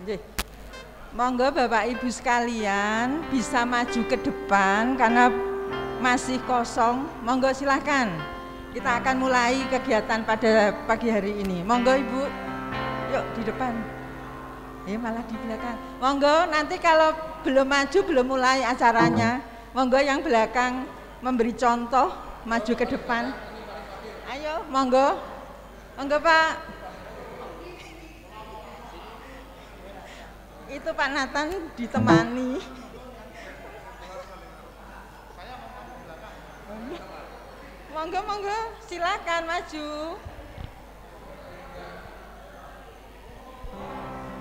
Nggih. Monggo Bapak Ibu sekalian bisa maju ke depan karena masih kosong. Monggo silahkan. Kita akan mulai kegiatan pada pagi hari ini. Monggo Ibu, yuk di depan. Malah di belakang. Monggo nanti kalau belum maju, belum mulai acaranya, monggo yang belakang memberi contoh, maju ke depan. Ayo, monggo. Monggo Pak. Itu Pak Nathan ditemani. Monggo, monggo, silakan maju.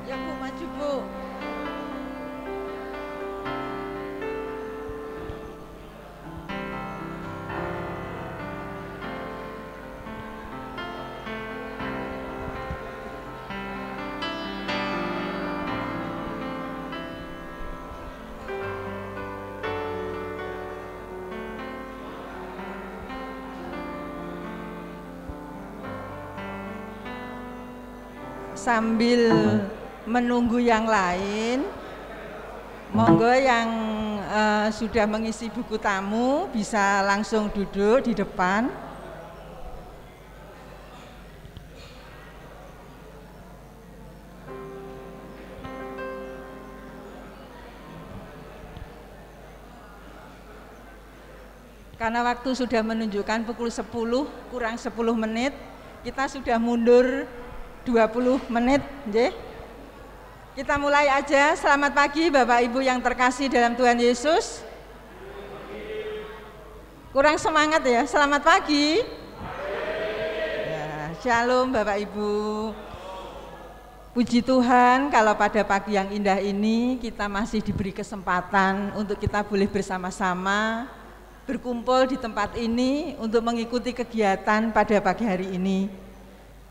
Ya Bu, maju Bu. Sambil menunggu yang lain, monggo yang sudah mengisi buku tamu bisa langsung duduk di depan. Karena waktu sudah menunjukkan pukul 10 kurang 10 menit, kita sudah mundur 20 menit, nggih. Kita mulai aja. Selamat pagi Bapak Ibu yang terkasih dalam Tuhan Yesus. Kurang semangat ya, selamat pagi. Ya, shalom Bapak Ibu. Puji Tuhan kalau pada pagi yang indah ini kita masih diberi kesempatan untuk kita boleh bersama-sama berkumpul di tempat ini untuk mengikuti kegiatan pada pagi hari ini.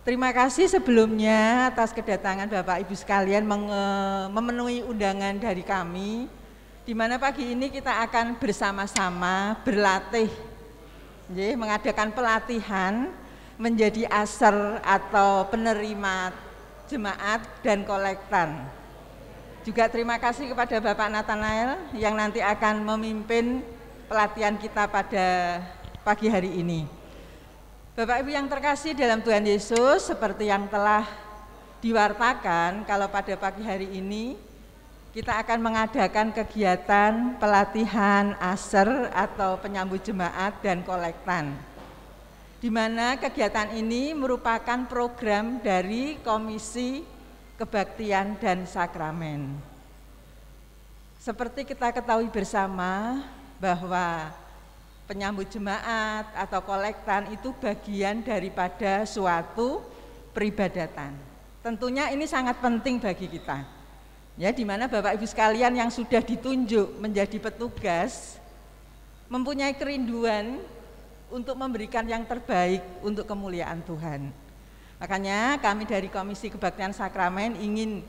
Terima kasih sebelumnya atas kedatangan Bapak Ibu sekalian memenuhi undangan dari kami, di mana pagi ini kita akan bersama-sama berlatih, mengadakan pelatihan menjadi aser atau penerima jemaat dan kolektan. Juga terima kasih kepada Bapak Nathanael yang nanti akan memimpin pelatihan kita pada pagi hari ini. Bapak Ibu yang terkasih dalam Tuhan Yesus, seperti yang telah diwartakan, kalau pada pagi hari ini kita akan mengadakan kegiatan pelatihan aser atau penyambut jemaat dan kolektan, di mana kegiatan ini merupakan program dari Komisi Kebaktian dan Sakramen. Seperti kita ketahui bersama bahwa penyambut jemaat atau kolektan itu bagian daripada suatu peribadatan. Tentunya ini sangat penting bagi kita. Ya, di mana Bapak Ibu sekalian yang sudah ditunjuk menjadi petugas mempunyai kerinduan untuk memberikan yang terbaik untuk kemuliaan Tuhan. Makanya kami dari Komisi Kebaktian Sakramen ingin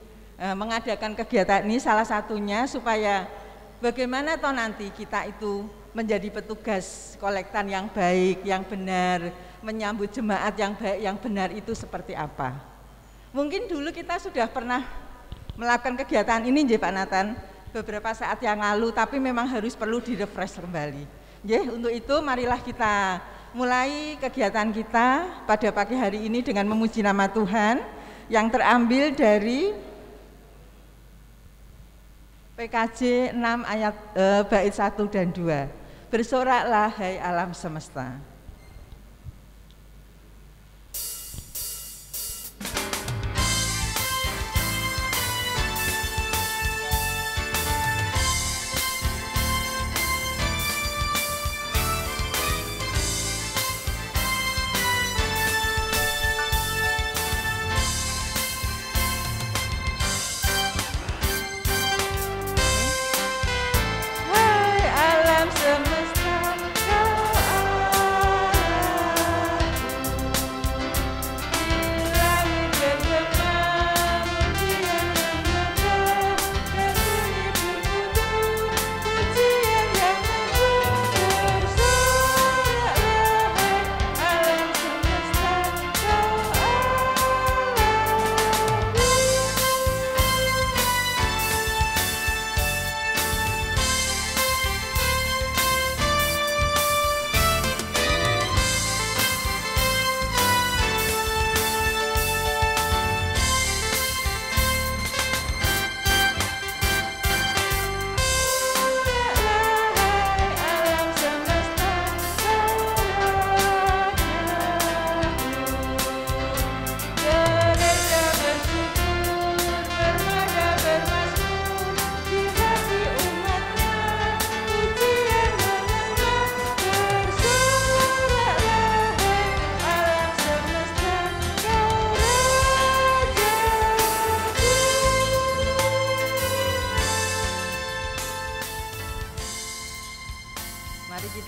mengadakan kegiatan ini salah satunya supaya bagaimana toh nanti kita itu menjadi petugas kolektan yang baik, yang benar, menyambut jemaat yang baik, yang benar itu seperti apa. Mungkin dulu kita sudah pernah melakukan kegiatan ini, Pak Nathan, beberapa saat yang lalu, tapi memang harus perlu direfresh kembali. Untuk itu marilah kita mulai kegiatan kita pada pagi hari ini dengan memuji nama Tuhan yang terambil dari PKJ 6 ayat bait 1 dan 2. Bersoraklah hai alam semesta. Hai alam semesta, kau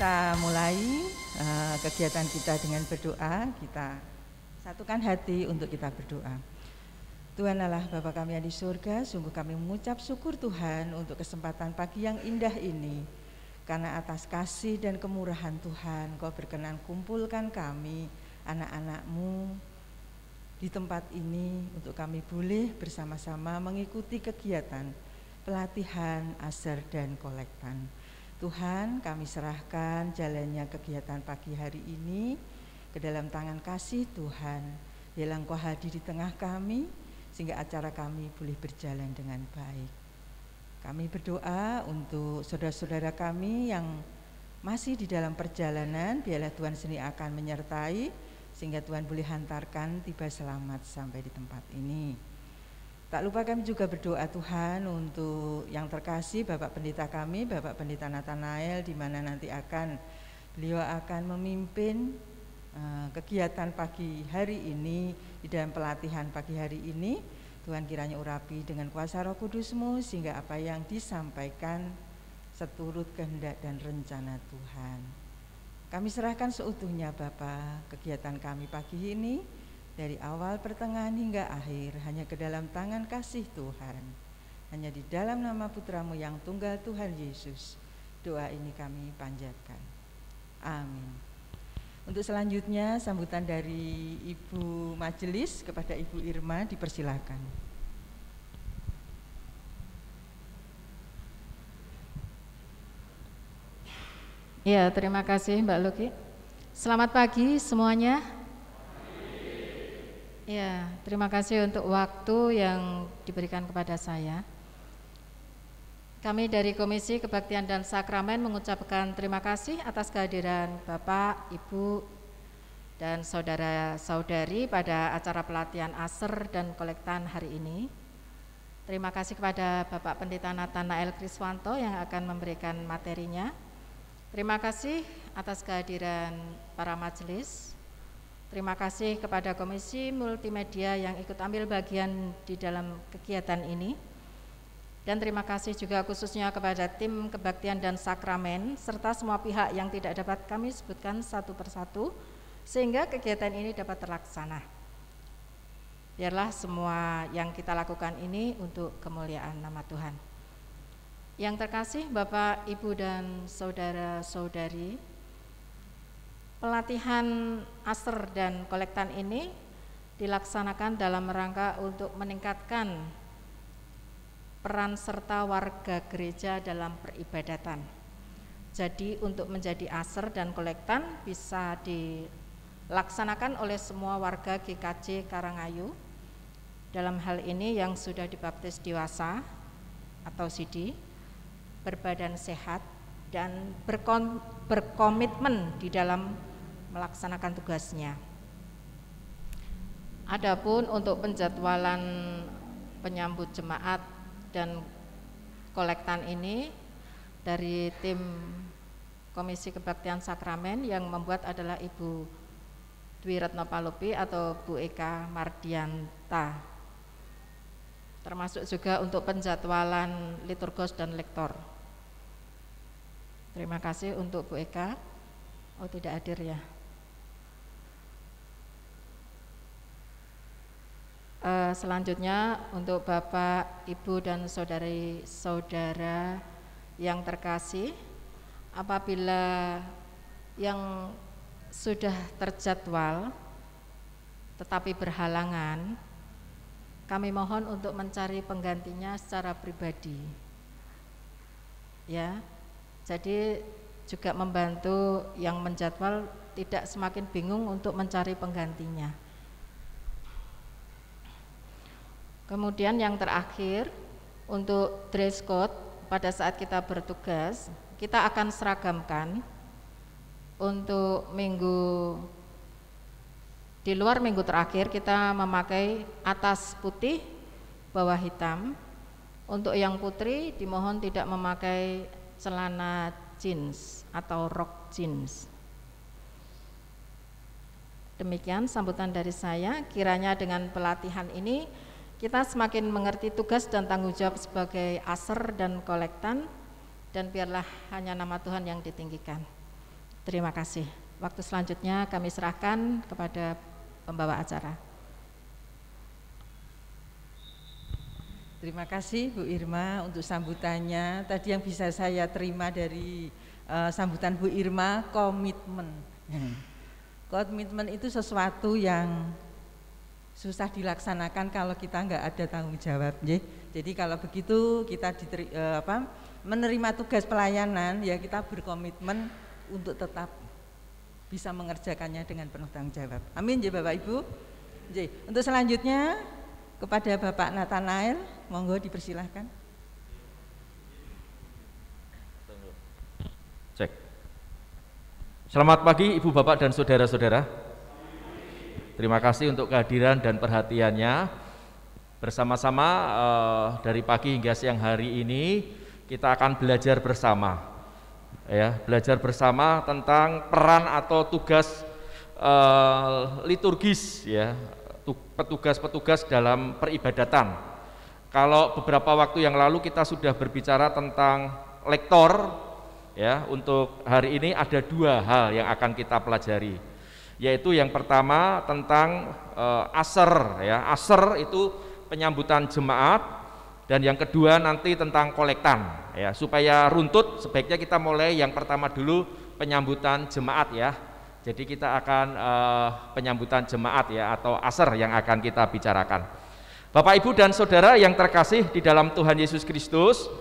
kita mulai kegiatan kita dengan berdoa. Kita satukan hati untuk kita berdoa. Tuhan Allah Bapa kami yang di surga, sungguh kami mengucap syukur Tuhan untuk kesempatan pagi yang indah ini. Karena atas kasih dan kemurahan Tuhan, Kau berkenan kumpulkan kami, anak-anak-Mu, di tempat ini untuk kami boleh bersama-sama mengikuti kegiatan pelatihan, asar, dan kolektan. Tuhan, kami serahkan jalannya kegiatan pagi hari ini ke dalam tangan kasih Tuhan. Biarlah Engkau hadir di tengah kami, sehingga acara kami boleh berjalan dengan baik. Kami berdoa untuk saudara-saudara kami yang masih di dalam perjalanan, biarlah Tuhan sendiri akan menyertai, sehingga Tuhan boleh hantarkan tiba selamat sampai di tempat ini. Tak lupa kami juga berdoa Tuhan untuk yang terkasih Bapak Pendeta kami, Bapak Pendeta Nathanael, di mana nanti beliau akan memimpin kegiatan pagi hari ini, di dalam pelatihan pagi hari ini. Tuhan kiranya urapi dengan kuasa Roh Kudus-Mu, sehingga apa yang disampaikan seturut kehendak dan rencana Tuhan. Kami serahkan seutuhnya Bapa kegiatan kami pagi ini, dari awal pertengahan hingga akhir, hanya ke dalam tangan kasih Tuhan. Hanya di dalam nama Putra-Mu yang tunggal Tuhan Yesus, doa ini kami panjatkan. Amin. Untuk selanjutnya sambutan dari Ibu Majelis kepada Ibu Irma, dipersilakan. Ya, terima kasih Mbak Luki. Selamat pagi semuanya. Ya, terima kasih untuk waktu yang diberikan kepada saya. Kami dari Komisi Kebaktian dan Sakramen mengucapkan terima kasih atas kehadiran Bapak, Ibu, dan saudara-saudari pada acara pelatihan asar dan kolektan hari ini. Terima kasih kepada Bapak Pendeta Nathanael Kriswanto yang akan memberikan materinya. Terima kasih atas kehadiran para majelis. Terima kasih kepada Komisi Multimedia yang ikut ambil bagian di dalam kegiatan ini. Dan terima kasih juga khususnya kepada tim kebaktian dan sakramen serta semua pihak yang tidak dapat kami sebutkan satu persatu, sehingga kegiatan ini dapat terlaksana. Biarlah semua yang kita lakukan ini untuk kemuliaan nama Tuhan. Yang terkasih Bapak, Ibu, dan saudara-saudari, pelatihan asar dan kolektan ini dilaksanakan dalam rangka untuk meningkatkan peran serta warga gereja dalam peribadatan. Jadi untuk menjadi asar dan kolektan bisa dilaksanakan oleh semua warga GKJ Karangayu. Dalam hal ini yang sudah dibaptis dewasa atau CD, berbadan sehat, dan berkomitmen di dalam melaksanakan tugasnya. Adapun untuk penjadwalan penyambut jemaat dan kolektan ini dari tim Komisi Kebaktian Sakramen yang membuat adalah Ibu Dwi Retno Palupi atau Bu Eka Mardianta, termasuk juga untuk penjadwalan liturgos dan lektor. Terima kasih untuk Bu Eka. Oh, tidak hadir ya. Selanjutnya untuk Bapak, Ibu, dan saudari-saudara yang terkasih, apabila yang sudah terjadwal tetapi berhalangan, kami mohon untuk mencari penggantinya secara pribadi. Ya, jadi juga membantu yang menjadwal tidak semakin bingung untuk mencari penggantinya. Kemudian yang terakhir, untuk dress code pada saat kita bertugas, kita akan seragamkan. Untuk minggu, di luar minggu terakhir kita memakai atas putih, bawah hitam. Untuk yang putri dimohon tidak memakai celana jeans atau rok jeans. Demikian sambutan dari saya. Kiranya dengan pelatihan ini kita semakin mengerti tugas dan tanggung jawab sebagai asar dan kolektan, dan biarlah hanya nama Tuhan yang ditinggikan. Terima kasih. Waktu selanjutnya kami serahkan kepada pembawa acara. Terima kasih Bu Irma untuk sambutannya. Tadi yang bisa saya terima dari sambutan Bu Irma, komitmen. Komitmen itu sesuatu yang susah dilaksanakan kalau kita nggak ada tanggung jawab. Jadi kalau begitu kita menerima tugas pelayanan, ya kita berkomitmen untuk tetap bisa mengerjakannya dengan penuh tanggung jawab. Amin ya Bapak Ibu. Untuk selanjutnya kepada Bapak Nathanael, monggo dipersilahkan. Cek. Selamat pagi Ibu Bapak dan saudara-saudara. Terima kasih untuk kehadiran dan perhatiannya. Bersama-sama dari pagi hingga siang hari ini kita akan belajar bersama. Ya, belajar bersama tentang peran atau tugas liturgis, ya, petugas-petugas dalam peribadatan. Kalau beberapa waktu yang lalu kita sudah berbicara tentang lektor, ya, untuk hari ini ada dua hal yang akan kita pelajari, yaitu yang pertama tentang asar, ya, asar itu penyambutan jemaat, dan yang kedua nanti tentang kolektan, ya. Supaya runtut sebaiknya kita mulai yang pertama dulu, penyambutan jemaat, ya. Jadi kita akan penyambutan jemaat, ya, atau asar yang akan kita bicarakan. Bapak Ibu dan saudara yang terkasih di dalam Tuhan Yesus Kristus,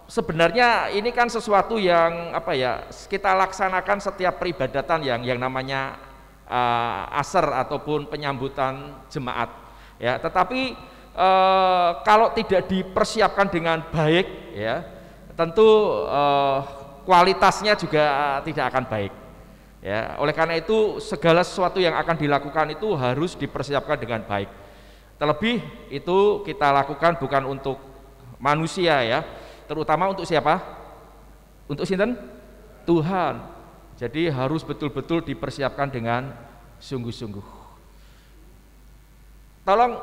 sebenarnya ini kan sesuatu yang kita laksanakan setiap peribadatan yang namanya asar ataupun penyambutan jemaat, ya. Tetapi kalau tidak dipersiapkan dengan baik, ya, tentu kualitasnya juga tidak akan baik, ya. Oleh karena itu segala sesuatu yang akan dilakukan itu harus dipersiapkan dengan baik. Terlebih itu kita lakukan bukan untuk manusia, ya, terutama untuk siapa? Untuk sinten? Tuhan. Jadi harus betul-betul dipersiapkan dengan sungguh-sungguh. Tolong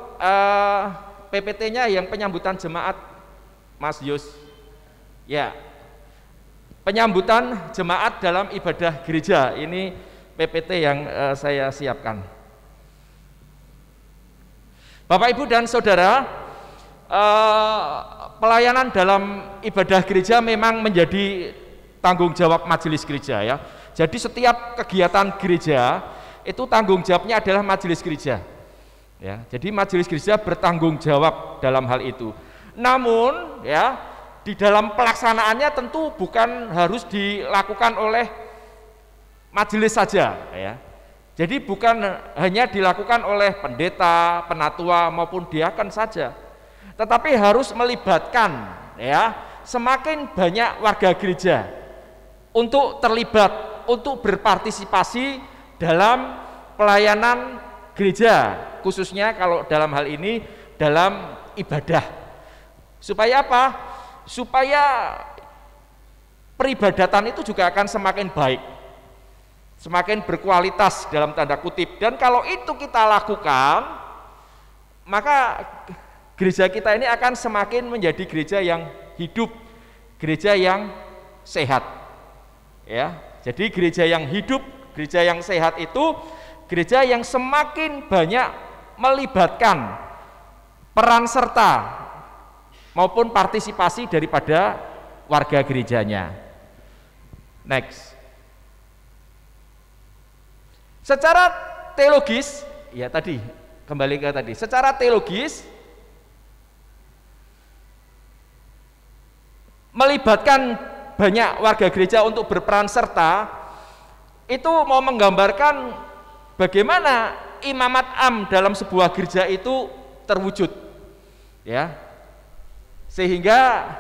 PPT-nya yang penyambutan jemaat, Mas Yus. Ya, penyambutan jemaat dalam ibadah gereja, ini PPT yang saya siapkan. Bapak Ibu dan saudara, pelayanan dalam ibadah gereja memang menjadi tanggung jawab majelis gereja, ya. Jadi setiap kegiatan gereja itu tanggung jawabnya adalah majelis gereja. Ya, jadi majelis gereja bertanggung jawab dalam hal itu. Namun, ya, di dalam pelaksanaannya tentu bukan harus dilakukan oleh majelis saja, ya. Jadi bukan hanya dilakukan oleh pendeta, penatua maupun diaken saja, tetapi harus melibatkan, ya, semakin banyak warga gereja untuk terlibat, untuk berpartisipasi dalam pelayanan gereja, khususnya kalau dalam hal ini dalam ibadah. Supaya apa? Supaya peribadatan itu juga akan semakin baik, semakin berkualitas dalam tanda kutip. Dan kalau itu kita lakukan, maka gereja kita ini akan semakin menjadi gereja yang hidup, gereja yang sehat, ya. Jadi gereja yang hidup, gereja yang sehat itu gereja yang semakin banyak melibatkan peran serta maupun partisipasi daripada warga gerejanya. Next. Secara teologis, ya tadi, kembali ke tadi. Secara teologis, melibatkan banyak warga gereja untuk berperan serta, itu mau menggambarkan bagaimana imamat am dalam sebuah gereja itu terwujud, ya, sehingga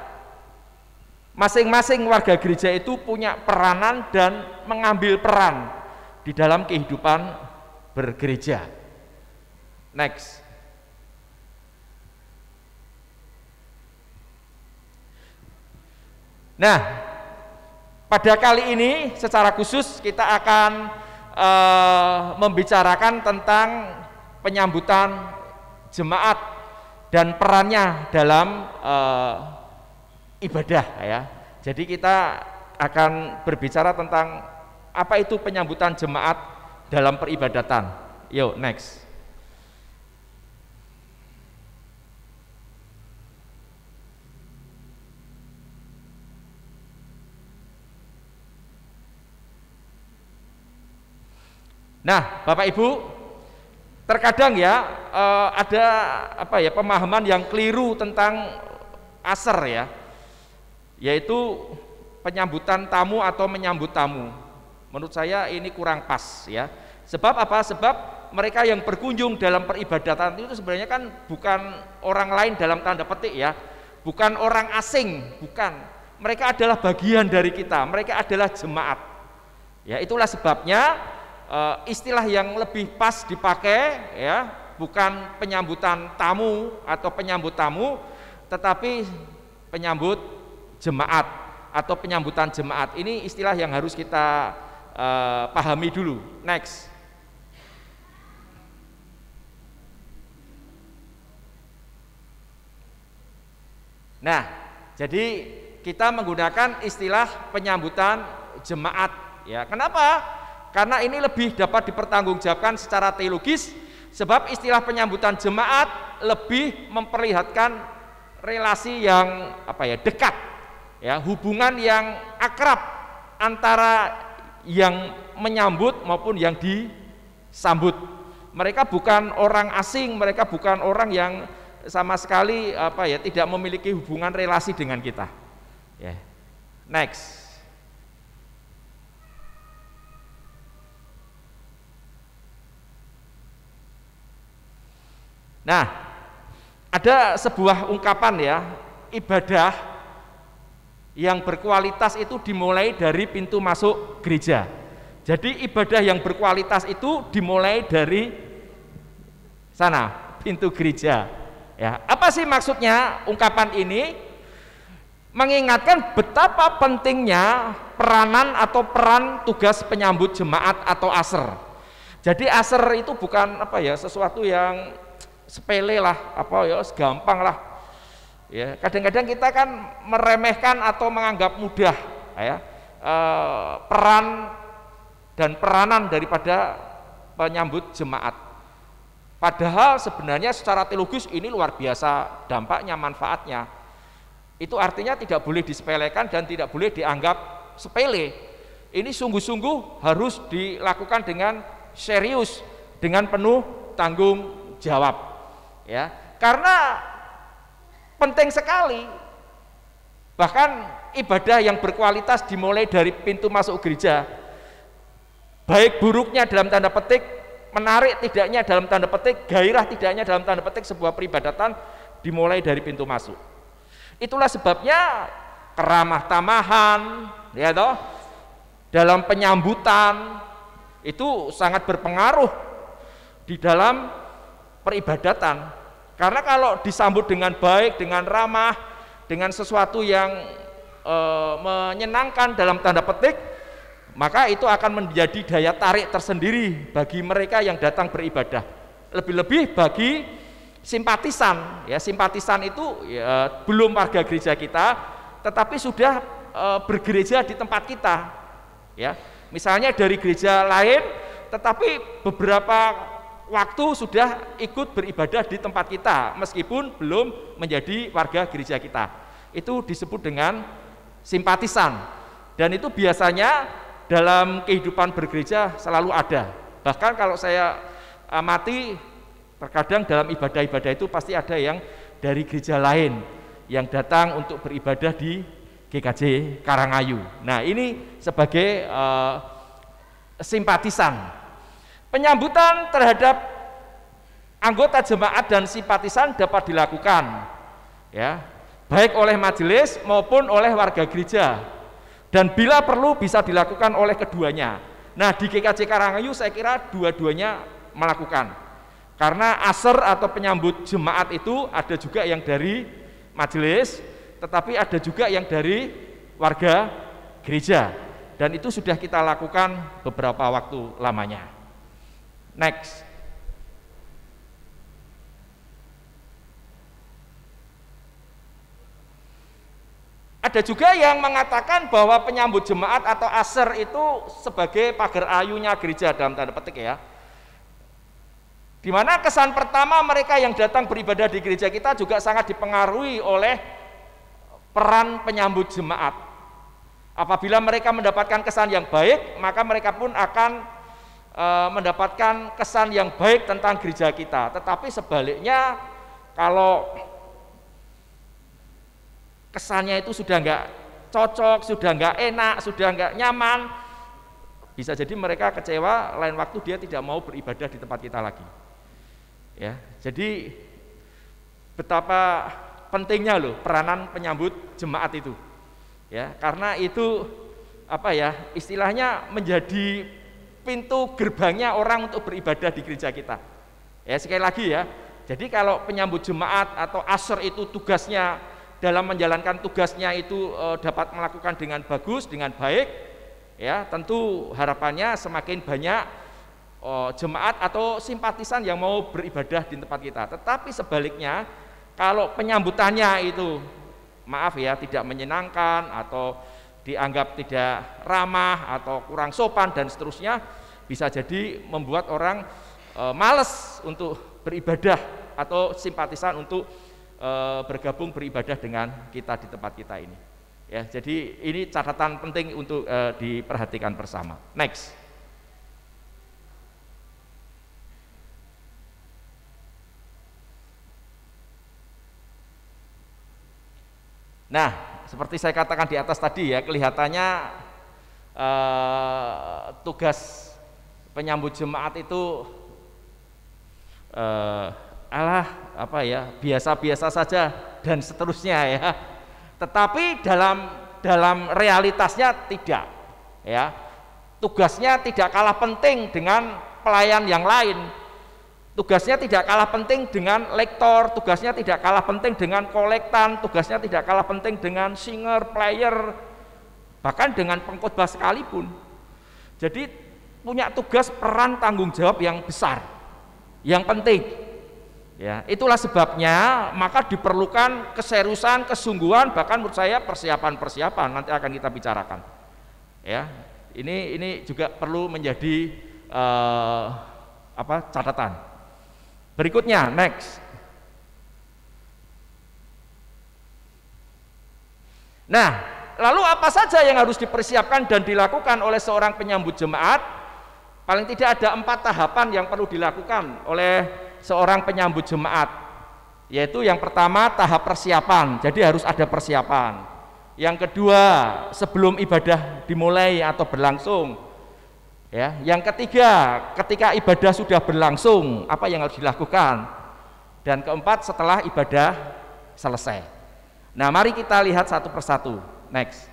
masing-masing warga gereja itu punya peranan dan mengambil peran di dalam kehidupan bergereja. Next. Nah, pada kali ini secara khusus kita akan membicarakan tentang penyambutan jemaat dan perannya dalam ibadah, ya. Jadi kita akan berbicara tentang apa itu penyambutan jemaat dalam peribadatan. Yuk, next. Nah, Bapak Ibu, terkadang ya ada pemahaman yang keliru tentang asar ya, yaitu penyambutan tamu atau menyambut tamu. Menurut saya ini kurang pas ya. Sebab apa? Sebab mereka yang berkunjung dalam peribadatan itu sebenarnya kan bukan orang lain dalam tanda petik ya, bukan orang asing, bukan. Mereka adalah bagian dari kita, mereka adalah jemaat. Ya, itulah sebabnya istilah yang lebih pas dipakai ya, bukan penyambutan tamu atau penyambut tamu, tetapi penyambut jemaat atau penyambutan jemaat. Ini istilah yang harus kita pahami dulu. Next. Nah, jadi kita menggunakan istilah penyambutan jemaat ya. Kenapa? Karena ini lebih dapat dipertanggungjawabkan secara teologis, sebab istilah penyambutan jemaat lebih memperlihatkan relasi yang dekat ya, hubungan yang akrab antara yang menyambut maupun yang disambut. Mereka bukan orang asing, mereka bukan orang yang sama sekali tidak memiliki hubungan relasi dengan kita ya. Next. Nah, ada sebuah ungkapan ya, ibadah yang berkualitas itu dimulai dari pintu masuk gereja. Jadi ibadah yang berkualitas itu dimulai dari sana, pintu gereja. Ya, apa sih maksudnya ungkapan ini? Mengingatkan betapa pentingnya peranan atau peran tugas penyambut jemaat atau asar. Jadi asar itu bukan sesuatu yang sepele lah, gampang lah ya. Kadang-kadang kita kan meremehkan atau menganggap mudah ya peran dan peranan daripada penyambut jemaat, padahal sebenarnya secara teologis ini luar biasa dampaknya, manfaatnya. Itu artinya tidak boleh disepelekan dan tidak boleh dianggap sepele. Ini sungguh-sungguh harus dilakukan dengan serius, dengan penuh tanggung jawab ya, karena penting sekali. Bahkan ibadah yang berkualitas dimulai dari pintu masuk gereja. Baik buruknya dalam tanda petik, menarik tidaknya dalam tanda petik, gairah tidaknya dalam tanda petik, sebuah peribadatan dimulai dari pintu masuk. Itulah sebabnya keramah tamahan ya toh, dalam penyambutan itu sangat berpengaruh di dalam peribadatan. Karena kalau disambut dengan baik, dengan ramah, dengan sesuatu yang menyenangkan dalam tanda petik, maka itu akan menjadi daya tarik tersendiri bagi mereka yang datang beribadah. Lebih-lebih bagi simpatisan ya. Simpatisan itu ya, belum warga gereja kita tetapi sudah bergereja di tempat kita ya. Misalnya dari gereja lain tetapi beberapa waktu sudah ikut beribadah di tempat kita meskipun belum menjadi warga gereja kita. Itu disebut dengan simpatisan, dan itu biasanya dalam kehidupan bergereja selalu ada. Bahkan kalau saya amati, terkadang dalam ibadah-ibadah itu pasti ada yang dari gereja lain yang datang untuk beribadah di GKJ Karangayu. Nah, ini sebagai simpatisan. Penyambutan terhadap anggota jemaat dan simpatisan dapat dilakukan ya, baik oleh majelis maupun oleh warga gereja, dan bila perlu bisa dilakukan oleh keduanya. Nah, di GKJ Karangayu saya kira dua-duanya melakukan, karena asar atau penyambut jemaat itu ada juga yang dari majelis, tetapi ada juga yang dari warga gereja, dan itu sudah kita lakukan beberapa waktu lamanya. Next. Ada juga yang mengatakan bahwa penyambut jemaat atau asar itu sebagai pagar ayunya gereja dalam tanda petik ya. Di mana kesan pertama mereka yang datang beribadah di gereja kita juga sangat dipengaruhi oleh peran penyambut jemaat. Apabila mereka mendapatkan kesan yang baik, maka mereka pun akan mendapatkan kesan yang baik tentang gereja kita. Tetapi sebaliknya, kalau kesannya itu sudah nggak cocok, sudah nggak enak, sudah nggak nyaman, bisa jadi mereka kecewa, lain waktu dia tidak mau beribadah di tempat kita lagi. Ya, jadi betapa pentingnya loh peranan penyambut jemaat itu. Ya, karena itu apa ya, istilahnya menjadi pintu gerbangnya orang untuk beribadah di gereja kita. Ya, sekali lagi ya. Jadi kalau penyambut jemaat atau asar itu tugasnya dalam menjalankan tugasnya itu dapat melakukan dengan bagus, dengan baik, ya tentu harapannya semakin banyak jemaat atau simpatisan yang mau beribadah di tempat kita. Tetapi sebaliknya, kalau penyambutannya itu maaf ya tidak menyenangkan atau dianggap tidak ramah atau kurang sopan dan seterusnya, bisa jadi membuat orang malas untuk beribadah atau simpatisan untuk bergabung beribadah dengan kita di tempat kita ini. Ya, jadi ini catatan penting untuk diperhatikan bersama. Next. Nah, seperti saya katakan di atas tadi ya, kelihatannya tugas penyambut jemaat itu apa ya, biasa-biasa saja dan seterusnya ya. Tetapi dalam realitasnya tidak ya. Tugasnya tidak kalah penting dengan pelayan yang lain. Tugasnya tidak kalah penting dengan lektor, tugasnya tidak kalah penting dengan kolektan, tugasnya tidak kalah penting dengan singer, player, bahkan dengan pengkhotbah sekalipun. Jadi punya tugas peran tanggung jawab yang besar, yang penting. Ya, itulah sebabnya maka diperlukan keseriusan, kesungguhan, bahkan menurut saya persiapan-persiapan nanti akan kita bicarakan. Ya, ini juga perlu menjadi catatan. Berikutnya, next. Nah, lalu apa saja yang harus dipersiapkan dan dilakukan oleh seorang penyambut jemaat? Paling tidak ada 4 tahapan yang perlu dilakukan oleh seorang penyambut jemaat, yaitu yang pertama tahap persiapan, jadi harus ada persiapan. Yang kedua, sebelum ibadah dimulai atau berlangsung. Ya, yang ketiga, ketika ibadah sudah berlangsung, apa yang harus dilakukan? Dan keempat, setelah ibadah selesai. Nah, mari kita lihat satu persatu. Next.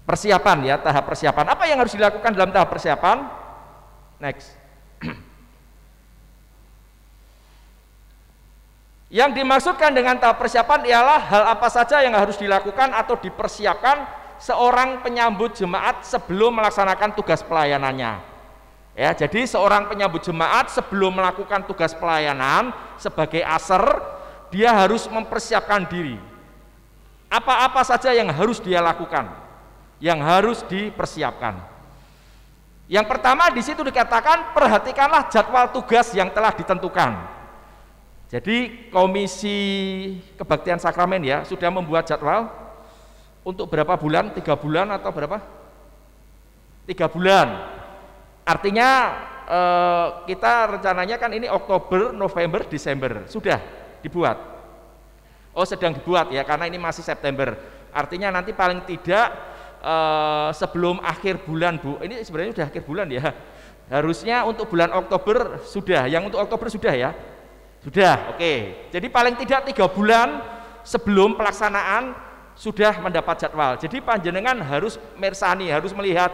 Persiapan ya, tahap persiapan. Apa yang harus dilakukan dalam tahap persiapan? Next. Yang dimaksudkan dengan tahap persiapan ialah hal apa saja yang harus dilakukan atau dipersiapkan seorang penyambut jemaat sebelum melaksanakan tugas pelayanannya. Ya, jadi seorang penyambut jemaat sebelum melakukan tugas pelayanan sebagai asar, dia harus mempersiapkan diri. Apa-apa saja yang harus dia lakukan, yang harus dipersiapkan. Yang pertama di situ dikatakan perhatikanlah jadwal tugas yang telah ditentukan. Jadi Komisi Kebaktian Sakramen ya sudah membuat jadwal untuk berapa bulan? 3 bulan atau berapa? 3 bulan. Artinya kita rencananya kan ini Oktober, November, Desember sudah dibuat. Oh, sedang dibuat ya karena ini masih September. Artinya nanti paling tidak sebelum akhir bulan, Bu. Ini sebenarnya sudah akhir bulan ya. Harusnya untuk bulan Oktober sudah. Yang untuk Oktober sudah ya? Sudah, oke. Jadi paling tidak 3 bulan sebelum pelaksanaan sudah mendapat jadwal. Jadi panjenengan harus mersani, harus melihat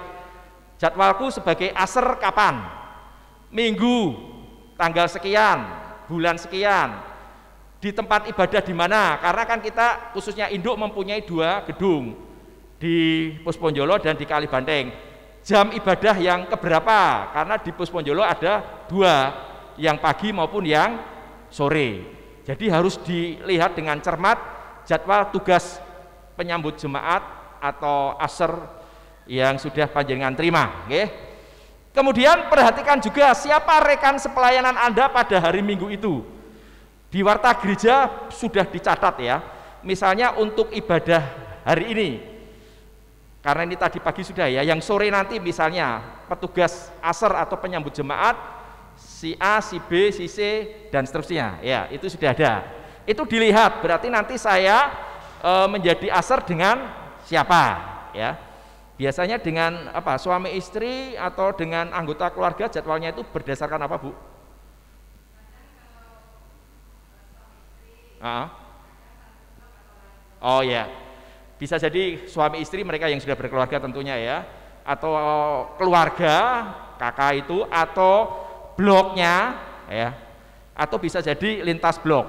jadwalku sebagai asar kapan, minggu, tanggal sekian, bulan sekian, di tempat ibadah di mana. Karena kan kita khususnya induk mempunyai 2 gedung di Pusponjolo dan di Kalibanteng. Jam ibadah yang keberapa? Karena di Pusponjolo ada 2, yang pagi maupun yang sore. Jadi harus dilihat dengan cermat jadwal tugas penyambut jemaat atau asar yang sudah panjenengan terima. Kemudian perhatikan juga siapa rekan sepelayanan Anda pada hari Minggu itu. Di warta gereja sudah dicatat ya. Misalnya untuk ibadah hari ini, karena ini tadi pagi sudah ya, yang sore nanti misalnya petugas asar atau penyambut jemaat si A, si B, si C dan seterusnya ya, itu sudah ada. Itu dilihat, berarti nanti saya menjadi asar dengan siapa ya. Biasanya dengan apa, suami istri atau dengan anggota keluarga, jadwalnya itu berdasarkan apa, Bu? Oh ya, bisa jadi suami istri mereka yang sudah berkeluarga tentunya ya, atau keluarga kakak itu, atau bloknya ya, atau bisa jadi lintas blok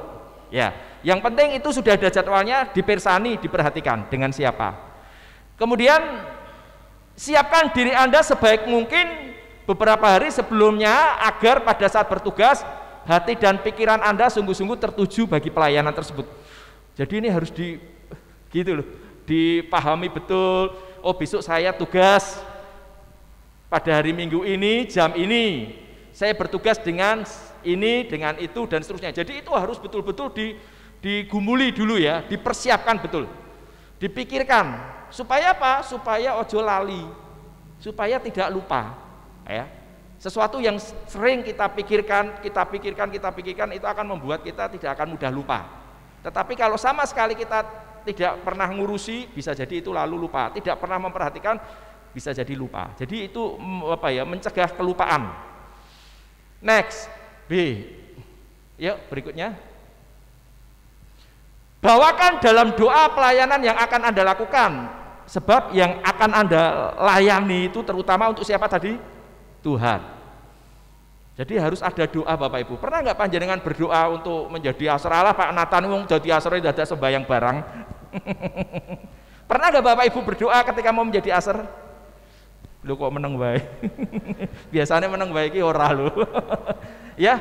ya. Yang penting itu sudah ada jadwalnya, dipersani, diperhatikan dengan siapa. Kemudian siapkan diri Anda sebaik mungkin beberapa hari sebelumnya agar pada saat bertugas hati dan pikiran Anda sungguh-sungguh tertuju bagi pelayanan tersebut. Jadi ini harus dipahami betul. Oh, besok saya tugas pada hari Minggu ini, jam ini saya bertugas dengan ini, dengan itu dan seterusnya. Jadi itu harus betul-betul digumuli dulu ya, dipersiapkan betul, dipikirkan. Supaya apa? Supaya ojo lali, supaya tidak lupa ya. Sesuatu yang sering kita pikirkan itu akan membuat kita tidak akan mudah lupa. Tetapi kalau sama sekali kita tidak pernah ngurusi, bisa jadi itu lalu lupa. Tidak pernah memperhatikan, bisa jadi lupa. Jadi itu apa ya, mencegah kelupaan. Next, B. Yuk berikutnya. Bawakan dalam doa pelayanan yang akan Anda lakukan. Sebab yang akan Anda layani itu terutama untuk siapa tadi? Tuhan. Jadi harus ada doa Bapak Ibu. Pernah nggak panjenengan berdoa untuk menjadi asar? Allah Pak Nathan wong jadi asar tidak ada sembahyang barang. Pernah nggak Bapak Ibu berdoa ketika mau menjadi asar? Lu kok menang baik? Biasanya menang baik iki ora lho. Ya.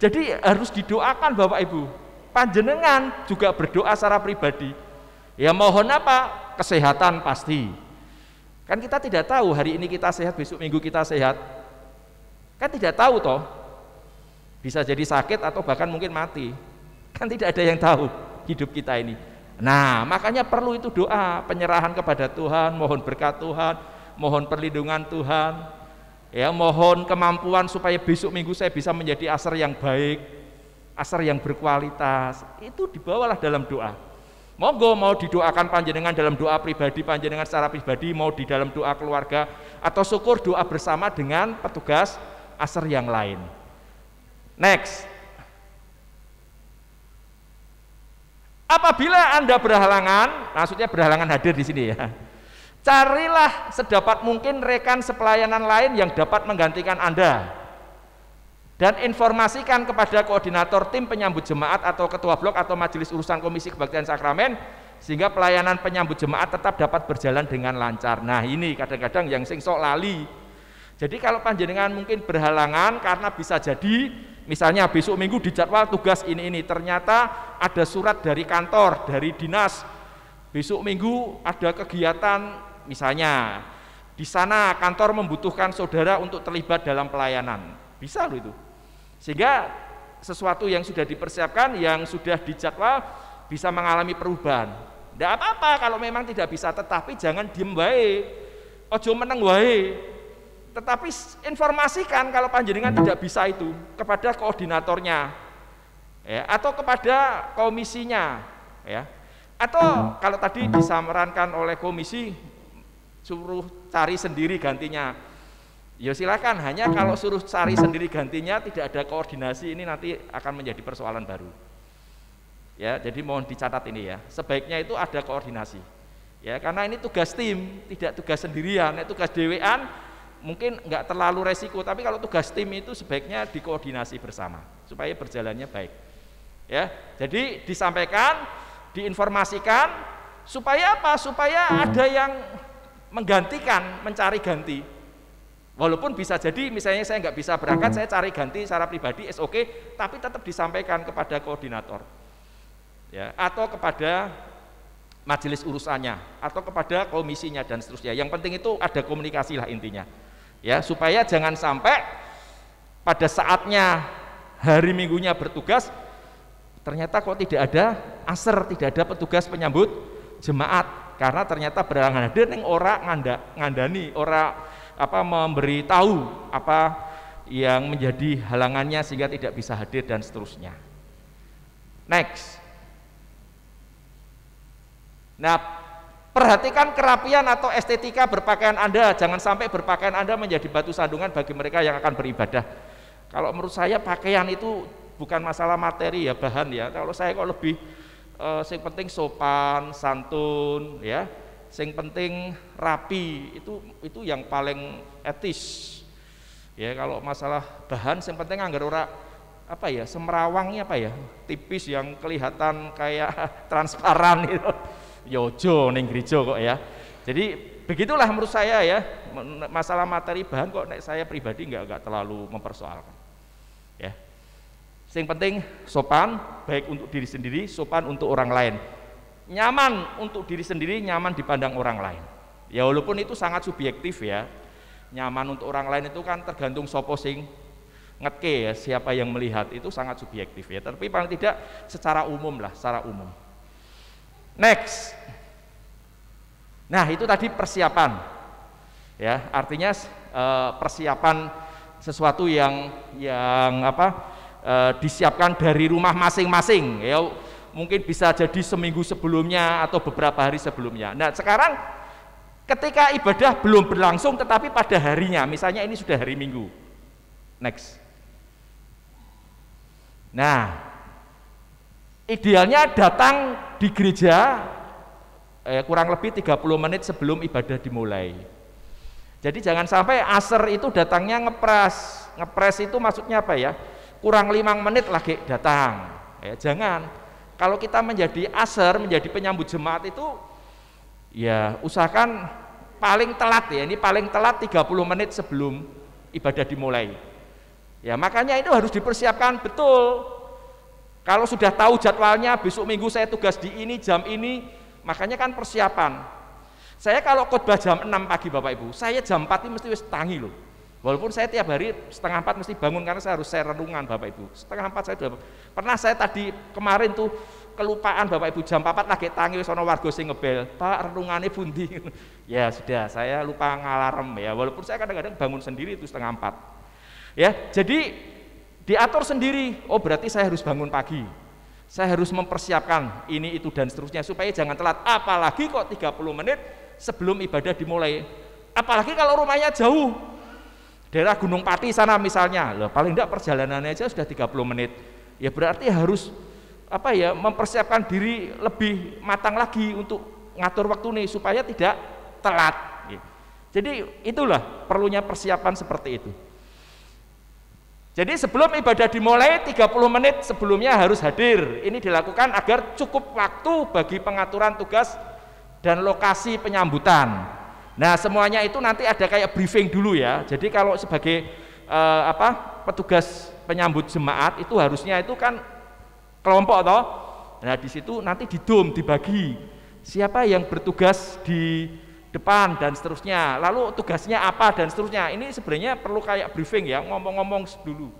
Jadi harus didoakan Bapak Ibu. Panjenengan juga berdoa secara pribadi. Ya mohon apa? Kesehatan pasti. Kan kita tidak tahu hari ini kita sehat, besok minggu kita sehat. Kan tidak tahu toh. Bisa jadi sakit atau bahkan mungkin mati. Kan tidak ada yang tahu hidup kita ini. Nah, makanya perlu itu doa, penyerahan kepada Tuhan, mohon berkat Tuhan, mohon perlindungan Tuhan. Ya, mohon kemampuan supaya besok minggu saya bisa menjadi asar yang baik, asar yang berkualitas. Itu dibawalah dalam doa. Monggo mau didoakan panjenengan dalam doa pribadi panjenengan secara pribadi, mau di dalam doa keluarga, atau syukur doa bersama dengan petugas asar yang lain. Next. Apabila Anda berhalangan, maksudnya berhalangan hadir di sini ya. Carilah sedapat mungkin rekan sepelayanan lain yang dapat menggantikan Anda. Dan informasikan kepada koordinator tim penyambut jemaat atau ketua blok atau majelis urusan komisi kebaktian sakramen sehingga pelayanan penyambut jemaat tetap dapat berjalan dengan lancar. Nah ini kadang-kadang yang sing sok lali. Jadi kalau panjenengan mungkin berhalangan karena bisa jadi misalnya besok minggu dijadwal tugas ini ternyata ada surat dari kantor, dari dinas, besok minggu ada kegiatan misalnya di sana kantor membutuhkan saudara untuk terlibat dalam pelayanan, bisa loh itu. Sehingga sesuatu yang sudah dipersiapkan, yang sudah dijadwal bisa mengalami perubahan. Tidak apa-apa kalau memang tidak bisa, tetapi jangan diem wae, ojo meneng wae. Tetapi informasikan kalau panjenengan tidak bisa itu kepada koordinatornya, ya, atau kepada komisinya, ya. Atau kalau tadi disarankan oleh komisi suruh cari sendiri gantinya. Ya silakan, hanya kalau suruh cari sendiri gantinya tidak ada koordinasi ini nanti akan menjadi persoalan baru. Ya, jadi mohon dicatat ini ya. Sebaiknya itu ada koordinasi. Ya, karena ini tugas tim, tidak tugas sendirian. Tugas dewean mungkin enggak terlalu resiko, tapi kalau tugas tim itu sebaiknya dikoordinasi bersama supaya berjalannya baik. Ya, jadi disampaikan, diinformasikan supaya apa? Supaya ada yang menggantikan, mencari ganti. Walaupun bisa jadi misalnya saya nggak bisa berangkat, saya cari ganti secara pribadi, oke, tapi tetap disampaikan kepada koordinator, ya, atau kepada majelis urusannya, atau kepada komisinya dan seterusnya. Yang penting itu ada komunikasi lah intinya, ya, supaya jangan sampai pada saatnya hari Minggunya bertugas, ternyata kok tidak ada aser, tidak ada petugas penyambut jemaat, karena ternyata berangan hadir yang ora ngandani, ora memberi tahu apa yang menjadi halangannya sehingga tidak bisa hadir dan seterusnya. Next. Nah, perhatikan kerapian atau estetika berpakaian Anda, jangan sampai berpakaian Anda menjadi batu sandungan bagi mereka yang akan beribadah. Kalau menurut saya pakaian itu bukan masalah materi ya, bahan ya. Kalau saya kok lebih yang penting sopan, santun ya. Yang penting rapi, itu yang paling etis. Ya, kalau masalah bahan yang penting anggar ora semerawangnya tipis yang kelihatan kayak transparan itu. Yojo ning gereja kok ya. Jadi begitulah menurut saya ya. Masalah materi bahan kok saya pribadi enggak terlalu mempersoalkan. Ya. Yang penting sopan, baik untuk diri sendiri, sopan untuk orang lain. Nyaman untuk diri sendiri, nyaman dipandang orang lain. Ya walaupun itu sangat subjektif ya. Nyaman untuk orang lain itu kan tergantung sopo sing ngetke ya, siapa yang melihat, itu sangat subjektif ya. Tapi paling tidak secara umum lah, secara umum. Next. Nah, itu tadi persiapan. Ya, artinya persiapan sesuatu yang disiapkan dari rumah masing-masing ya. Mungkin bisa jadi seminggu sebelumnya atau beberapa hari sebelumnya. Nah, sekarang ketika ibadah belum berlangsung tetapi pada harinya, misalnya ini sudah hari Minggu. Next. Nah, idealnya datang di gereja kurang lebih 30 menit sebelum ibadah dimulai. Jadi jangan sampai asar itu datangnya ngepres. Ngepres itu maksudnya apa ya? Kurang 5 menit lagi datang. Ya, jangan. Kalau kita menjadi asar, menjadi penyambut jemaat itu ya usahakan paling telat ya, ini paling telat 30 menit sebelum ibadah dimulai. Ya, makanya itu harus dipersiapkan betul. Kalau sudah tahu jadwalnya, besok Minggu saya tugas di ini, jam ini, makanya kan persiapan. Saya kalau khotbah jam 6 pagi Bapak Ibu, saya jam 4 ini mesti wis tangi loh. Walaupun saya tiap hari setengah 4 mesti bangun karena saya harus renungan Bapak Ibu. Setengah 4 saya sudah pernah, saya tadi kemarin tuh kelupaan Bapak Ibu jam 4 lagi tangi wis ana warga sing ngebel, Pak renungane pundi. Ya sudah, saya lupa ngalarm ya. Walaupun saya kadang-kadang bangun sendiri itu setengah 4. Ya, jadi diatur sendiri. Oh, berarti saya harus bangun pagi. Saya harus mempersiapkan ini itu dan seterusnya supaya jangan telat. Apalagi kok 30 menit sebelum ibadah dimulai. Apalagi kalau rumahnya jauh. Daerah Gunung Pati sana misalnya, loh, paling enggak perjalanannya aja sudah 30 menit. Ya berarti harus mempersiapkan diri lebih matang lagi untuk ngatur waktu nih supaya tidak telat. Jadi itulah perlunya persiapan seperti itu. Jadi sebelum ibadah dimulai 30 menit sebelumnya harus hadir. Ini dilakukan agar cukup waktu bagi pengaturan tugas dan lokasi penyambutan. Nah, semuanya itu nanti ada kayak briefing dulu ya. Jadi kalau sebagai petugas penyambut jemaat itu harusnya itu kan kelompok toh. Nah, di situ nanti dibagi siapa yang bertugas di depan dan seterusnya. Lalu tugasnya apa dan seterusnya. Ini sebenarnya perlu kayak briefing ya, ngomong-ngomong dulu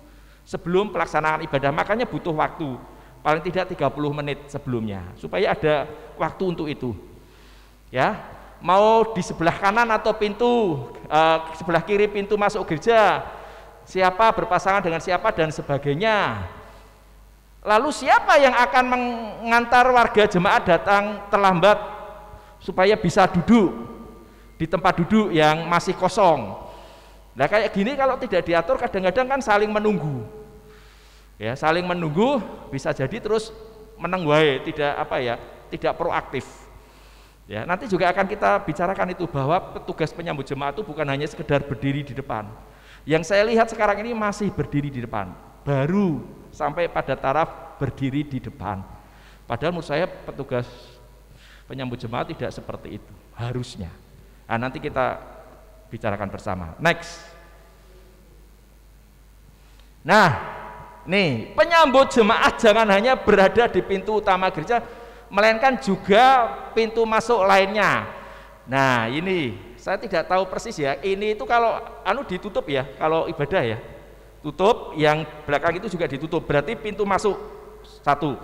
sebelum pelaksanaan ibadah. Makanya butuh waktu. Paling tidak 30 menit sebelumnya supaya ada waktu untuk itu. Ya. Mau di sebelah kanan atau pintu sebelah kiri pintu masuk gereja, siapa berpasangan dengan siapa dan sebagainya. Lalu siapa yang akan mengantar warga jemaat datang terlambat supaya bisa duduk di tempat duduk yang masih kosong. Nah kayak gini kalau tidak diatur kadang-kadang kan saling menunggu. Ya, saling menunggu bisa jadi terus menengwai, tidak proaktif. Ya, nanti juga akan kita bicarakan itu bahwa petugas penyambut jemaat itu bukan hanya sekedar berdiri di depan. Yang saya lihat sekarang ini masih berdiri di depan, baru sampai pada taraf berdiri di depan. Padahal menurut saya petugas penyambut jemaat tidak seperti itu, harusnya. Nah, nanti kita bicarakan bersama. Next. Nah, nih penyambut jemaat jangan hanya berada di pintu utama gereja, melainkan juga pintu masuk lainnya. Nah, ini saya tidak tahu persis ya. Ini itu kalau ditutup ya, kalau ibadah ya, tutup. Yang belakang itu juga ditutup. Berarti pintu masuk 1.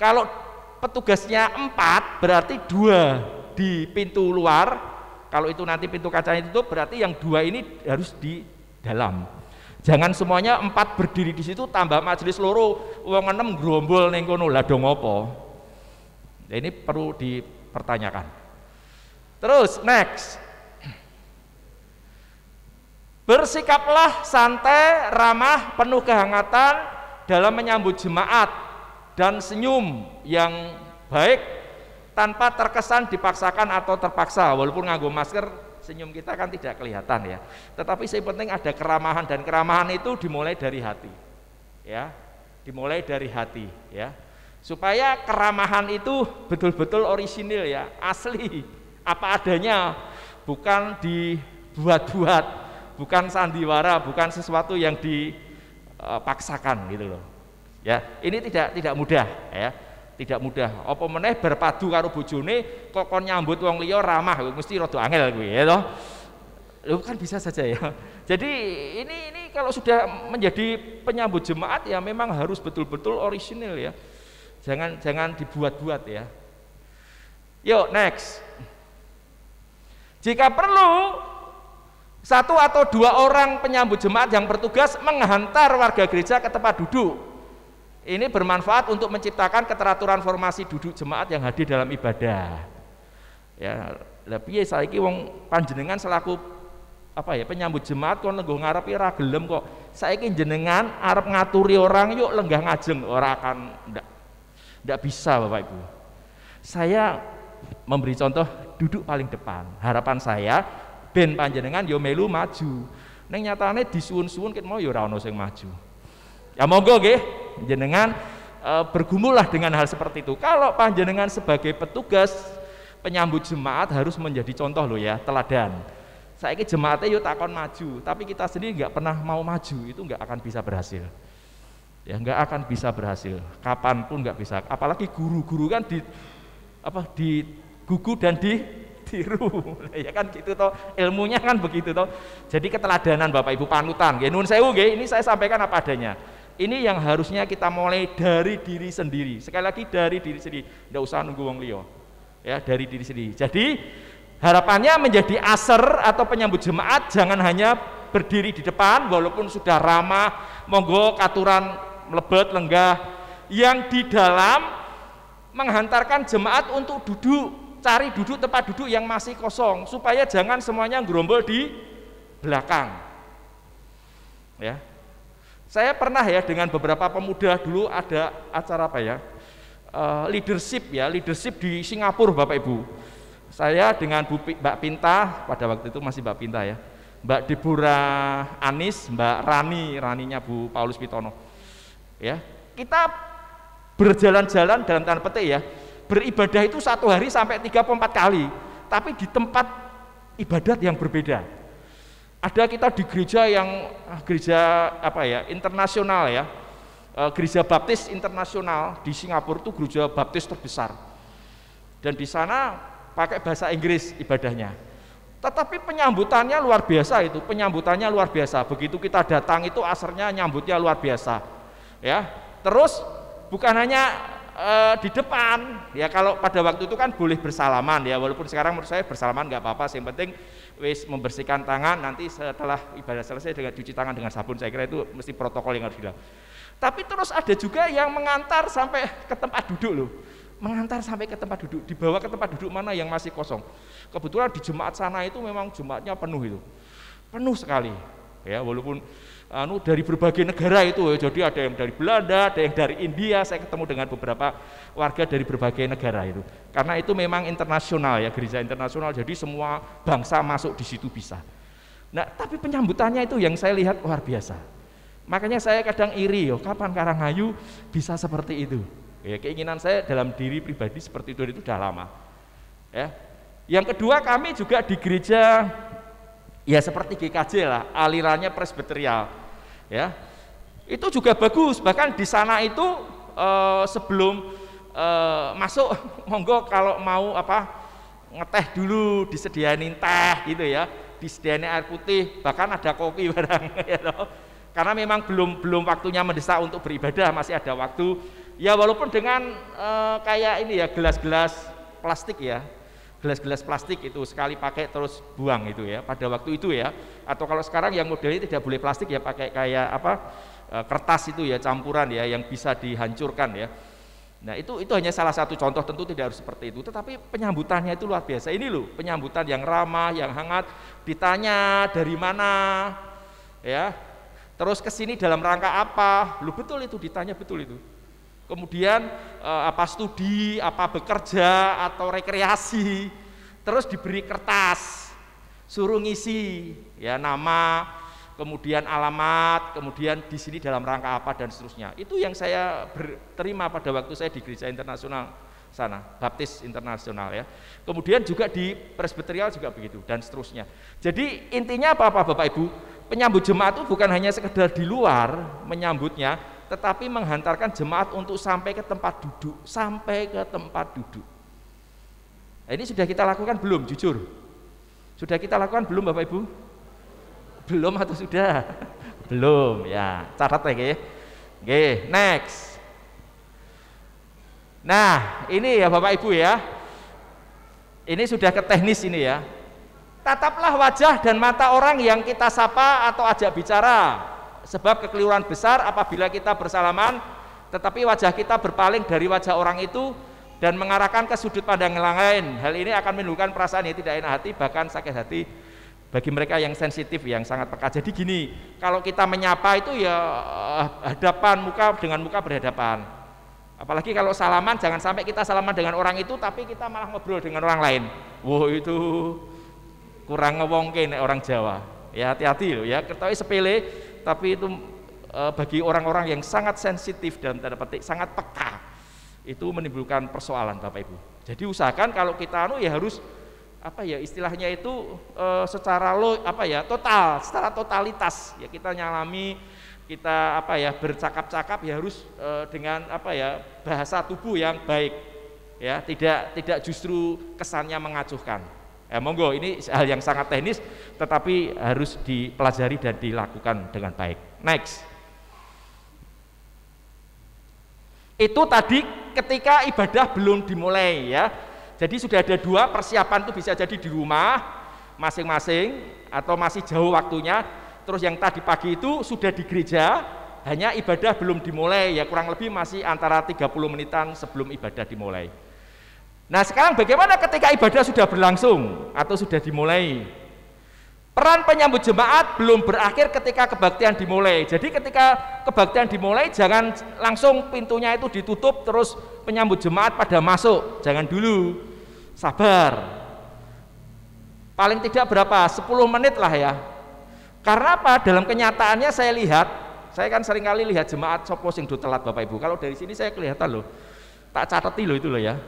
Kalau petugasnya 4, berarti 2 di pintu luar. Kalau itu nanti pintu kacanya ditutup, berarti yang 2 ini harus di dalam. Jangan semuanya 4 berdiri di situ tambah majelis loro, wong 6 grombol ning kono, lah dong apa? Nah, ini perlu dipertanyakan. Terus next, bersikaplah santai, ramah, penuh kehangatan dalam menyambut jemaat dan senyum yang baik tanpa terkesan dipaksakan atau terpaksa. Walaupun nganggo masker, senyum kita kan tidak kelihatan ya. Tetapi yang penting ada keramahan, dan keramahan itu dimulai dari hati. Ya, dimulai dari hati ya. Supaya keramahan itu betul-betul orisinil ya, asli, apa adanya, bukan dibuat-buat, bukan sandiwara, bukan sesuatu yang dipaksakan gitu loh. Ya, ini tidak mudah ya. Tidak mudah. Apa meneh berpadu karo bojone kok kon nyambut wong liya ramah, mesti rada angel kuwi ya toh. Lho kan bisa saja ya. Jadi ini kalau sudah menjadi penyambut jemaat ya memang harus betul-betul orisinil ya. Jangan dibuat-buat ya. Yuk next. Jika perlu 1 atau 2 orang penyambut jemaat yang bertugas menghantar warga gereja ke tempat duduk. Ini bermanfaat untuk menciptakan keteraturan formasi duduk jemaat yang hadir dalam ibadah. Ya, lha piye saiki wong panjenengan selaku penyambut jemaat kon lenggo ngarepi ora gelem kok. Saiki jenengan arep ngaturi orang yuk lenggah ngajeng, ora akan ndak bisa Bapak Ibu. Saya memberi contoh duduk paling depan. Harapan saya ben panjenengan yo melu maju. Ning nyatane disuwun-suwun ket mau yo ora ono sing maju. Ya monggo nggih jenengan bergumullah dengan hal seperti itu. Kalau panjenengan sebagai petugas penyambut jemaat harus menjadi contoh loh ya, teladan. Saiki jemaatnya yo takon maju, tapi kita sendiri nggak pernah mau maju, itu nggak akan bisa berhasil. Ya nggak akan bisa berhasil. Kapanpun nggak bisa. Apalagi guru-guru kan digugu dan ditiru. Ya kan gitu toh, ilmunya kan begitu toh. Jadi keteladanan Bapak Ibu, panutan. Nggih nuwun sewu nggih, ini saya sampaikan apa adanya. Ini yang harusnya kita mulai dari diri sendiri. Sekali lagi dari diri sendiri. Nggak usah nunggu wong liya. Ya, dari diri sendiri. Jadi harapannya menjadi aser atau penyambut jemaat jangan hanya berdiri di depan walaupun sudah ramah, monggo katuran mlebet lenggah, yang di dalam menghantarkan jemaat untuk duduk, cari duduk tempat duduk yang masih kosong supaya jangan semuanya gerombol di belakang. Ya. Saya pernah ya dengan beberapa pemuda dulu ada acara leadership di Singapura Bapak Ibu. Saya dengan Mbak Pinta, pada waktu itu masih Mbak Pinta ya, Mbak Deborah Anis, Mbak Raninya Bu Paulus Pitono. Ya, kita berjalan-jalan dalam tanda petik ya, beribadah itu 1 hari sampai 3 atau 4 kali, tapi di tempat ibadat yang berbeda. Ada kita di gereja yang internasional ya, gereja baptis internasional di Singapura itu gereja baptis terbesar, dan di sana pakai bahasa Inggris ibadahnya. Tetapi penyambutannya luar biasa itu, penyambutannya luar biasa. Begitu kita datang itu asernya nyambutnya luar biasa. Ya, terus bukan hanya di depan, ya kalau pada waktu itu kan boleh bersalaman ya, walaupun sekarang menurut saya bersalaman nggak apa-apa, yang penting wis membersihkan tangan, nanti setelah ibadah selesai dengan cuci tangan dengan sabun, saya kira itu mesti protokol yang harus dilakukan. Tapi terus ada juga yang mengantar sampai ke tempat duduk loh. Mengantar sampai ke tempat duduk, dibawa ke tempat duduk mana yang masih kosong. Kebetulan di jemaat sana itu memang jemaatnya penuh itu, penuh sekali ya, walaupun dari berbagai negara itu ya, jadi ada yang dari Belanda, ada yang dari India. Saya ketemu dengan beberapa warga dari berbagai negara itu, karena itu memang internasional ya, gereja internasional, jadi semua bangsa masuk di situ bisa. Nah tapi penyambutannya itu yang saya lihat luar biasa, makanya saya kadang iri kapan Karanghayu bisa seperti itu. Ya, keinginan saya dalam diri pribadi seperti itu sudah lama. Ya. Yang kedua, kami juga di gereja ya seperti GKJ lah, alirannya presbyterial. Ya. Itu juga bagus, bahkan di sana itu sebelum masuk monggo kalau mau ngeteh dulu, disediain teh gitu ya, disediain air putih, bahkan ada kopi barang ya toh. Karena memang belum waktunya mendesak untuk beribadah, masih ada waktu. Ya walaupun dengan kayak ini ya, gelas-gelas plastik ya, gelas-gelas plastik itu sekali pakai terus buang itu ya pada waktu itu ya. Atau kalau sekarang yang modelnya tidak boleh plastik ya, pakai kayak kertas itu ya, campuran ya, yang bisa dihancurkan ya. Nah itu hanya salah satu contoh, tentu tidak harus seperti itu, tetapi penyambutannya itu luar biasa. Ini loh penyambutan yang ramah, yang hangat, ditanya dari mana ya, terus kesini dalam rangka apa, lu betul itu, ditanya betul itu. Kemudian apa studi, apa bekerja atau rekreasi, terus diberi kertas, suruh ngisi ya nama, kemudian alamat, kemudian di sini dalam rangka apa dan seterusnya. Itu yang saya terima pada waktu saya di gereja internasional sana, Baptis internasional ya. Kemudian juga di Presbyterial juga begitu dan seterusnya. Jadi intinya apa Bapak Ibu? Penyambut jemaat itu bukan hanya sekedar di luar menyambutnya, tetapi menghantarkan jemaat untuk sampai ke tempat duduk, sampai ke tempat duduk. Nah, ini sudah kita lakukan belum? Jujur, sudah kita lakukan belum Bapak Ibu? Belum atau sudah? Belum ya, catat lagi. Oke, next. Nah, ini ya Bapak Ibu ya. Ini sudah ke teknis ini ya. Tataplah wajah dan mata orang yang kita sapa atau ajak bicara, sebab kekeliruan besar apabila kita bersalaman tetapi wajah kita berpaling dari wajah orang itu dan mengarahkan ke sudut pandang yang lain. Hal ini akan menimbulkan perasaan yang tidak enak hati, bahkan sakit hati bagi mereka yang sensitif, yang sangat peka. Jadi gini, kalau kita menyapa itu ya hadapan, muka dengan muka berhadapan. Apalagi kalau salaman, jangan sampai kita salaman dengan orang itu tapi kita malah ngobrol dengan orang lain. Wow, itu kurang ngewongke nek orang Jawa. Ya hati-hati loh ya, ketahui sepele tapi itu bagi orang-orang yang sangat sensitif dan tanda petik sangat peka, itu menimbulkan persoalan Bapak Ibu. Jadi usahakan kalau kita ya harus istilahnya itu secara total, secara totalitas ya, kita nyalami, kita bercakap-cakap ya harus dengan bahasa tubuh yang baik ya, tidak justru kesannya mengacuhkan. Monggo, ini hal yang sangat teknis tetapi harus dipelajari dan dilakukan dengan baik. Next. Itu tadi ketika ibadah belum dimulai ya. Jadi sudah ada dua persiapan, itu bisa jadi di rumah masing-masing atau masih jauh waktunya. Terus yang tadi pagi itu sudah di gereja, hanya ibadah belum dimulai ya, kurang lebih masih antara 30 menitan sebelum ibadah dimulai. Nah sekarang bagaimana ketika ibadah sudah berlangsung atau sudah dimulai? Peran penyambut jemaat belum berakhir ketika kebaktian dimulai. Jadi ketika kebaktian dimulai jangan langsung pintunya itu ditutup terus penyambut jemaat pada masuk, jangan dulu, sabar. Paling tidak berapa? 10 menit lah ya. Karena apa? Dalam kenyataannya saya lihat, saya kan seringkali lihat jemaat sopo sing do telat Bapak Ibu. Kalau dari sini saya kelihatan loh, tak catati loh itu loh ya.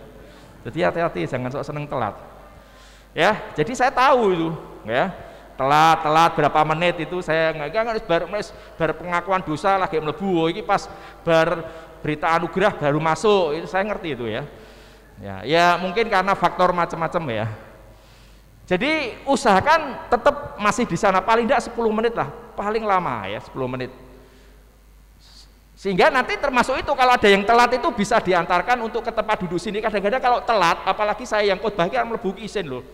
Jadi hati-hati, jangan sok seneng telat. Ya, jadi saya tahu itu, ya. Telat berapa menit itu saya nggak bar pengakuan dosa lagi mlebu, ini pas bar berita anugerah baru masuk, itu saya ngerti itu ya. Ya mungkin karena faktor macam-macam ya. Jadi usahakan tetap masih di sana, paling tidak 10 menit lah, paling lama ya 10 menit. Sehingga nanti termasuk itu kalau ada yang telat itu bisa diantarkan untuk ke tempat duduk sini. Kadang-kadang kalau telat, apalagi saya yang khotbah kan mlebu isin loh.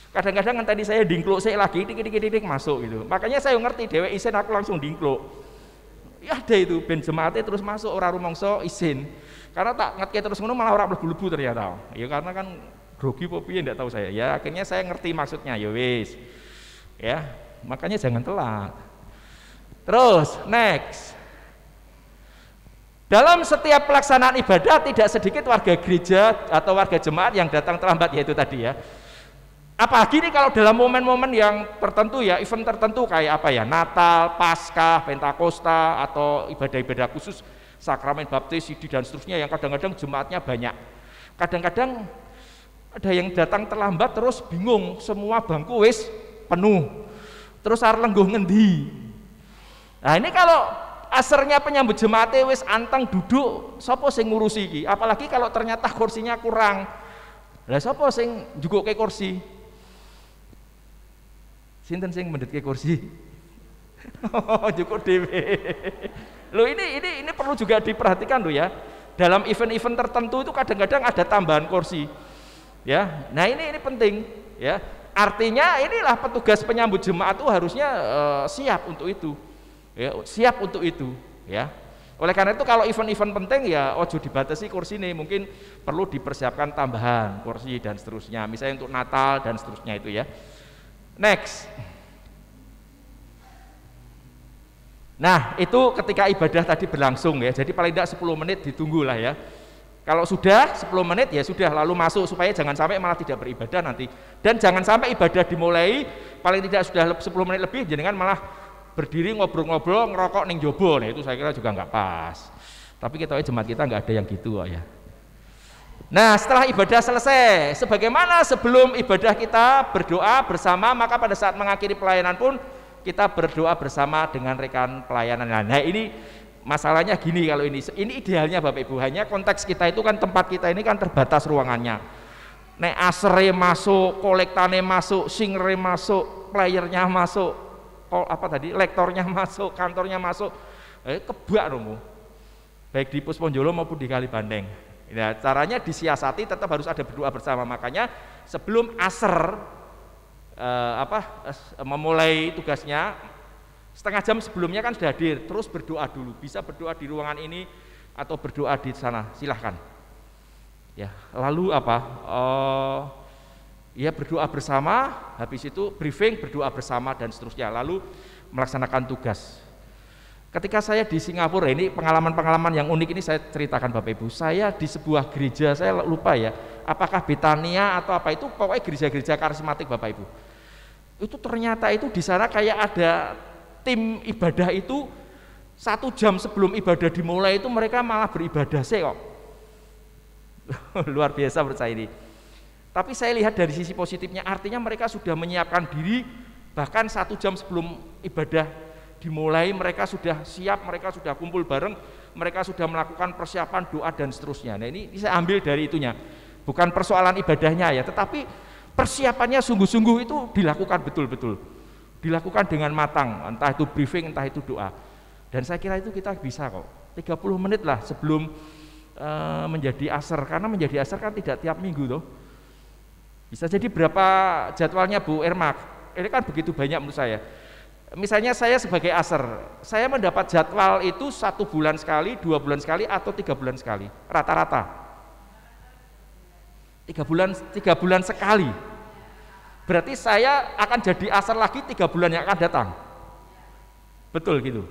Kadang-kadang kan tadi saya dingkluk saya lagi dik masuk gitu. Makanya saya ngerti dewek isin aku langsung dingkluk. Ya ada itu ben jemaatnya terus masuk ora rumangsa isin. Karena tak ngetke terus ngono malah ora mlebu-mlebu ternyata. Ya karena kan grogi apa piye ndak tahu saya. Ya akhirnya saya ngerti maksudnya, ya wis. Ya, makanya jangan telat. Terus next. Dalam setiap pelaksanaan ibadah tidak sedikit warga gereja atau warga jemaat yang datang terlambat, yaitu tadi ya. Apalagi ini kalau dalam momen-momen yang tertentu ya, event tertentu kayak Natal, Paskah, Pentakosta atau ibadah-ibadah khusus, sakramen baptis, sidi dan seterusnya yang kadang-kadang jemaatnya banyak. Kadang-kadang ada yang datang terlambat terus bingung, semua bangku wis penuh. Terus arep lengguh ngendi. Nah, ini kalau asarnya penyambut jemaat wis anteng duduk, sapa sing ngurusi iki? Apalagi kalau ternyata kursinya kurang. Lah sapa sing njukuke kursi? Sinten sing mendhetke kursi? Njukuk dhewe. Loh ini perlu juga diperhatikan loh ya. Dalam event-event tertentu itu kadang-kadang ada tambahan kursi. Ya. Nah, ini penting ya. Artinya inilah petugas penyambut jemaat itu harusnya siap untuk itu. Ya, siap untuk itu, ya. Oleh karena itu kalau event-event penting ya ojo dibatasi kursi nih, mungkin perlu dipersiapkan tambahan kursi dan seterusnya. Misalnya untuk Natal dan seterusnya itu ya. Next. Nah, itu ketika ibadah tadi berlangsung ya. Jadi paling tidak 10 menit ditunggulah ya. Kalau sudah 10 menit ya sudah, lalu masuk supaya jangan sampai malah tidak beribadah nanti. Dan jangan sampai ibadah dimulai paling tidak sudah 10 menit lebih jenengan malah berdiri ngobrol-ngobrol ngerokok ning jobo. Nah, itu saya kira juga nggak pas. Tapi kita jemaat kita nggak ada yang gitu kok ya. Nah, setelah ibadah selesai, sebagaimana sebelum ibadah kita berdoa bersama, maka pada saat mengakhiri pelayanan pun kita berdoa bersama dengan rekan pelayanan. Nah, ini masalahnya gini, kalau ini idealnya Bapak Ibu, hanya konteks kita itu kan tempat kita ini kan terbatas ruangannya. Nek asere masuk, kolektane masuk, singere masuk, playernya masuk, lektornya masuk, kantornya masuk, kebak dong, baik di Pusponjolo maupun di Kalibandeng. Ya, caranya disiasati, tetap harus ada berdoa bersama. Makanya sebelum asar memulai tugasnya, setengah jam sebelumnya kan sudah hadir, terus berdoa dulu. Bisa berdoa di ruangan ini atau berdoa di sana, silahkan. Ya, lalu ya berdoa bersama, habis itu briefing, berdoa bersama dan seterusnya, lalu melaksanakan tugas. Ketika saya di Singapura, ini pengalaman-pengalaman yang unik ini saya ceritakan Bapak Ibu. Saya di sebuah gereja, saya lupa ya, apakah Betania atau apa itu, pokoknya gereja-gereja karismatik Bapak Ibu. Itu ternyata itu di sana kayak ada tim ibadah itu 1 jam sebelum ibadah dimulai itu mereka malah beribadah kok. Luar biasa menurut saya ini. Tapi saya lihat dari sisi positifnya, artinya mereka sudah menyiapkan diri, bahkan 1 jam sebelum ibadah dimulai mereka sudah siap, mereka sudah kumpul bareng, mereka sudah melakukan persiapan doa dan seterusnya. Nah, ini saya ambil dari itunya, bukan persoalan ibadahnya ya, tetapi persiapannya sungguh-sungguh itu dilakukan betul-betul, dilakukan dengan matang, entah itu briefing, entah itu doa. Dan saya kira itu kita bisa kok, 30 menit lah sebelum menjadi asar, karena menjadi asar kan tidak tiap minggu toh. Bisa jadi berapa jadwalnya Bu Irma? Ini kan begitu banyak menurut saya. Misalnya saya sebagai asar, saya mendapat jadwal itu 1 bulan sekali, 2 bulan sekali, atau 3 bulan sekali, rata-rata 3 bulan sekali. Berarti saya akan jadi asar lagi 3 bulan yang akan datang. Betul gitu?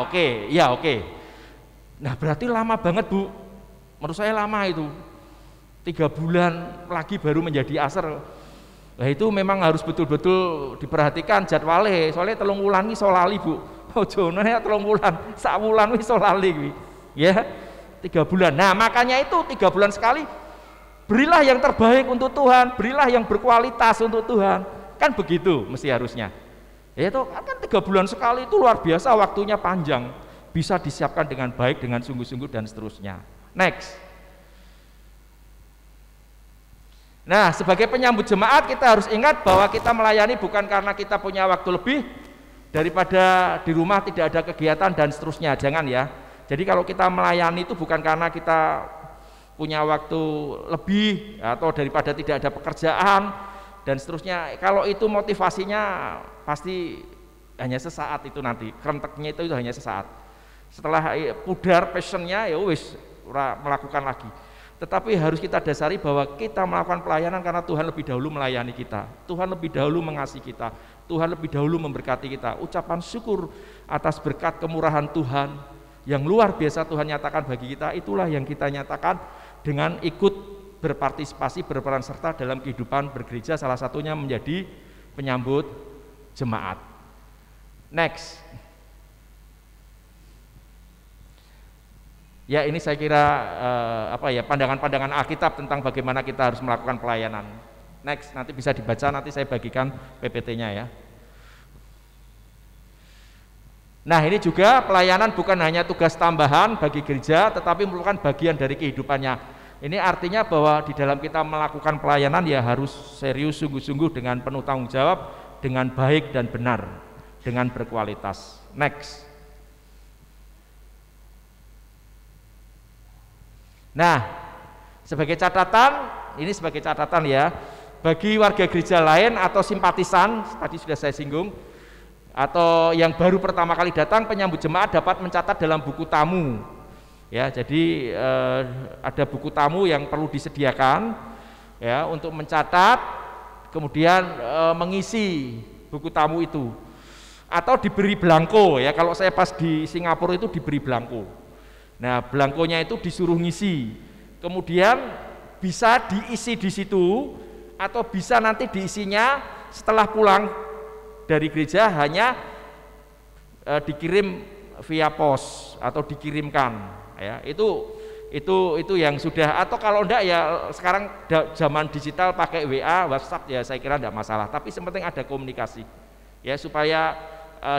Oke. Nah, berarti lama banget Bu. Menurut saya lama itu. 3 bulan lagi baru menjadi asar. Nah, itu memang harus betul-betul diperhatikan jadwalnya. Soalnya 3 wulan iki iso lali Bu. Ojo nek 3 wulan, sak wulan wis iso lali kuwi. Ya, 3 bulan. Nah, makanya itu 3 bulan sekali berilah yang terbaik untuk Tuhan, berilah yang berkualitas untuk Tuhan. Kan begitu mesti harusnya. Ya itu kan 3 bulan sekali itu luar biasa, waktunya panjang. Bisa disiapkan dengan baik, dengan sungguh-sungguh dan seterusnya. Next. Nah, sebagai penyambut jemaat kita harus ingat bahwa kita melayani bukan karena kita punya waktu lebih daripada di rumah tidak ada kegiatan dan seterusnya, jangan ya. Jadi kalau kita melayani itu bukan karena kita punya waktu lebih atau daripada tidak ada pekerjaan dan seterusnya. Kalau itu motivasinya pasti hanya sesaat itu nanti, kerenteknya itu hanya sesaat. Setelah pudar passionnya ya wis melakukan lagi. Tetapi harus kita dasari bahwa kita melakukan pelayanan karena Tuhan lebih dahulu melayani kita, Tuhan lebih dahulu mengasihi kita, Tuhan lebih dahulu memberkati kita. Ucapan syukur atas berkat kemurahan Tuhan yang luar biasa Tuhan nyatakan bagi kita, itulah yang kita nyatakan dengan ikut berpartisipasi, berperan serta dalam kehidupan bergereja, salah satunya menjadi penyambut jemaat. Next. Ya, ini saya kira pandangan-pandangan Alkitab tentang bagaimana kita harus melakukan pelayanan. Next, nanti bisa dibaca, nanti saya bagikan PPT-nya ya. Nah, ini juga pelayanan bukan hanya tugas tambahan bagi gereja, tetapi merupakan bagian dari kehidupannya. Ini artinya bahwa di dalam kita melakukan pelayanan ya harus serius, sungguh-sungguh dengan penuh tanggung jawab, dengan baik dan benar, dengan berkualitas. Next. Nah, sebagai catatan, ini sebagai catatan ya, bagi warga gereja lain atau simpatisan, tadi sudah saya singgung, atau yang baru pertama kali datang, penyambut jemaat dapat mencatat dalam buku tamu. Ya, jadi ada buku tamu yang perlu disediakan ya untuk mencatat, kemudian mengisi buku tamu itu. Atau diberi belangko ya, kalau saya pas di Singapura itu diberi belangko. Nah, belangkonya itu disuruh ngisi. Kemudian bisa diisi di situ atau bisa nanti diisinya setelah pulang dari gereja hanya dikirim via pos atau dikirimkan ya. Itu yang sudah, atau kalau enggak ya sekarang zaman digital pakai WA, WhatsApp ya saya kira enggak masalah, tapi yang penting ada komunikasi ya supaya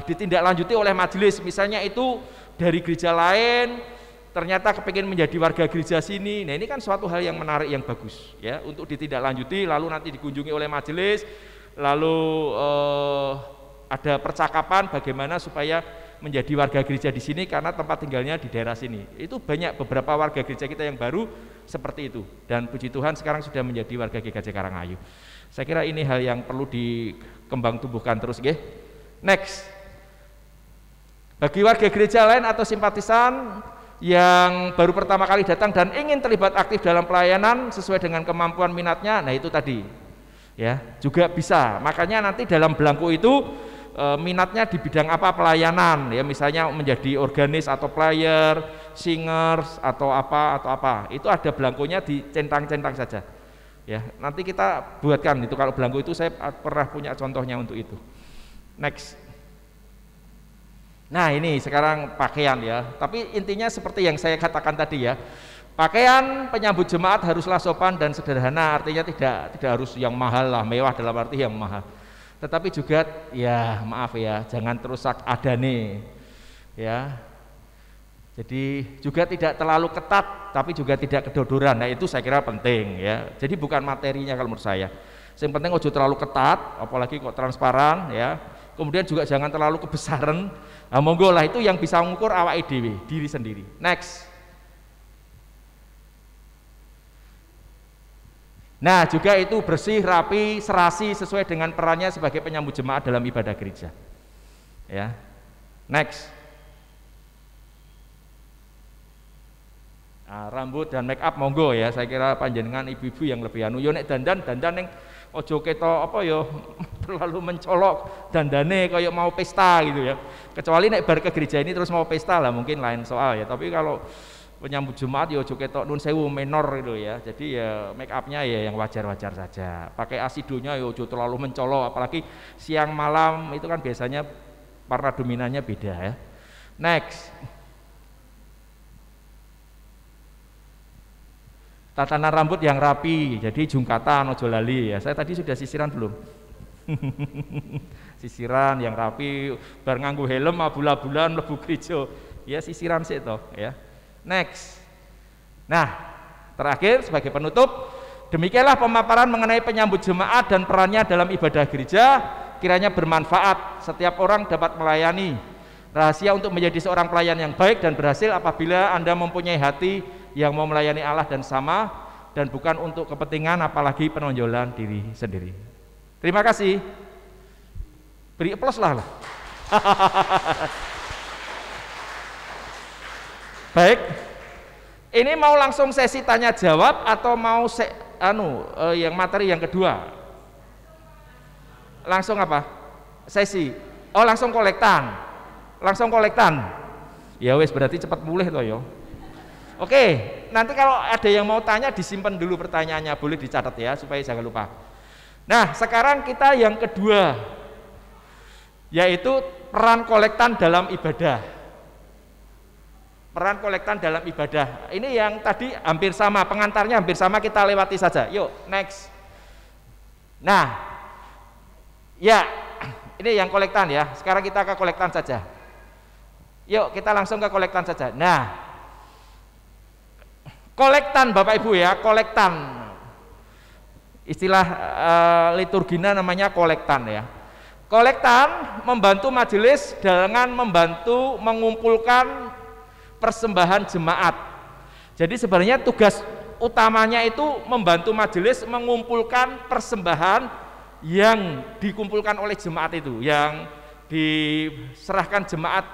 ditindaklanjuti oleh majelis, misalnya itu dari gereja lain ternyata kepingin menjadi warga gereja sini. Nah, ini kan suatu hal yang menarik, yang bagus ya untuk ditindaklanjuti, lalu nanti dikunjungi oleh majelis, lalu ada percakapan bagaimana supaya menjadi warga gereja di sini karena tempat tinggalnya di daerah sini. Itu banyak beberapa warga gereja kita yang baru seperti itu, dan puji Tuhan sekarang sudah menjadi warga GKJ Karangayu. Saya kira ini hal yang perlu dikembang tumbuhkan terus, nggih. Next. Bagi warga gereja lain atau simpatisan yang baru pertama kali datang dan ingin terlibat aktif dalam pelayanan sesuai dengan kemampuan minatnya, nah itu tadi ya juga bisa. Makanya nanti dalam belangko itu minatnya di bidang apa pelayanan ya, misalnya menjadi organis atau player, singers atau apa itu ada belangkonya, dicentang-centang saja ya. Nanti kita buatkan itu, kalau belangko itu saya pernah punya contohnya untuk itu. Next. Nah, ini sekarang pakaian ya, tapi intinya seperti yang saya katakan tadi ya, pakaian penyambut jemaat haruslah sopan dan sederhana, artinya tidak harus yang mahal lah, mewah dalam arti yang mahal, tetapi juga ya maaf ya, jangan terusak adane ya, jadi juga tidak terlalu ketat tapi juga tidak kedodoran. Nah, itu saya kira penting ya, jadi bukan materinya kalau menurut saya, yang penting ojo terlalu ketat apalagi kok transparan ya, kemudian juga jangan terlalu kebesaran. Nah, monggo lah, itu yang bisa mengukur awake dhewe, diri sendiri. Next. Nah, juga itu bersih, rapi, serasi sesuai dengan perannya sebagai penyambut jemaat dalam ibadah gereja. Ya. Next. Nah, rambut dan make up monggo ya, saya kira panjenengan ibu-ibu yang lebih anu yo nek dandan yang ojo ketok apa ya terlalu mencolok dandane kayak mau pesta gitu ya, kecuali nek bar ke gereja ini terus mau pesta lah mungkin lain soal ya, tapi kalau penyambut jemaat ya ojo ketok nun sewu menor gitu ya, jadi ya make upnya ya yang wajar-wajar saja, pakai asidonya ya ojo terlalu mencolok, apalagi siang malam itu kan biasanya warna dominannya beda ya. Next. Tatanan rambut yang rapi, jadi jungkatan ojo lali ya. Saya tadi sudah sisiran belum? Sisiran yang rapi, bar nganggo helm abula-bulan mlebu gereja. Ya sisiran sih toh ya. Next. Nah, terakhir sebagai penutup, demikianlah pemaparan mengenai penyambut jemaat dan perannya dalam ibadah gereja, kiranya bermanfaat, setiap orang dapat melayani. Rahasia untuk menjadi seorang pelayan yang baik dan berhasil apabila Anda mempunyai hati yang mau melayani Allah dan sama, dan bukan untuk kepentingan apalagi penonjolan diri sendiri. Terima kasih. Beri aplaus lah. Baik. Ini mau langsung sesi tanya jawab atau mau yang materi yang kedua? Langsung apa? Sesi. Oh, langsung kolektan. Langsung kolektan. Ya wes, berarti cepat mulih toh ya. Oke, nanti kalau ada yang mau tanya disimpan dulu pertanyaannya, boleh dicatat ya supaya jangan lupa. Nah, sekarang kita yang kedua, yaitu peran kolektan dalam ibadah. Peran kolektan dalam ibadah. Ini yang tadi hampir sama, pengantarnya hampir sama, kita lewati saja. Yuk, next. Nah, ya, ini yang kolektan ya. Sekarang kita ke kolektan saja. Yuk kita langsung ke kolektan saja. Nah, kolektan Bapak Ibu ya, kolektan. Istilah liturgina namanya kolektan ya. Kolektan membantu majelis dengan membantu mengumpulkan persembahan jemaat. Jadi sebenarnya tugas utamanya itu membantu majelis mengumpulkan persembahan yang dikumpulkan oleh jemaat itu, yang diserahkan jemaat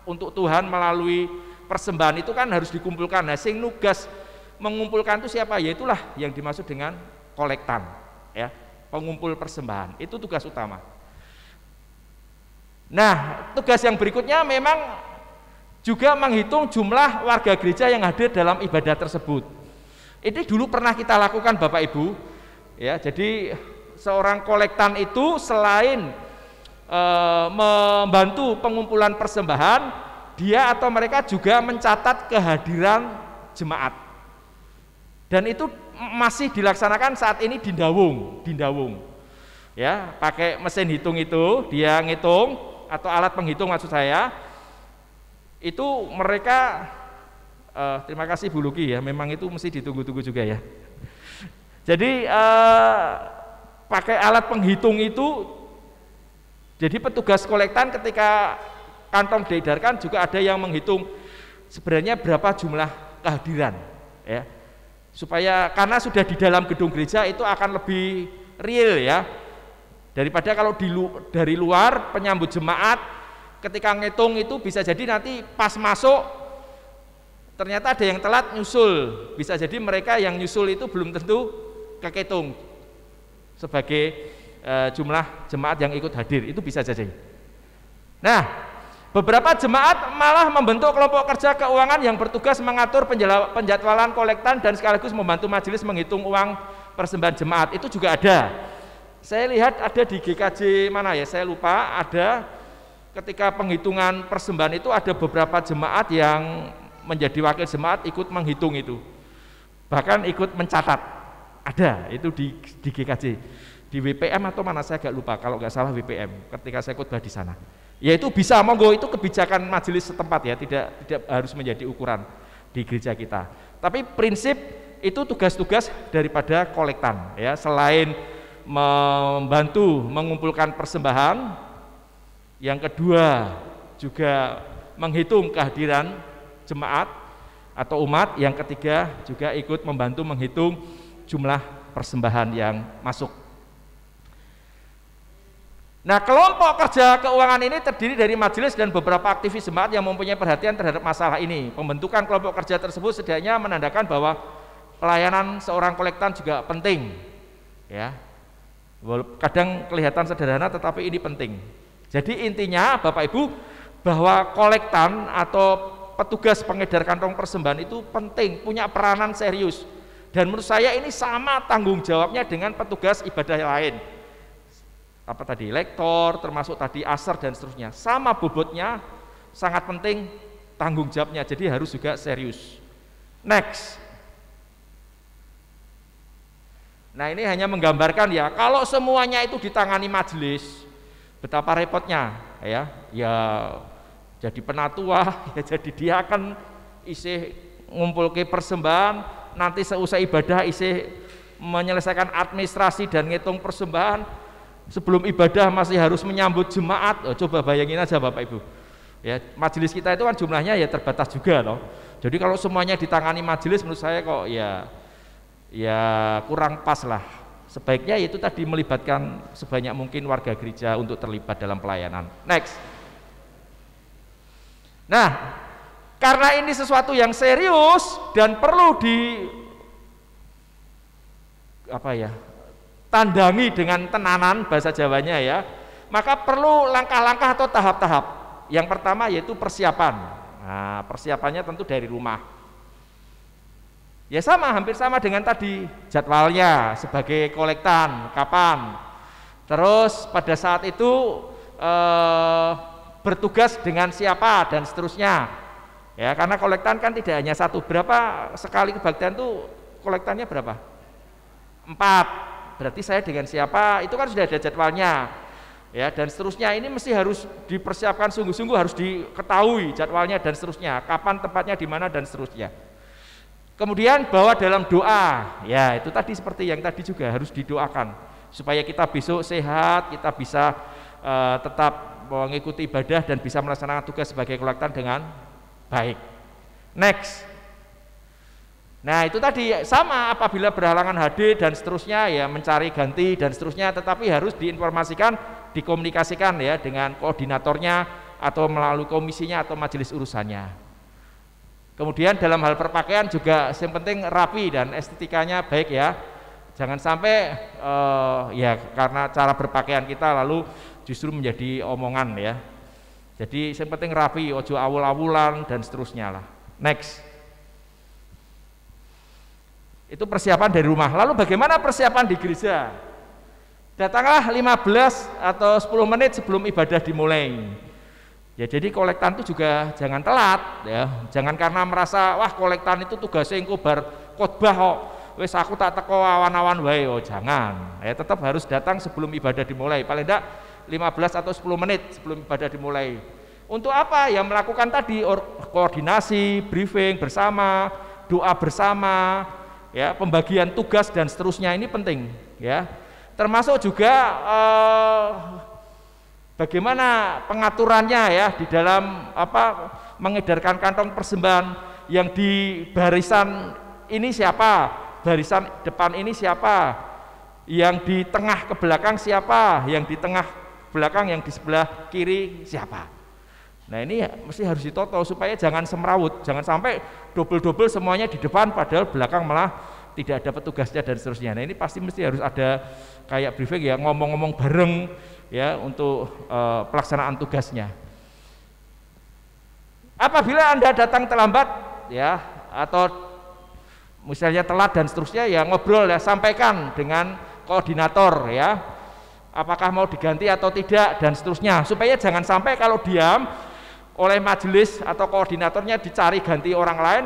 untuk Tuhan melalui persembahan itu kan harus dikumpulkan. Nah, sing nugas mengumpulkan itu siapa? Yaitulah yang dimaksud dengan kolektan, ya, pengumpul persembahan. Itu tugas utama. Nah, tugas yang berikutnya memang juga menghitung jumlah warga gereja yang hadir dalam ibadah tersebut. Ini dulu pernah kita lakukan Bapak Ibu, ya. Jadi seorang kolektan itu selain membantu pengumpulan persembahan, dia atau mereka juga mencatat kehadiran jemaat. Dan itu masih dilaksanakan saat ini di Ndawung. Ya, pakai mesin hitung itu, dia ngitung atau alat penghitung maksud saya. Itu mereka terima kasih Bu Luki ya, memang itu mesti ditunggu-tunggu juga ya. Jadi pakai alat penghitung itu, jadi petugas kolektan ketika kantong diedarkan juga ada yang menghitung sebenarnya berapa jumlah kehadiran ya. Supaya karena sudah di dalam gedung gereja itu akan lebih real ya. Daripada kalau dari luar penyambut jemaat ketika ngitung itu bisa jadi nanti pas masuk ternyata ada yang telat nyusul, bisa jadi mereka yang nyusul itu belum tentu kehitung sebagai jumlah jemaat yang ikut hadir, itu bisa jadi. Nah, beberapa jemaat malah membentuk kelompok kerja keuangan yang bertugas mengatur penjadwalan kolektan dan sekaligus membantu majelis menghitung uang persembahan jemaat. Itu juga ada. Saya lihat ada di GKJ mana ya, saya lupa, ada ketika penghitungan persembahan itu ada beberapa jemaat yang menjadi wakil jemaat ikut menghitung itu, bahkan ikut mencatat, ada itu di GKJ, di WPM atau mana saya agak lupa, kalau nggak salah WPM ketika saya khotbah di sana. Ya itu bisa, monggo, itu kebijakan majelis setempat ya, tidak harus menjadi ukuran di gereja kita. Tapi prinsip itu tugas-tugas daripada kolektan ya, selain membantu mengumpulkan persembahan, yang kedua juga menghitung kehadiran jemaat atau umat, yang ketiga juga ikut membantu menghitung jumlah persembahan yang masuk. Nah, kelompok kerja keuangan ini terdiri dari majelis dan beberapa aktivis jemaat yang mempunyai perhatian terhadap masalah ini. Pembentukan kelompok kerja tersebut setidaknya menandakan bahwa pelayanan seorang kolektan juga penting ya. Kadang kelihatan sederhana tetapi ini penting. Jadi intinya Bapak Ibu bahwa kolektan atau petugas pengedar kantong persembahan itu penting, punya peranan serius. Dan menurut saya ini sama tanggung jawabnya dengan petugas ibadah lain. Apa tadi, lektor, termasuk tadi asar dan seterusnya. Sama bobotnya, sangat penting tanggung jawabnya. Jadi harus juga serius. Next. Nah, ini hanya menggambarkan ya, kalau semuanya itu ditangani majelis, betapa repotnya ya. Ya jadi penatua, ya jadi diaken, isih ngumpul ke persembahan, nanti seusai ibadah isih menyelesaikan administrasi dan ngitung persembahan, sebelum ibadah masih harus menyambut jemaat. Coba bayangin aja Bapak Ibu ya, majelis kita itu kan jumlahnya ya terbatas juga loh. Jadi kalau semuanya ditangani majelis menurut saya kok ya kurang pas lah. Sebaiknya itu tadi melibatkan sebanyak mungkin warga gereja untuk terlibat dalam pelayanan. Next. Nah, karena ini sesuatu yang serius dan perlu tandangi dengan tenanan bahasa Jawanya ya, maka perlu langkah-langkah atau tahap-tahap. Yang pertama yaitu persiapan. Nah, persiapannya tentu dari rumah. Ya sama, hampir sama dengan tadi, jadwalnya sebagai kolektan, kapan. Terus pada saat itu bertugas dengan siapa dan seterusnya. Ya, karena kolektan kan tidak hanya satu. Berapa sekali kebaktian itu kolektannya berapa? 4. Berarti saya dengan siapa? Itu kan sudah ada jadwalnya. ya, dan seterusnya. Ini mesti harus dipersiapkan sungguh-sungguh, harus diketahui jadwalnya dan seterusnya, kapan tempatnya di mana dan seterusnya. Kemudian bawa dalam doa, ya itu tadi seperti yang tadi juga harus didoakan supaya kita besok sehat, kita bisa tetap mengikuti ibadah dan bisa melaksanakan tugas sebagai kolektan dengan baik. Next. Nah itu tadi sama, apabila berhalangan hadir dan seterusnya ya mencari ganti dan seterusnya, tetapi harus diinformasikan, dikomunikasikan ya dengan koordinatornya atau melalui komisinya atau majelis urusannya. Kemudian dalam hal perpakaian juga yang penting rapi dan estetikanya baik ya. Jangan sampai ya karena cara berpakaian kita lalu justru menjadi omongan ya. Jadi yang penting rapi, ojo awul-awulan dan seterusnya lah. Next. Itu persiapan dari rumah. Lalu bagaimana persiapan di gereja? Datanglah 15 atau 10 menit sebelum ibadah dimulai. Ya jadi kolektan itu juga jangan telat ya. Jangan karena merasa wah kolektan itu tugasnya engko bar khotbah kok. Wis aku tak teko awan-awan wae. Oh jangan. Ya tetap harus datang sebelum ibadah dimulai. Paling enggak 15 atau 10 menit sebelum ibadah dimulai. Untuk apa? Ya melakukan tadi koordinasi, briefing bersama, doa bersama, ya pembagian tugas dan seterusnya, ini penting ya. Termasuk juga bagaimana pengaturannya ya di dalam mengedarkan kantong persembahan yang di barisan ini siapa, barisan depan ini siapa, yang di tengah ke belakang siapa, yang di tengah belakang yang di sebelah kiri siapa. Nah ini mesti harus ditoto supaya jangan semrawut, jangan sampai double-double semuanya di depan padahal belakang malah tidak ada petugasnya dan seterusnya. Nah ini pasti mesti harus ada kayak briefing ya, ngomong-ngomong bareng ya untuk pelaksanaan tugasnya. Apabila Anda datang terlambat ya atau misalnya telat dan seterusnya ya ngobrol ya, sampaikan dengan koordinator ya apakah mau diganti atau tidak dan seterusnya, supaya jangan sampai kalau diam oleh majelis atau koordinatornya dicari ganti orang lain.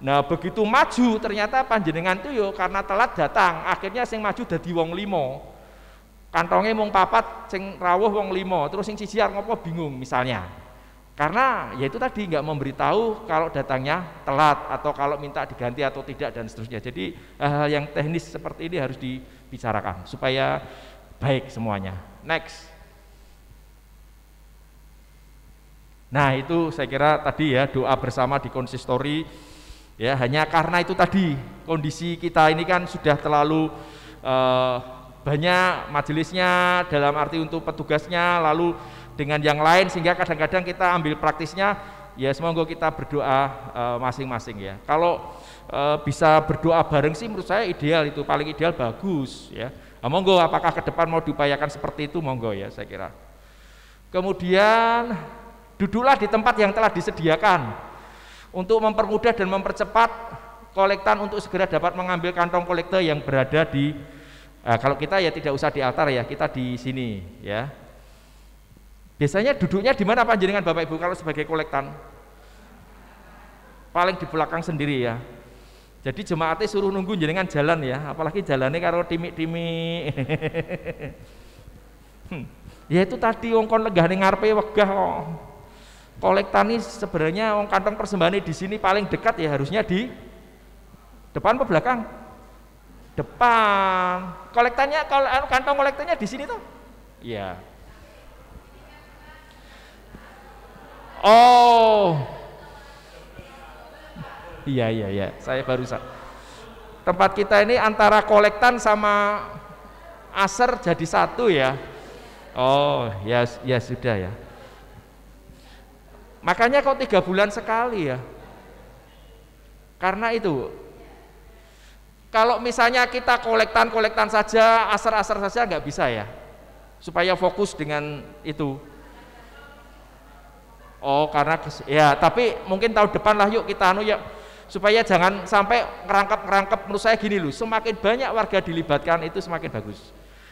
Nah begitu maju ternyata panjenengan itu yo karena telat datang, akhirnya sing maju dadi wong 5, kantongnya mung 4, sing rawuh wong 5, terus sing siji arep ngopo bingung misalnya, karena ya itu tadi nggak memberitahu kalau datangnya telat atau kalau minta diganti atau tidak dan seterusnya. Jadi hal yang teknis seperti ini harus dibicarakan supaya baik semuanya. Next. Nah itu saya kira tadi ya doa bersama di konsistori ya, hanya karena itu tadi kondisi kita ini kan sudah terlalu banyak majelisnya dalam arti untuk petugasnya lalu dengan yang lain sehingga kadang-kadang kita ambil praktisnya ya semoga kita berdoa masing-masing ya. Kalau bisa berdoa bareng sih menurut saya ideal, itu paling ideal, bagus ya. Nah, monggo apakah ke depan mau diupayakan seperti itu, monggo ya saya kira. Kemudian duduklah di tempat yang telah disediakan untuk mempermudah dan mempercepat kolektan untuk segera dapat mengambil kantong kolektor yang berada di kalau kita ya tidak usah di altar ya, kita di sini ya. Biasanya duduknya di mana panjenengan Bapak Ibu kalau sebagai kolektan? Paling di belakang sendiri ya. Jadi jemaatnya suruh nunggu jenengan jalan ya, apalagi jalannya karo timik-timik. Ya itu tadi wong kon lenggahne ngarepe wegah kok. Kolektani sebenarnya wong kantong persembahan di sini paling dekat ya harusnya di depan atau belakang? Depan. Kolektannya kantong kolektannya di sini tuh? Iya. Oh. Iya. Saya baru tempat kita ini antara kolektan sama aser jadi satu ya. Oh, ya sudah ya. Makanya kok 3 bulan sekali ya. Karena itu kalau misalnya kita kolektan saja, aser saja nggak bisa ya, supaya fokus dengan itu. Oh karena ya, tapi mungkin tahun depan lah yuk kita ya, supaya jangan sampai ngerangkep. Menurut saya gini loh, semakin banyak warga dilibatkan itu semakin bagus.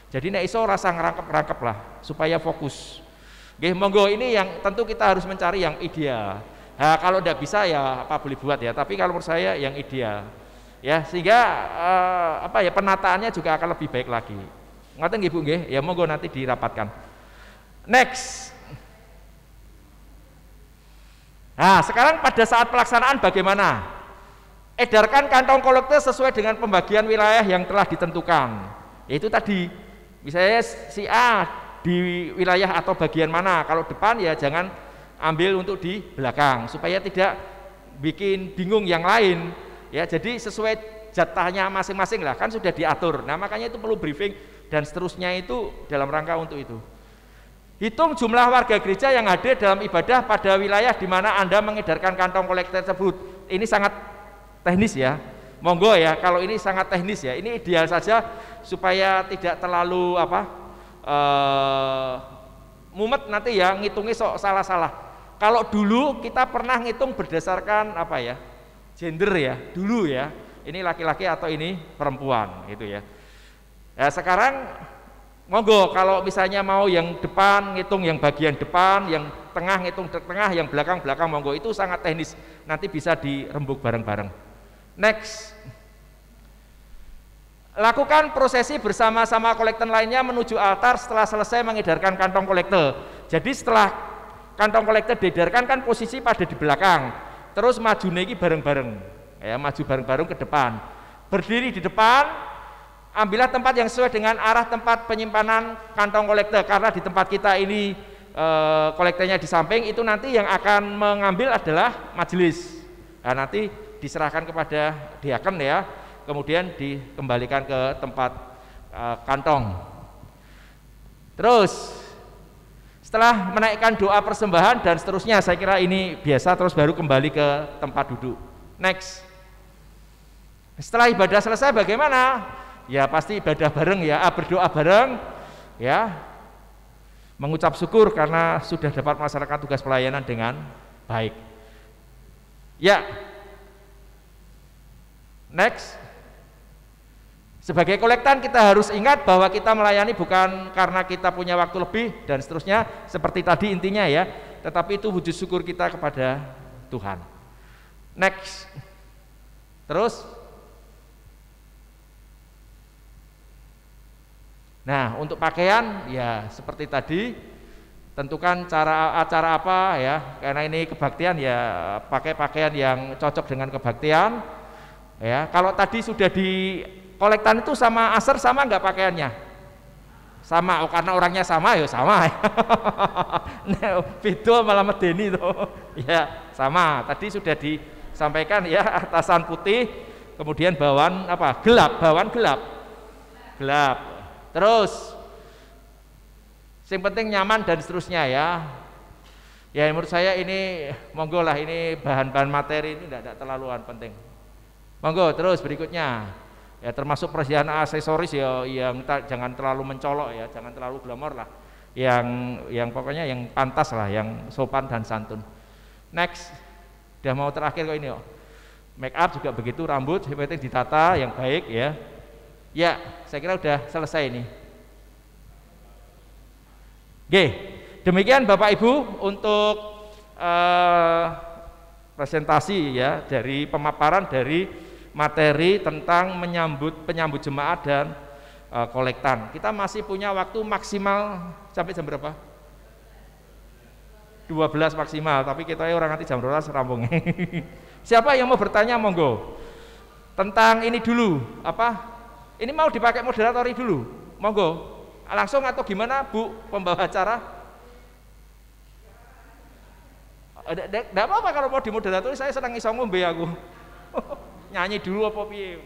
Jadi nek iso rasa ngerangkep lah supaya fokus. Oke, monggo ini yang tentu kita harus mencari yang ideal. Nah, kalau tidak bisa ya apa boleh buat ya, tapi kalau menurut saya yang ideal. Ya, sehingga penataannya juga akan lebih baik lagi. Ngoten nggih Bu nggih? Ya monggo nanti dirapatkan. Next. Nah, sekarang pada saat pelaksanaan bagaimana? Edarkan kantong kolektor sesuai dengan pembagian wilayah yang telah ditentukan. Yaitu tadi, misalnya si A di wilayah atau bagian mana, kalau depan ya jangan ambil untuk di belakang, supaya tidak bikin bingung yang lain. Ya, jadi sesuai jatahnya masing-masing lah, kan sudah diatur. Nah, makanya itu perlu briefing dan seterusnya itu dalam rangka untuk itu. Hitung jumlah warga gereja yang hadir dalam ibadah pada wilayah di mana Anda mengedarkan kantong kolektor tersebut. Ini sangat teknis ya. Monggo ya, kalau ini sangat teknis ya. Ini ideal saja supaya tidak terlalu mumet nanti ya ngitungnya sok salah-salah. Kalau dulu kita pernah ngitung berdasarkan apa ya? Gender ya, dulu ya. Ini laki-laki atau ini perempuan gitu ya. Ya sekarang monggo kalau misalnya mau yang depan ngitung yang bagian depan, yang tengah ngitung tengah, yang belakang monggo, itu sangat teknis. Nanti bisa dirembuk bareng-bareng. Next. Lakukan prosesi bersama-sama kolektor lainnya menuju altar setelah selesai mengedarkan kantong kolektor. Jadi setelah kantong kolektor diedarkan kan posisi pada di belakang. Terus maju niki bareng-bareng. Ya, maju bareng-bareng ke depan. Berdiri di depan. Ambillah tempat yang sesuai dengan arah tempat penyimpanan kantong kolektor, karena di tempat kita ini kolektornya di samping, itu nanti yang akan mengambil adalah majelis. Nah, nanti diserahkan kepada diaken ya, kemudian dikembalikan ke tempat kantong. Terus setelah menaikkan doa persembahan dan seterusnya, saya kira ini biasa, terus baru kembali ke tempat duduk. Next. Setelah ibadah selesai bagaimana? Ya pasti ibadah bareng ya, berdoa bareng ya, mengucap syukur karena sudah dapat melaksanakan tugas pelayanan dengan baik. Ya, next. Sebagai kolektan kita harus ingat bahwa kita melayani bukan karena kita punya waktu lebih dan seterusnya, seperti tadi intinya ya, tetapi itu wujud syukur kita kepada Tuhan. Next. Terus. Nah, untuk pakaian ya seperti tadi, tentukan acara apa ya, karena ini kebaktian ya pakai pakaian yang cocok dengan kebaktian. Ya, kalau tadi sudah di kolektan itu sama aser sama enggak pakaiannya? Sama, karena orangnya sama ya sama. Nah, video malah medeni itu. Ya, sama. Tadi sudah disampaikan ya, atasan putih, kemudian bawahan apa? Gelap, bawahan gelap. Gelap. Terus yang penting nyaman dan seterusnya ya. Ya menurut saya ini monggo lah, ini bahan-bahan materi ini tidak terlaluan penting. Monggo terus berikutnya. Ya termasuk persediaan aksesoris ya, yang jangan terlalu mencolok ya, jangan terlalu glamor lah. Yang pokoknya yang pantas lah, yang sopan dan santun. Next. Udah mau terakhir kok ini kok. Make up juga begitu, rambut yang penting ditata yang baik ya. Ya, saya kira udah selesai ini. Oke, demikian Bapak Ibu untuk presentasi ya, dari pemaparan dari materi tentang penyambut jemaat dan kolektan. Kita masih punya waktu maksimal sampai jam berapa? 12 maksimal, tapi kita orang nanti jam 12 rampung. Siapa yang mau bertanya monggo. Tentang ini dulu, apa? Ini mau dipakai moderatori dulu, monggo. Langsung atau gimana Bu pembawa acara? Tidak apa-apa kalau mau dimoderatori, saya senang iso ngombe aku. Nyanyi dulu apa piye?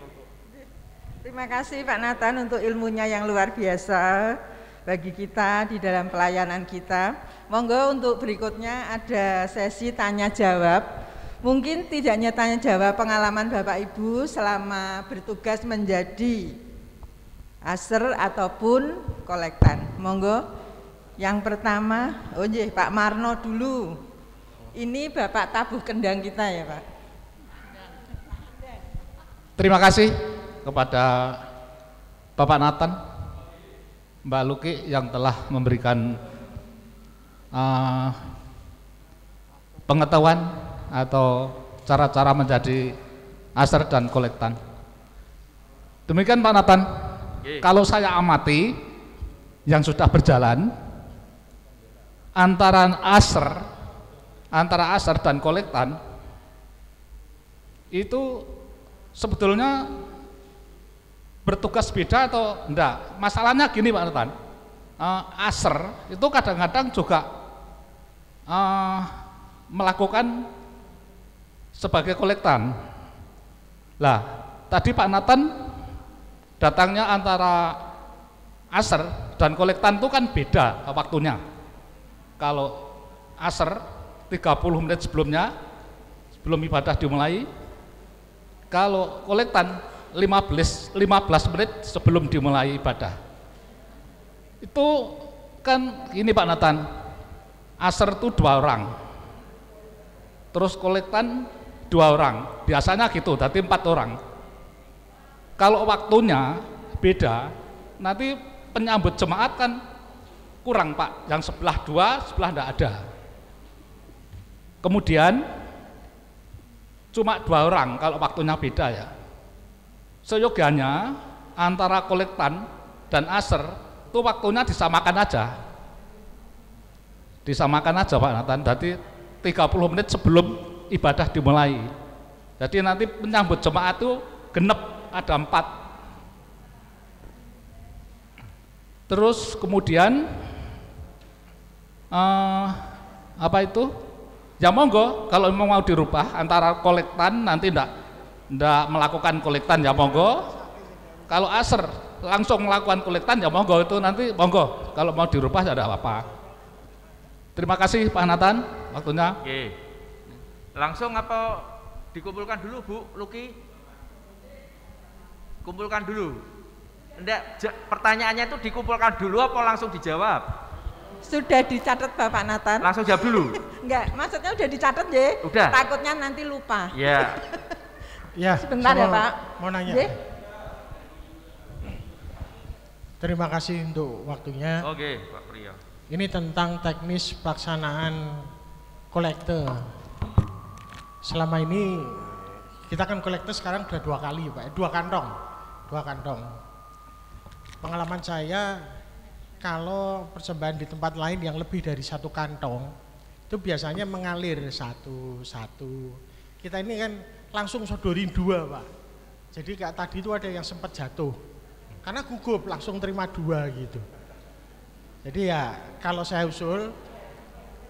Terima kasih Pak Nathan untuk ilmunya yang luar biasa bagi kita di dalam pelayanan kita. Monggo untuk berikutnya ada sesi tanya jawab. Mungkin tidak hanya tanya jawab pengalaman Bapak Ibu selama bertugas menjadi aser ataupun kolektan. Monggo. Yang pertama, Pak Marno dulu. Ini Bapak tabuh kendang kita ya Pak. Terima kasih kepada Bapak Nathan, Mbak Luki yang telah memberikan pengetahuan atau cara-cara menjadi aser dan kolektan. Demikian Pak Nathan. Kalau saya amati yang sudah berjalan, antara asar dan kolektan itu sebetulnya bertugas beda atau enggak? Masalahnya gini Pak Nathan, asar itu kadang-kadang juga melakukan sebagai kolektan. Lah, tadi Pak Nathan datangnya antara asar dan kolektan itu kan beda waktunya. Kalau asar 30 menit sebelum ibadah dimulai, kalau kolektan 15 menit sebelum dimulai ibadah. Itu kan ini Pak Nathan, asar itu 2 orang, terus kolektan 2 orang, biasanya gitu, berarti 4 orang. Kalau waktunya beda, nanti penyambut jemaat kan kurang Pak, yang sebelah 2, sebelah enggak ada. Kemudian cuma 2 orang kalau waktunya beda ya. Seyogianya antara kolektan dan asar itu waktunya disamakan aja. Disamakan aja Pak Nathan, berarti 30 menit sebelum ibadah dimulai. Jadi nanti menyambut jemaat itu genep, ada 4. Terus kemudian apa itu? Ya monggo, kalau mau dirubah antara kolektan nanti ndak melakukan kolektan ya monggo. Kalau asar langsung melakukan kolektan ya monggo, itu nanti monggo. Kalau mau dirubah ya ada apa-apa. Terima kasih Pak Nathan, waktunya. Oke. Langsung apa dikumpulkan dulu Bu Luki? Kumpulkan dulu. Enggak, pertanyaannya itu dikumpulkan dulu apa langsung dijawab? Sudah dicatat Bapak Nathan? Langsung jawab dulu. Enggak, maksudnya udah dicatat ya. Udah. Takutnya nanti lupa. Ya. Ya, Sebentar ya Pak. Mau nanya. Ye? Terima kasih untuk waktunya. Oke, Pak Priyo. Ini tentang teknis pelaksanaan kolekte. Selama ini kita kan kolekte sekarang sudah 2 kali Pak, 2 kantong. Pengalaman saya, kalau persembahan di tempat lain yang lebih dari 1 kantong itu biasanya mengalir satu. Kita ini kan langsung sodorin 2 Pak. Jadi kayak tadi itu ada yang sempat jatuh karena gugup, langsung terima 2 gitu. Jadi ya kalau saya usul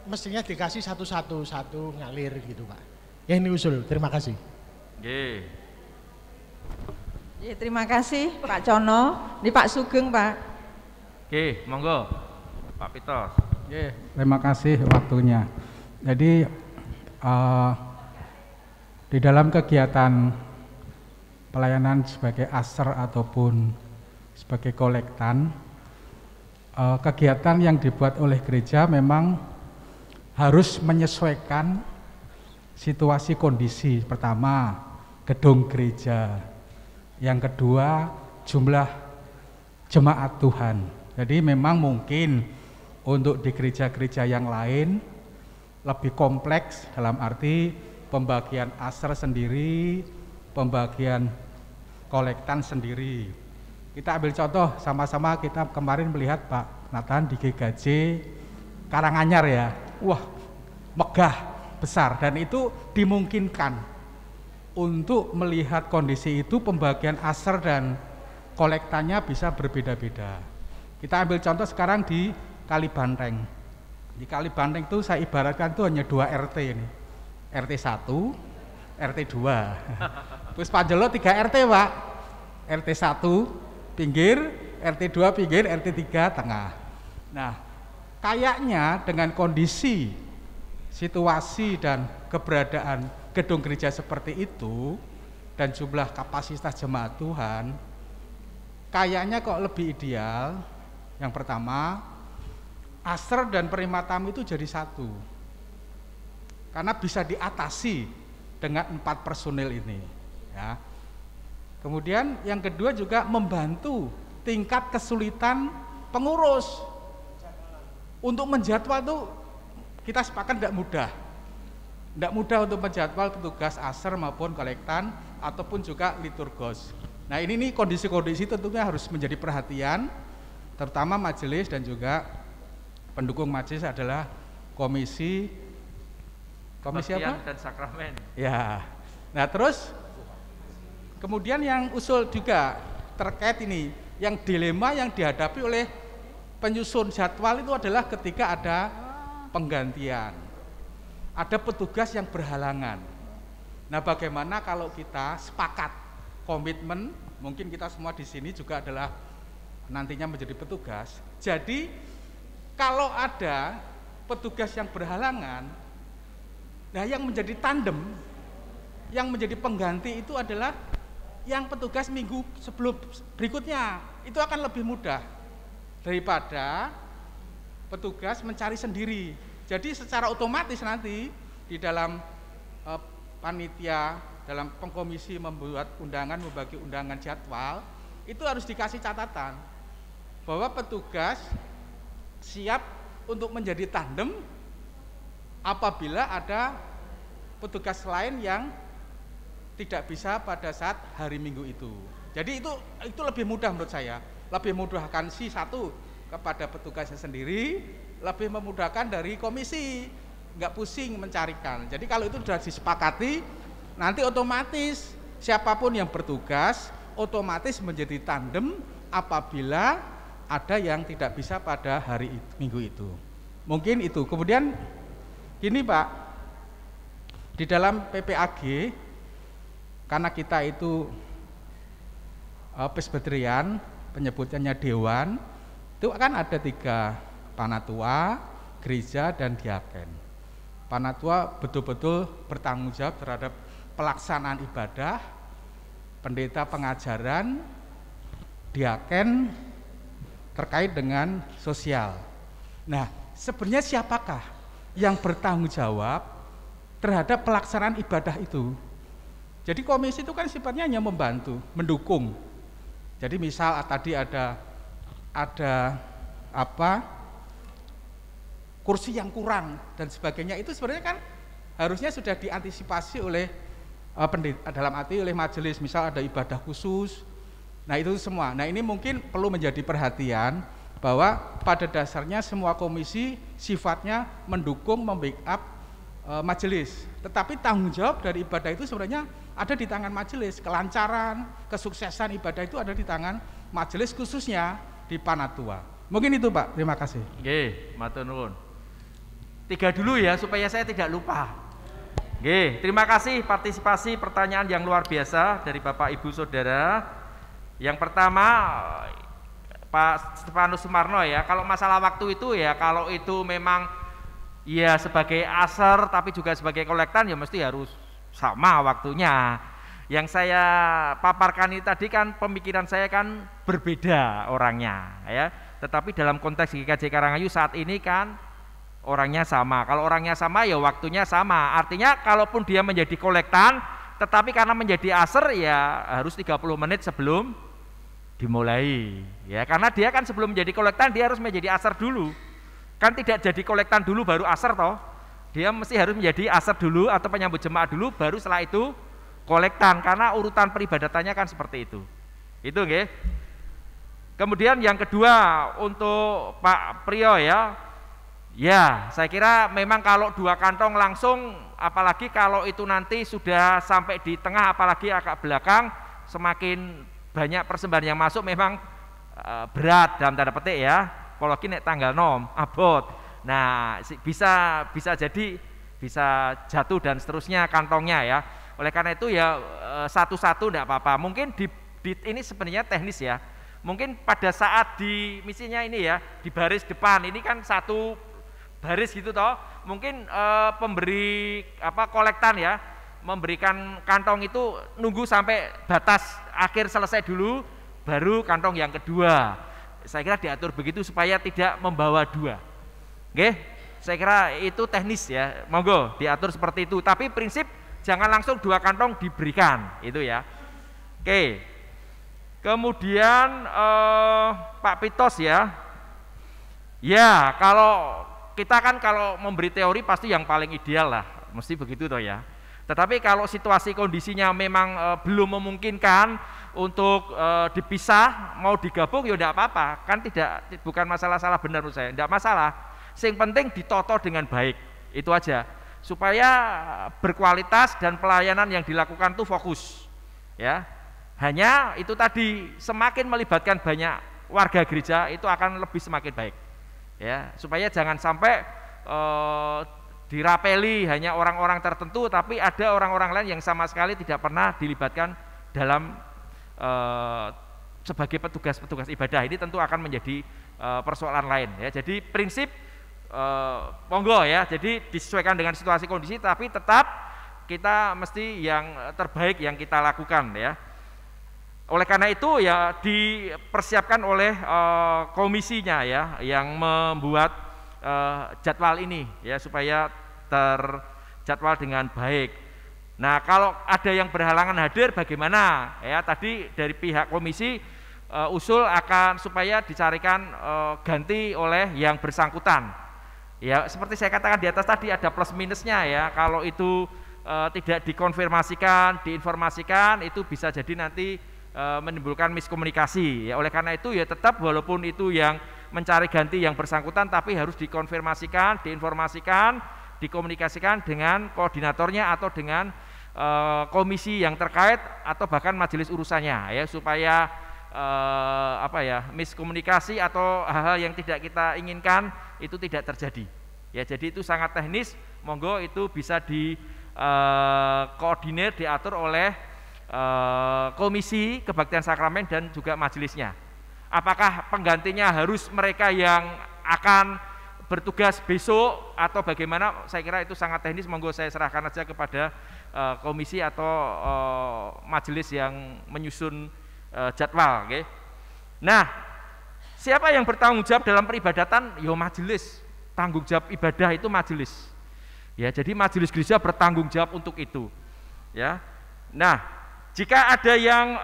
mestinya dikasih satu ngalir gitu Pak. Ya ini usul, terima kasih. Oke. Ya, terima kasih Pak Cono. Ini Pak Sugeng Pak. Oke, monggo Pak Pitos. Terima kasih waktunya. Jadi di dalam kegiatan pelayanan sebagai asar ataupun sebagai kolektan, kegiatan yang dibuat oleh gereja memang harus menyesuaikan situasi kondisi. Pertama, gedung gereja. Yang kedua, jumlah jemaat Tuhan. Jadi memang mungkin untuk di gereja-gereja yang lain lebih kompleks dalam arti pembagian asar sendiri, pembagian kolektan sendiri. Kita ambil contoh sama-sama, kita kemarin melihat Pak Nathan di GKJ Karanganyar ya. Wah, megah, besar, dan itu dimungkinkan untuk melihat kondisi itu pembagian asar dan kolektannya bisa berbeda-beda. Kita ambil contoh sekarang di Kalibanteng. Di Kalibanteng itu saya ibaratkan itu hanya 2 RT ini. RT 1, RT 2. Terus Panjelo 3 RT Pak. RT 1 pinggir, RT 2 pinggir, RT 3 tengah. Nah, kayaknya dengan kondisi, situasi dan keberadaan gedung gereja seperti itu dan jumlah kapasitas jemaat Tuhan, kayaknya kok lebih ideal. Yang pertama, asar dan penerima tamu itu jadi 1, karena bisa diatasi dengan 4 personil ini ya. Kemudian yang kedua juga membantu tingkat kesulitan pengurus untuk menjadwal itu. Kita sepakat tidak mudah untuk menjadwal petugas asar maupun kolektan ataupun juga liturgos. Nah ini nih kondisi-kondisi tentunya harus menjadi perhatian, terutama majelis dan juga pendukung majelis adalah komisi Kebaktian apa? Dan sakramen. Ya. Nah, terus kemudian yang usul juga terkait ini, yang dilema yang dihadapi oleh penyusun jadwal itu adalah ketika ada penggantian. Ada petugas yang berhalangan. Nah, bagaimana kalau kita sepakat komitmen, mungkin kita semua di sini juga adalah nantinya menjadi petugas. Jadi kalau ada petugas yang berhalangan, nah yang menjadi tandem, yang menjadi pengganti itu adalah yang petugas minggu sebelum berikutnya. Itu akan lebih mudah daripada petugas mencari sendiri. Jadi secara otomatis nanti di dalam panitia, dalam pengkomisi membuat undangan, membagi undangan jadwal, itu harus dikasih catatan bahwa petugas siap untuk menjadi tandem apabila ada petugas lain yang tidak bisa pada saat hari Minggu itu. Jadi itu lebih mudah menurut saya, lebih memudahkan si satu kepada petugasnya sendiri, lebih memudahkan dari komisi, nggak pusing mencarikan. Jadi kalau itu sudah disepakati, nanti otomatis siapapun yang bertugas otomatis menjadi tandem apabila ada yang tidak bisa pada hari Minggu itu. Mungkin itu. Kemudian gini Pak, di dalam PPAG, karena kita itu Presbyterian, penyebutannya dewan, itu kan ada 3, panatua, gereja, dan diaken. Panatua betul-betul bertanggung jawab terhadap pelaksanaan ibadah, pendeta pengajaran, diaken terkait dengan sosial. Nah, sebenarnya siapakah yang bertanggung jawab terhadap pelaksanaan ibadah itu? Jadi komisi itu kan sifatnya hanya membantu, mendukung. Jadi misal tadi ada kursi yang kurang dan sebagainya, itu sebenarnya kan harusnya sudah diantisipasi oleh pendeta, dalam arti oleh majelis, misal ada ibadah khusus. Nah, itu semua. Nah, ini mungkin perlu menjadi perhatian bahwa pada dasarnya semua komisi sifatnya mendukung, membackup majelis. Tetapi tanggung jawab dari ibadah itu sebenarnya ada di tangan majelis. Kelancaran, kesuksesan ibadah itu ada di tangan majelis, khususnya di panatua. Mungkin itu Pak, terima kasih. Nggih, matur nuwun. 3 dulu ya supaya saya tidak lupa. Nggih, terima kasih partisipasi pertanyaan yang luar biasa dari Bapak Ibu Saudara. Yang pertama Pak Stefanus Sumarno ya, kalau masalah waktu itu ya, kalau itu memang ya sebagai aser tapi juga sebagai kolektan ya mesti harus sama waktunya. Yang saya paparkan ini tadi kan pemikiran saya kan berbeda orangnya ya, tetapi dalam konteks GKJ Karangayu saat ini kan orangnya sama. Kalau orangnya sama ya waktunya sama. Artinya kalaupun dia menjadi kolektan tetapi karena menjadi aser ya harus 30 menit sebelum dimulai ya, karena dia kan sebelum menjadi kolektan dia harus menjadi aser dulu. Kan tidak jadi kolektan dulu baru aser toh. Dia mesti harus menjadi aser dulu atau penyambut jemaat dulu baru setelah itu kolektan, karena urutan peribadatannya kan seperti itu. Itu nggih. Kemudian yang kedua untuk Pak Priyo ya. Ya, saya kira memang kalau 2 kantong langsung, apalagi kalau itu nanti sudah sampai di tengah apalagi agak belakang, semakin banyak persembahan yang masuk memang berat dalam tanda petik ya. Apalagi nek tanggal nom abot. Nah, bisa jadi bisa jatuh dan seterusnya kantongnya ya. Oleh karena itu ya satu-satu enggak apa-apa. Mungkin di ini sebenarnya teknis ya. Mungkin pada saat di misinya ini ya, di baris depan ini kan satu baris gitu toh. Mungkin pemberi kolektan ya, memberikan kantong itu nunggu sampai batas akhir selesai dulu baru kantong yang kedua. Saya kira diatur begitu supaya tidak membawa 2. Oke, saya kira itu teknis ya, monggo diatur seperti itu. Tapi prinsip jangan langsung 2 kantong diberikan, itu ya. Oke, kemudian Pak Pitos ya. Ya, kalau kita kan kalau memberi teori pasti yang paling ideal lah, mesti begitu toh ya. Tetapi kalau situasi kondisinya memang belum memungkinkan untuk dipisah, mau digabung ya tidak apa-apa, kan bukan masalah salah benar menurut saya, tidak masalah. Sing penting ditoto dengan baik, itu aja, supaya berkualitas dan pelayanan yang dilakukan itu fokus, ya. Hanya itu tadi, semakin melibatkan banyak warga gereja itu akan lebih semakin baik, ya, supaya jangan sampai dirapeli hanya orang-orang tertentu, tapi ada orang-orang lain yang sama sekali tidak pernah dilibatkan dalam sebagai petugas-petugas ibadah. Ini tentu akan menjadi persoalan lain, ya. Jadi prinsip monggo ya, jadi disesuaikan dengan situasi kondisi, tapi tetap kita mesti yang terbaik yang kita lakukan, ya. Oleh karena itu ya dipersiapkan oleh komisinya, ya, yang membuat jadwal ini, ya, supaya terjadwal dengan baik. Nah, kalau ada yang berhalangan hadir bagaimana? Ya, tadi dari pihak komisi usul akan supaya dicarikan ganti oleh yang bersangkutan. Ya, seperti saya katakan di atas tadi ada plus minusnya, ya. Kalau itu tidak dikonfirmasikan, diinformasikan, itu bisa jadi nanti menimbulkan miskomunikasi, ya. Oleh karena itu ya tetap walaupun itu yang mencari ganti yang bersangkutan, tapi harus dikonfirmasikan, diinformasikan, dikomunikasikan dengan koordinatornya atau dengan komisi yang terkait atau bahkan majelis urusannya, ya, supaya miskomunikasi atau hal-hal yang tidak kita inginkan itu tidak terjadi, ya. Jadi itu sangat teknis, monggo itu bisa dikoordinir, diatur oleh komisi kebaktian sakramen dan juga majelisnya. Apakah penggantinya harus mereka yang akan bertugas besok atau bagaimana? Saya kira itu sangat teknis, monggo saya serahkan aja kepada komisi atau majelis yang menyusun jadwal, okay? Nah, siapa yang bertanggung jawab dalam peribadatan? Yo majelis. Tanggung jawab ibadah itu majelis. Ya, jadi majelis gereja bertanggung jawab untuk itu, ya. Nah, jika ada yang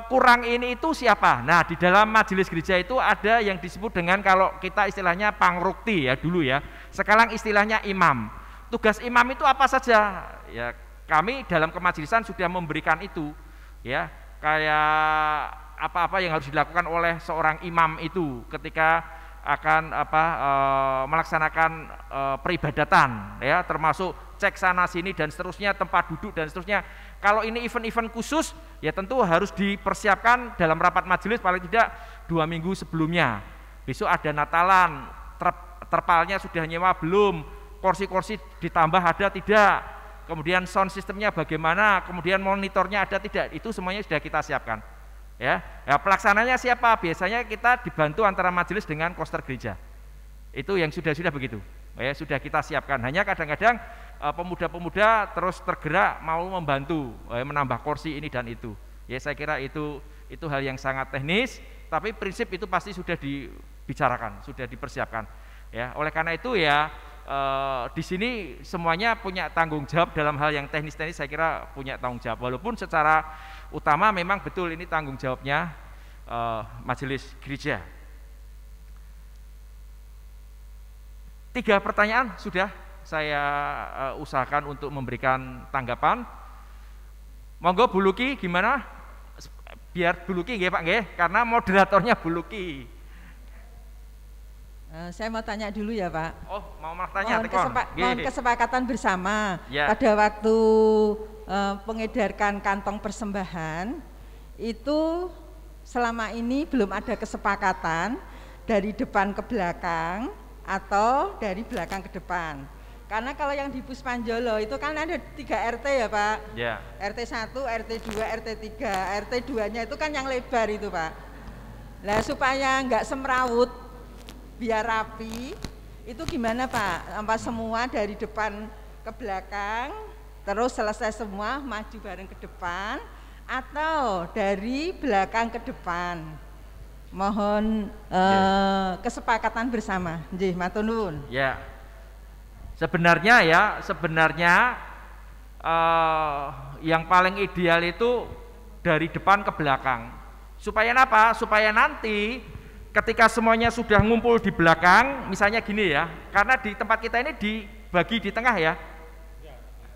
kurang ini itu siapa? Nah, di dalam majelis gereja itu ada yang disebut dengan, kalau kita istilahnya pangrukti, ya, dulu, ya. Sekarang istilahnya imam. Tugas imam itu apa saja? Ya, kami dalam kemajelisan sudah memberikan itu, ya, kayak apa-apa yang harus dilakukan oleh seorang imam itu ketika akan melaksanakan peribadatan, ya, termasuk cek sana sini dan seterusnya, tempat duduk dan seterusnya. Kalau ini event-event khusus, ya tentu harus dipersiapkan dalam rapat majelis paling tidak 2 minggu sebelumnya. Besok ada Natalan, terpalnya sudah nyewa belum, kursi-kursi ditambah ada tidak, kemudian sound sistemnya bagaimana, kemudian monitornya ada tidak, itu semuanya sudah kita siapkan, ya. Ya, pelaksananya siapa? Biasanya kita dibantu antara majelis dengan koster gereja, itu yang sudah begitu, ya, sudah kita siapkan. Hanya kadang-kadang pemuda-pemuda terus tergerak mau membantu, menambah kursi ini dan itu, ya. Saya kira itu hal yang sangat teknis, tapi prinsip itu pasti sudah dibicarakan, sudah dipersiapkan, ya. Oleh karena itu ya di sini semuanya punya tanggung jawab dalam hal yang teknis-teknis, saya kira punya tanggung jawab, walaupun secara utama memang betul ini tanggung jawabnya majelis gereja. 3 pertanyaan sudah saya usahakan untuk memberikan tanggapan. Monggo Bu Luki gimana? Biar Bu Luki nggih Pak nggih, karena moderatornya Bu Luki. Saya mau tanya dulu ya Pak. Oh, mau tanya. Mohon kesepakatan bersama, ya. Pada waktu mengedarkan kantong persembahan itu selama ini belum ada kesepakatan dari depan ke belakang atau dari belakang ke depan. Karena kalau yang di Puspanjolo itu kan ada 3 RT ya Pak, ya. RT 1, RT 2, RT 3, RT 2-nya itu kan yang lebar itu Pak. Nah supaya nggak semrawut, biar rapi, itu gimana Pak? Apa semua dari depan ke belakang, terus selesai semua maju bareng ke depan, atau dari belakang ke depan? Mohon kesepakatan bersama. Nggih, matur nuwun. Ya. Sebenarnya yang paling ideal itu dari depan ke belakang. Supaya apa? Supaya nanti ketika semuanya sudah ngumpul di belakang, misalnya gini ya, karena di tempat kita ini dibagi di tengah ya.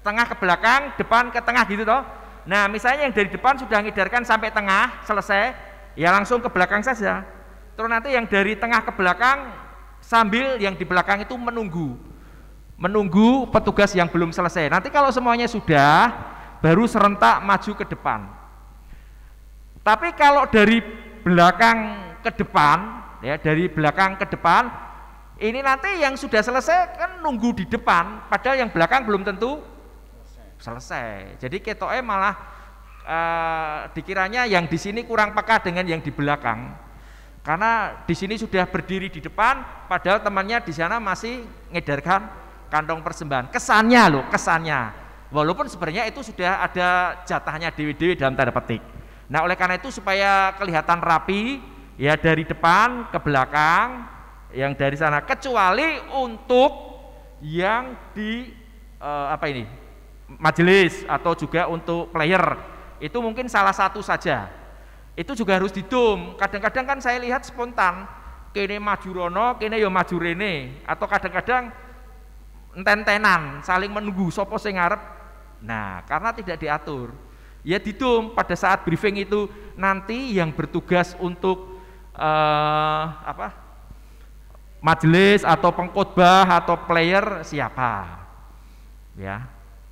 Tengah ke belakang, depan ke tengah gitu toh. Nah, misalnya yang dari depan sudah ngidarkan sampai tengah, selesai, ya langsung ke belakang saja. Terus nanti yang dari tengah ke belakang sambil yang di belakang itu menunggu petugas yang belum selesai. Nanti kalau semuanya sudah, baru serentak maju ke depan. Tapi kalau dari belakang ke depan, ya dari belakang ke depan, ini nanti yang sudah selesai kan nunggu di depan, padahal yang belakang belum tentu selesai. Jadi ketoknya malah dikiranya yang di sini kurang peka dengan yang di belakang, karena di sini sudah berdiri di depan, padahal temannya di sana masih ngedarkan kantong persembahan. Kesannya loh, kesannya. Walaupun sebenarnya itu sudah ada jatahnya dewi-dewi dalam tanda petik. Nah oleh karena itu supaya kelihatan rapi, ya dari depan ke belakang, yang dari sana, kecuali untuk yang di majelis atau juga untuk player, itu mungkin salah satu saja. Itu juga harus didom. Kadang-kadang kan saya lihat spontan, kene maju rono, kene yo maju rene, atau kadang-kadang enten-tenan, saling menunggu sopo sing ngarep. Nah, karena tidak diatur, ya didom pada saat briefing itu nanti yang bertugas untuk majelis atau pengkhotbah atau player siapa, ya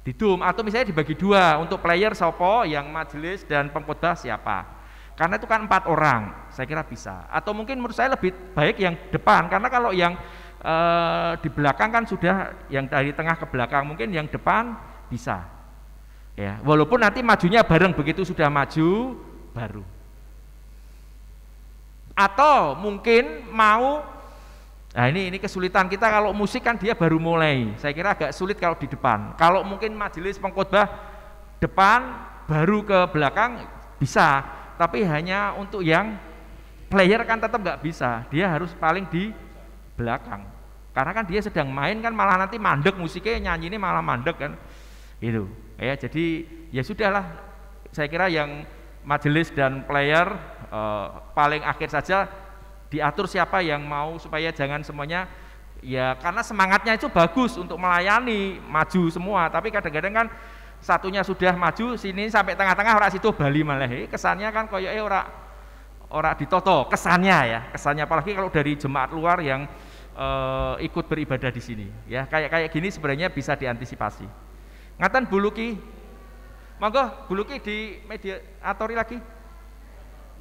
didom, atau misalnya dibagi dua, untuk player sopo, yang majelis dan pengkhotbah siapa, karena itu kan 4 orang, saya kira bisa. Atau mungkin menurut saya lebih baik yang depan, karena kalau yang di belakang kan sudah, yang dari tengah ke belakang, mungkin yang depan bisa, ya walaupun nanti majunya bareng, begitu sudah maju baru. Atau mungkin mau, nah ini kesulitan kita, kalau musik kan dia baru mulai, saya kira agak sulit kalau di depan. Kalau mungkin majelis pengkhotbah depan baru ke belakang bisa, tapi hanya untuk yang player kan tetap nggak bisa, dia harus paling di belakang, karena kan dia sedang main kan, malah nanti mandek musiknya, nyanyi ini malah mandek kan, itu ya. Jadi ya sudahlah, saya kira yang majelis dan player paling akhir saja diatur siapa yang mau, supaya jangan semuanya, ya karena semangatnya itu bagus untuk melayani, maju semua, tapi kadang-kadang kan satunya sudah maju sini sampai tengah-tengah, orang situ bali malah, kesannya kan koyoknya ora ditoto, kesannya ya, kesannya, apalagi kalau dari jemaat luar yang ikut beribadah di sini, ya kayak gini sebenarnya bisa diantisipasi. Ngaten Bu Luki, monggo Bu Luki di mediatori lagi,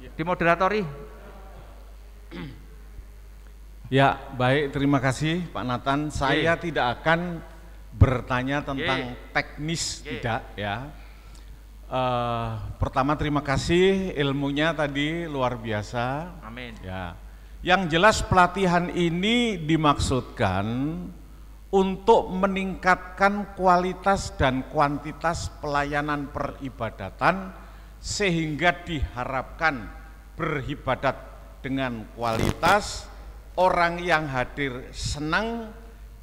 di moderatori. Ya, baik, terima kasih Pak Nathan. Saya tidak akan bertanya tentang teknis, tidak ya. Pertama terima kasih, ilmunya tadi luar biasa. Amin. Ya. Yang jelas pelatihan ini dimaksudkan untuk meningkatkan kualitas dan kuantitas pelayanan peribadatan, sehingga diharapkan beribadat dengan kualitas, orang yang hadir senang,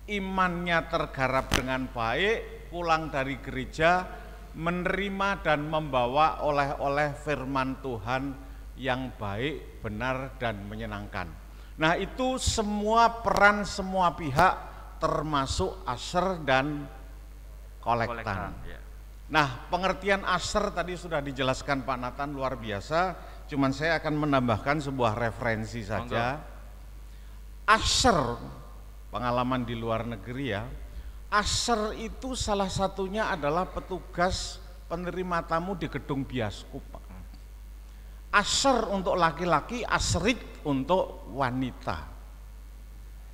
imannya tergarap dengan baik, pulang dari gereja menerima dan membawa oleh-oleh firman Tuhan yang baik, benar, dan menyenangkan. Nah itu semua peran semua pihak, termasuk usher dan kolektan. Nah pengertian usher tadi sudah dijelaskan Pak Nathan luar biasa, cuman saya akan menambahkan sebuah referensi saja. Usher, pengalaman di luar negeri ya, usher itu salah satunya adalah petugas penerima tamu di gedung bioskop. Usher untuk laki-laki, usherit untuk wanita.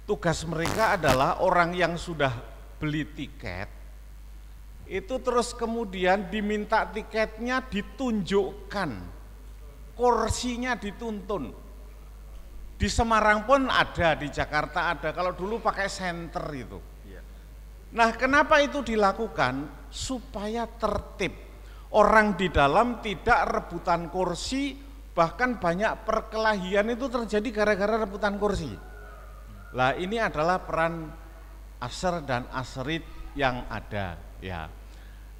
Tugas mereka adalah orang yang sudah beli tiket, itu terus kemudian diminta tiketnya ditunjukkan, kursinya dituntun. Di Semarang pun ada, di Jakarta ada, kalau dulu pakai senter itu. Nah kenapa itu dilakukan? Supaya tertib, orang di dalam tidak rebutan kursi, bahkan banyak perkelahian itu terjadi gara-gara rebutan kursi. Lah ini adalah peran usher dan usherit yang ada ya.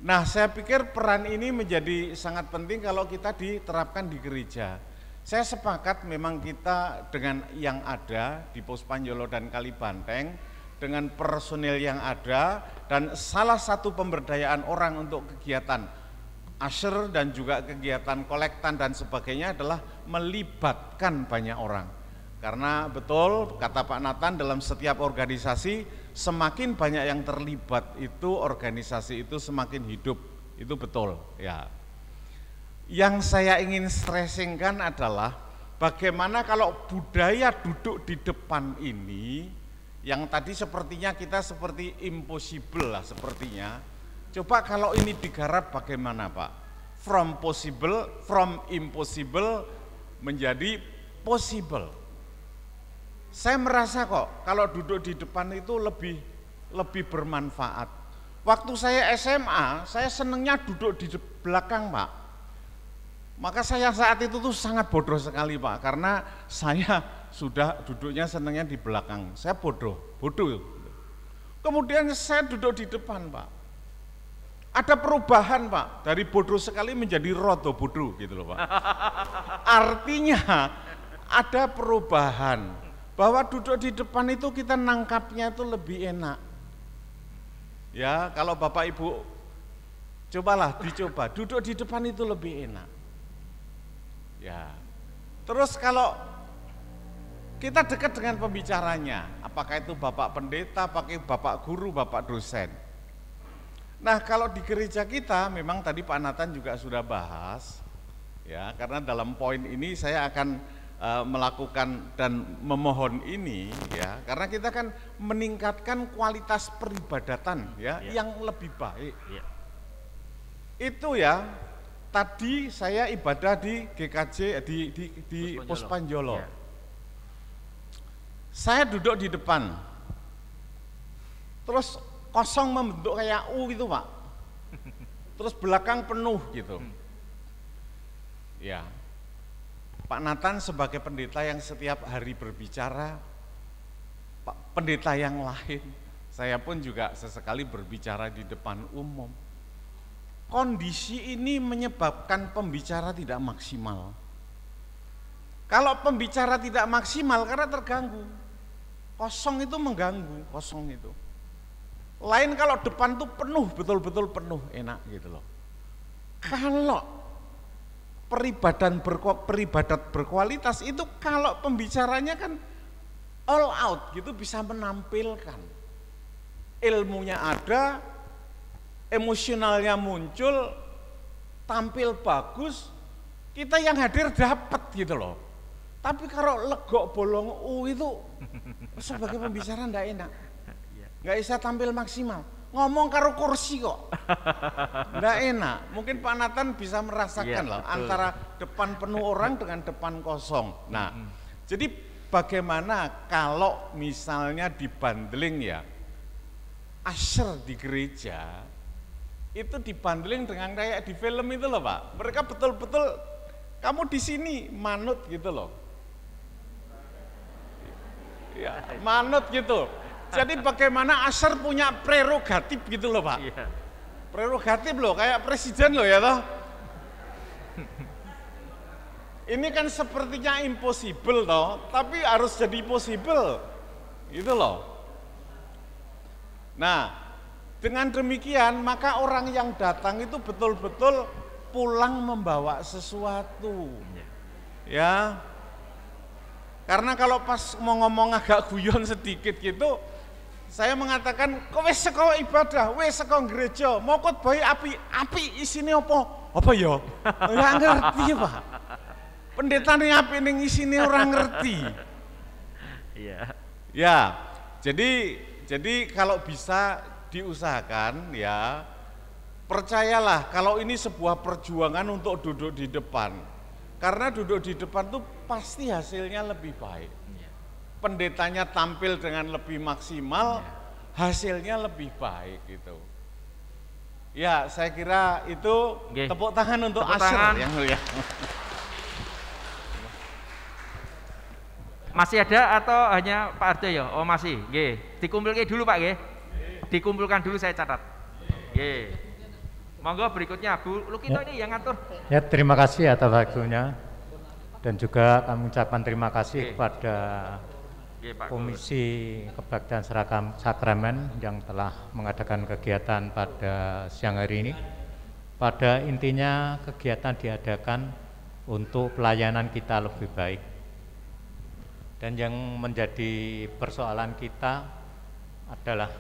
Nah saya pikir peran ini menjadi sangat penting kalau kita diterapkan di gereja. Saya sepakat memang kita dengan yang ada di Pos Panjolo dan Kalibanteng, dengan personil yang ada, dan salah satu pemberdayaan orang untuk kegiatan usher dan juga kegiatan kolektan dan sebagainya adalah melibatkan banyak orang. Karena betul kata Pak Nathan, dalam setiap organisasi semakin banyak yang terlibat itu organisasi itu semakin hidup. Itu betul ya. Yang saya ingin stressingkan adalah bagaimana kalau budaya duduk di depan ini yang tadi sepertinya kita seperti impossible lah sepertinya. Coba kalau ini digarap bagaimana Pak? From impossible menjadi possible. Saya merasa kok kalau duduk di depan itu lebih bermanfaat. Waktu saya SMA, saya senengnya duduk di belakang Pak. Maka saya saat itu tuh sangat bodoh sekali Pak, karena saya sudah duduknya senengnya di belakang. Saya bodoh. Kemudian saya duduk di depan Pak. Ada perubahan Pak, dari bodoh sekali menjadi rodo bodoh gitu loh Pak. Artinya ada perubahan. Bahwa duduk di depan itu kita nangkapnya itu lebih enak. Ya, kalau Bapak Ibu cobalah dicoba, duduk di depan itu lebih enak. Ya. Terus kalau kita dekat dengan pembicaranya, apakah itu Bapak Pendeta, pakai Bapak Guru, Bapak dosen. Nah, kalau di gereja kita memang tadi Pak Nathan juga sudah bahas, ya, karena dalam poin ini saya akan melakukan dan memohon ini ya, karena kita kan meningkatkan kualitas peribadatan ya, yang lebih baik. Itu ya, tadi saya ibadah di GKJ di Puspanjolo. Saya duduk di depan, terus kosong membentuk kayak U gitu Pak, terus belakang penuh gitu. Ya, Pak Nathan sebagai pendeta yang setiap hari berbicara, Pak pendeta yang lain, saya pun juga sesekali berbicara di depan umum. Kondisi ini menyebabkan pembicara tidak maksimal. Kalau pembicara tidak maksimal karena terganggu, kosong itu mengganggu, kosong itu. Lain kalau depan tuh penuh, betul-betul penuh, enak gitu loh. Kalau peribadat berkualitas itu kalau pembicaranya kan all out gitu, bisa menampilkan ilmunya ada, emosionalnya muncul, tampil bagus, kita yang hadir dapat gitu loh. Tapi kalau legok bolong itu sebagai pembicara enggak enak, nggak bisa tampil maksimal. Ngomong karo kursi kok, nggak enak. Mungkin Pak Nathan bisa merasakan lah antara depan penuh orang dengan depan kosong. Nah, jadi bagaimana kalau misalnya dibandling ya, usher di gereja itu dibandling dengan kayak di film itu loh Pak. Mereka betul-betul kamu di sini manut gitu loh, ya manut gitu. Jadi bagaimana usher punya prerogatif gitu loh Pak. Iya. Prerogatif loh, kayak presiden loh ya toh. Ini kan sepertinya impossible toh, tapi harus jadi possible gitu loh. Nah, dengan demikian maka orang yang datang itu betul-betul pulang membawa sesuatu. Ya. Karena kalau pas mau ngomong agak guyon sedikit gitu, saya mengatakan, kok wis saka ibadah, wis saka gereja, mau kok bayi api isine apa? Apa ya? Enggak ngerti Pak. Pendetane api ning isine orang ngerti. Iya. Ya. Jadi kalau bisa diusahakan ya, percayalah kalau ini sebuah perjuangan untuk duduk di depan. Karena duduk di depan tuh pasti hasilnya lebih baik. Pendetanya tampil dengan lebih maksimal, hasilnya lebih baik gitu. Ya, saya kira itu tepuk tangan untuk usher yang mulia. Masih ada atau hanya Pak Ardo ya? Oh masih, nggih. Dikumpulkan dulu Pak nggih. Dikumpulkan dulu saya catat. Nggih. Monggo berikutnya Bu Lukito ini yang ngatur. Ya, terima kasih atas waktunya. Dan juga kami ucapkan terima kasih kepada Komisi Kebaktian Sakramen yang telah mengadakan kegiatan pada siang hari ini. Pada intinya kegiatan diadakan untuk pelayanan kita lebih baik. Dan yang menjadi persoalan kita adalah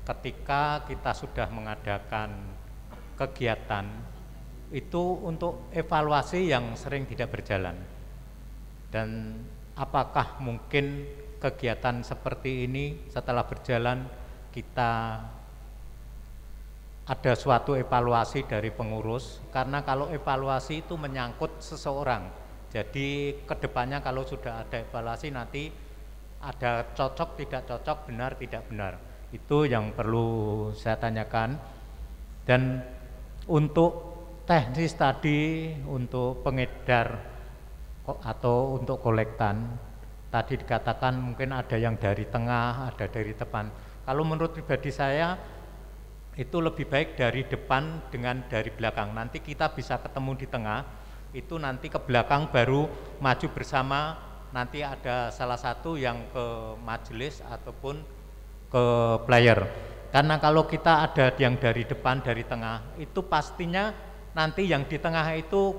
ketika kita sudah mengadakan kegiatan itu untuk evaluasi yang sering tidak berjalan. Dan apakah mungkin kegiatan seperti ini setelah berjalan kita ada suatu evaluasi dari pengurus, karena kalau evaluasi itu menyangkut seseorang. Jadi kedepannya kalau sudah ada evaluasi nanti ada cocok tidak cocok, benar tidak benar. Itu yang perlu saya tanyakan. Dan untuk teknis tadi, untuk pengedar atau untuk kolektan, tadi dikatakan mungkin ada yang dari tengah, ada dari depan. Kalau menurut pribadi saya itu lebih baik dari depan dengan dari belakang. Nanti kita bisa ketemu di tengah, itu nanti ke belakang baru maju bersama, nanti ada salah satu yang ke majelis ataupun ke player. Karena kalau kita ada yang dari depan, dari tengah, itu pastinya nanti yang di tengah itu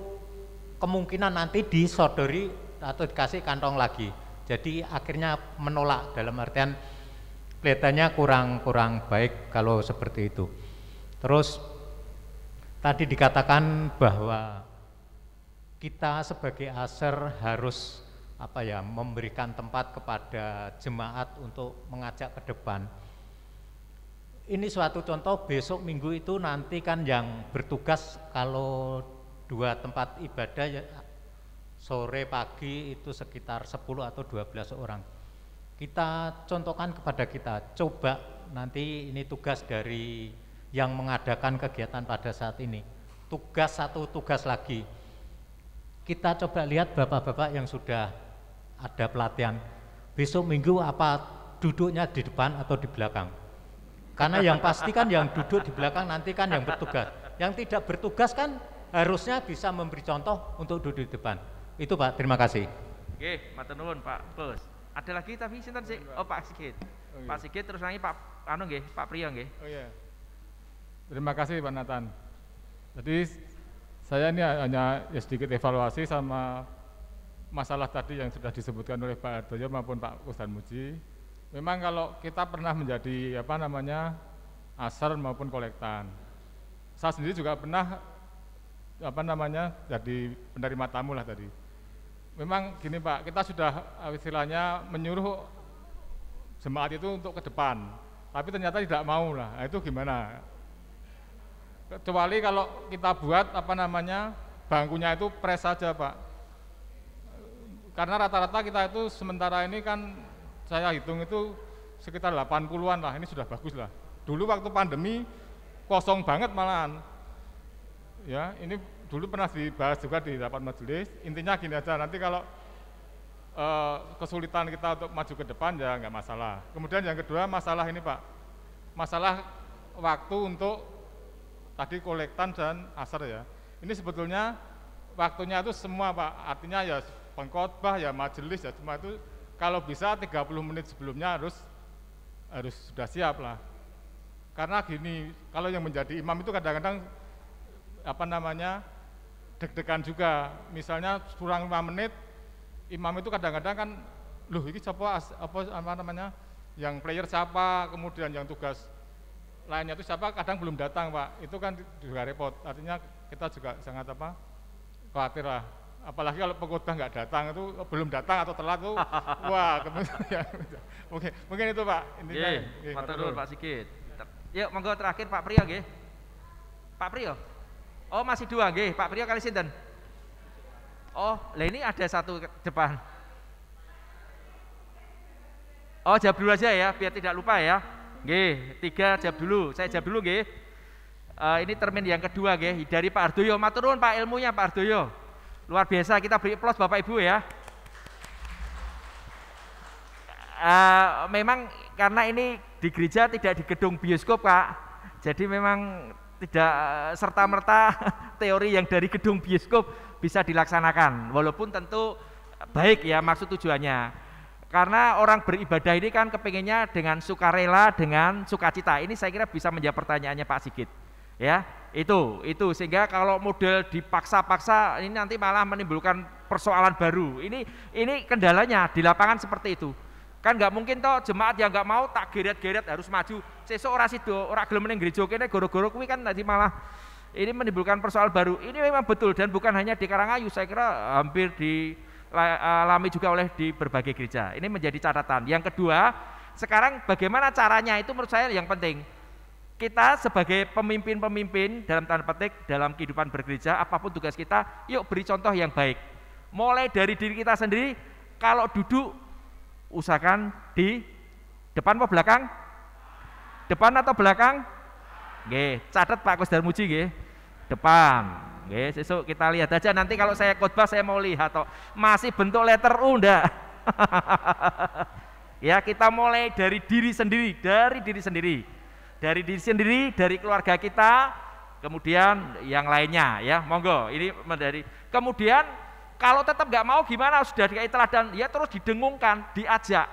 kemungkinan nanti disodori atau dikasih kantong lagi. Jadi akhirnya menolak, dalam artian kelihatannya kurang baik kalau seperti itu. Terus tadi dikatakan bahwa kita sebagai aser harus memberikan tempat kepada jemaat untuk mengajak ke depan. Ini suatu contoh, besok minggu itu nanti kan yang bertugas kalau 2 tempat ibadah ya, sore pagi itu sekitar 10 atau 12 orang. Kita contohkan kepada kita, coba nanti ini tugas dari yang mengadakan kegiatan pada saat ini. Satu tugas lagi. Kita coba lihat bapak-bapak yang sudah ada pelatihan. Besok minggu apa duduknya di depan atau di belakang? Karena yang pasti kan yang duduk di belakang nanti kan yang bertugas. Yang tidak bertugas kan harusnya bisa memberi contoh untuk duduk di depan. Itu Pak, terima kasih. Oke, matur nuwun Pak Bos. Ada lagi tapi sinten sih? Oh Pak Sigit. Oh, iya. Pak Sigit terus lagi Pak Pak Priyo nggih. Oh iya. Terima kasih Pak Nathan. Jadi saya ini hanya sedikit evaluasi sama masalah tadi yang sudah disebutkan oleh Pak Ardoyo maupun Pak Ustadz Muji. Memang kalau kita pernah menjadi aser maupun kolektan. Saya sendiri juga pernah jadi penerima tamu lah tadi. Memang gini Pak, kita sudah istilahnya menyuruh jemaat itu untuk ke depan, tapi ternyata tidak mau lah. Nah, itu gimana? Kecuali kalau kita buat bangkunya itu pres saja Pak. Karena rata-rata kita itu sementara ini kan saya hitung itu sekitar 80-an lah, ini sudah bagus lah. Dulu waktu pandemi kosong banget malahan. Ya, ini dulu pernah dibahas juga di rapat majelis. Intinya gini aja, nanti kalau kesulitan kita untuk maju ke depan ya nggak masalah. Kemudian yang kedua masalah ini Pak, masalah waktu untuk tadi kolektan dan aser ya. Ini sebetulnya waktunya itu semua Pak, artinya ya pengkhotbah ya majelis ya semua itu kalau bisa 30 menit sebelumnya harus sudah siap lah. Karena gini, kalau yang menjadi imam itu kadang-kadang deg-degan juga. Misalnya kurang 5 menit, imam itu kadang-kadang kan, loh ini siapa yang player siapa, kemudian yang tugas lainnya itu siapa, kadang belum datang Pak. Itu kan juga repot. Artinya kita juga sangat khawatir lah. Apalagi kalau pengkhotbah nggak datang itu belum datang atau telat tuh, wah kemudian mungkin itu Pak. Intinya. Matur Pak Sigit. Yuk monggo terakhir Pak Priyo nggih. Pak Priyo. Oh masih 2 nggih, Pak Priyo kali sinten? Oh, lah ini ada satu depan. Oh, jawab dulu aja ya, biar tidak lupa ya. Nggih, 3 jawab dulu. Saya jawab dulu nggih. Ini termin yang kedua nggih, dari Pak Ardoyo. Matur nuwun Pak ilmunya Pak Ardoyo. Luar biasa, kita beri aplaus Bapak Ibu ya. Memang karena ini di gereja tidak di gedung bioskop Pak. Jadi memang tidak serta-merta teori yang dari gedung bioskop bisa dilaksanakan, walaupun tentu baik ya maksud tujuannya. Karena orang beribadah ini kan kepengennya dengan sukarela, dengan sukacita. Ini saya kira bisa menjawab pertanyaannya Pak Sigit. Ya, itu sehingga kalau model dipaksa-paksa ini nanti malah menimbulkan persoalan baru. Ini kendalanya di lapangan seperti itu. Kan nggak mungkin toh jemaat yang nggak mau tak geret-geret harus maju. Sesuk ora sido, ora gelem ning gereja kene goro-goro kuwi kan nanti malah ini menimbulkan persoalan baru. Ini memang betul dan bukan hanya di Karangayu, saya kira hampir dialami juga oleh di berbagai gereja. Ini menjadi catatan. Yang kedua, sekarang bagaimana caranya itu menurut saya yang penting. Kita sebagai pemimpin-pemimpin dalam tanda petik dalam kehidupan bergereja, apapun tugas kita, yuk beri contoh yang baik. Mulai dari diri kita sendiri, kalau duduk usahakan di depan atau belakang? Depan atau belakang? Nggih, catat Pak Kusdar Muji nggih. Depan. Nggih, sesuk kita lihat aja nanti kalau saya khotbah saya mau lihat toh. Masih bentuk letter U ndak? Ya, kita mulai dari diri sendiri, dari diri sendiri. Dari diri sendiri, dari keluarga kita, kemudian yang lainnya ya. Monggo, ini dari kemudian kalau tetap nggak mau gimana, sudah dikasih teladan, ya terus didengungkan, diajak.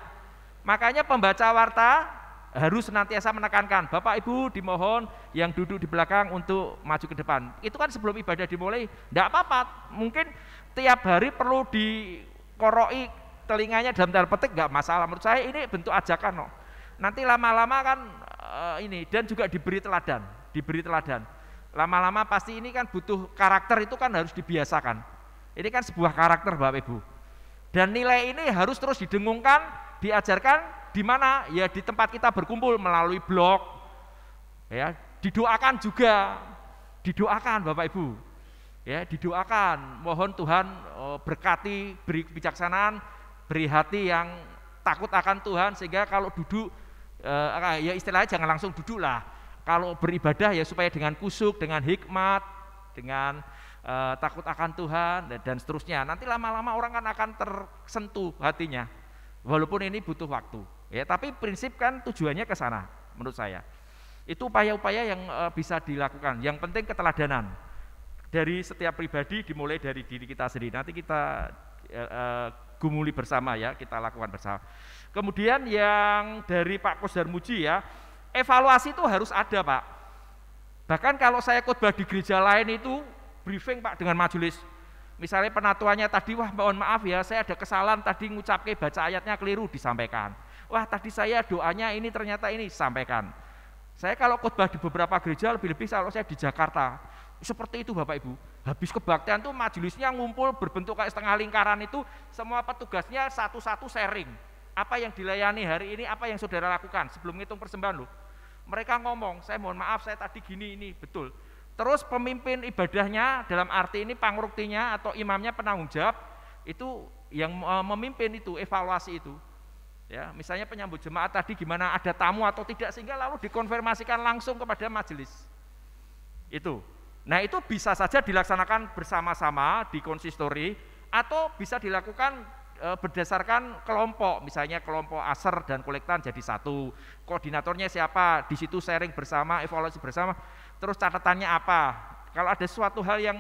Makanya pembaca warta harus senantiasa menekankan, Bapak Ibu dimohon yang duduk di belakang untuk maju ke depan. Itu kan sebelum ibadah dimulai, enggak apa-apa. Mungkin tiap hari perlu dikoroi telinganya dalam tanda petik, enggak masalah. Menurut saya ini bentuk ajakan. Nanti lama-lama kan ini, dan juga diberi teladan. Lama-lama pasti ini kan butuh karakter, itu kan harus dibiasakan. Ini kan sebuah karakter Bapak Ibu. Dan nilai ini harus terus didengungkan, diajarkan di mana? Ya di tempat kita berkumpul melalui blog. Ya, didoakan juga. Didoakan Bapak Ibu. Ya, didoakan. Mohon Tuhan berkati, beri kebijaksanaan, beri hati yang takut akan Tuhan sehingga kalau duduk ya istilahnya jangan langsung duduk lah. Kalau beribadah ya supaya dengan kusuk, dengan hikmat, dengan takut akan Tuhan dan seterusnya. Nanti lama-lama orang kan akan tersentuh hatinya. Walaupun ini butuh waktu. Ya, tapi prinsip kan tujuannya ke sana menurut saya. Itu upaya-upaya yang bisa dilakukan. Yang penting keteladanan. Dari setiap pribadi dimulai dari diri kita sendiri. Nanti kita gumuli bersama ya, kita lakukan bersama. Kemudian yang dari Pak Kusdar Muji ya, evaluasi itu harus ada Pak. Bahkan kalau saya khotbah di gereja lain itu briefing Pak dengan majelis. Misalnya penatuannya tadi, wah mohon maaf ya, saya ada kesalahan tadi ngucapke baca ayatnya keliru, disampaikan. Wah tadi saya doanya ini ternyata ini, sampaikan. Saya kalau khotbah di beberapa gereja, lebih-lebih kalau saya di Jakarta, seperti itu Bapak Ibu. Habis kebaktian tuh majelisnya ngumpul berbentuk kayak setengah lingkaran itu, semua petugasnya satu-satu sharing. Apa yang dilayani hari ini, apa yang saudara lakukan sebelum ngitung persembahan loh. Mereka ngomong, saya mohon maaf saya tadi gini ini, betul. Terus pemimpin ibadahnya dalam arti ini pangruktinya atau imamnya penanggung jawab itu yang memimpin itu, evaluasi itu. Ya, misalnya penyambut jemaat tadi gimana, ada tamu atau tidak, sehingga lalu dikonfirmasikan langsung kepada majelis. Itu. Nah, itu bisa saja dilaksanakan bersama-sama di konsistori atau bisa dilakukan berdasarkan kelompok, misalnya kelompok aser dan kolektan jadi satu. Koordinatornya siapa? Di situ sharing bersama, evaluasi bersama. Terus catatannya apa? Kalau ada suatu hal yang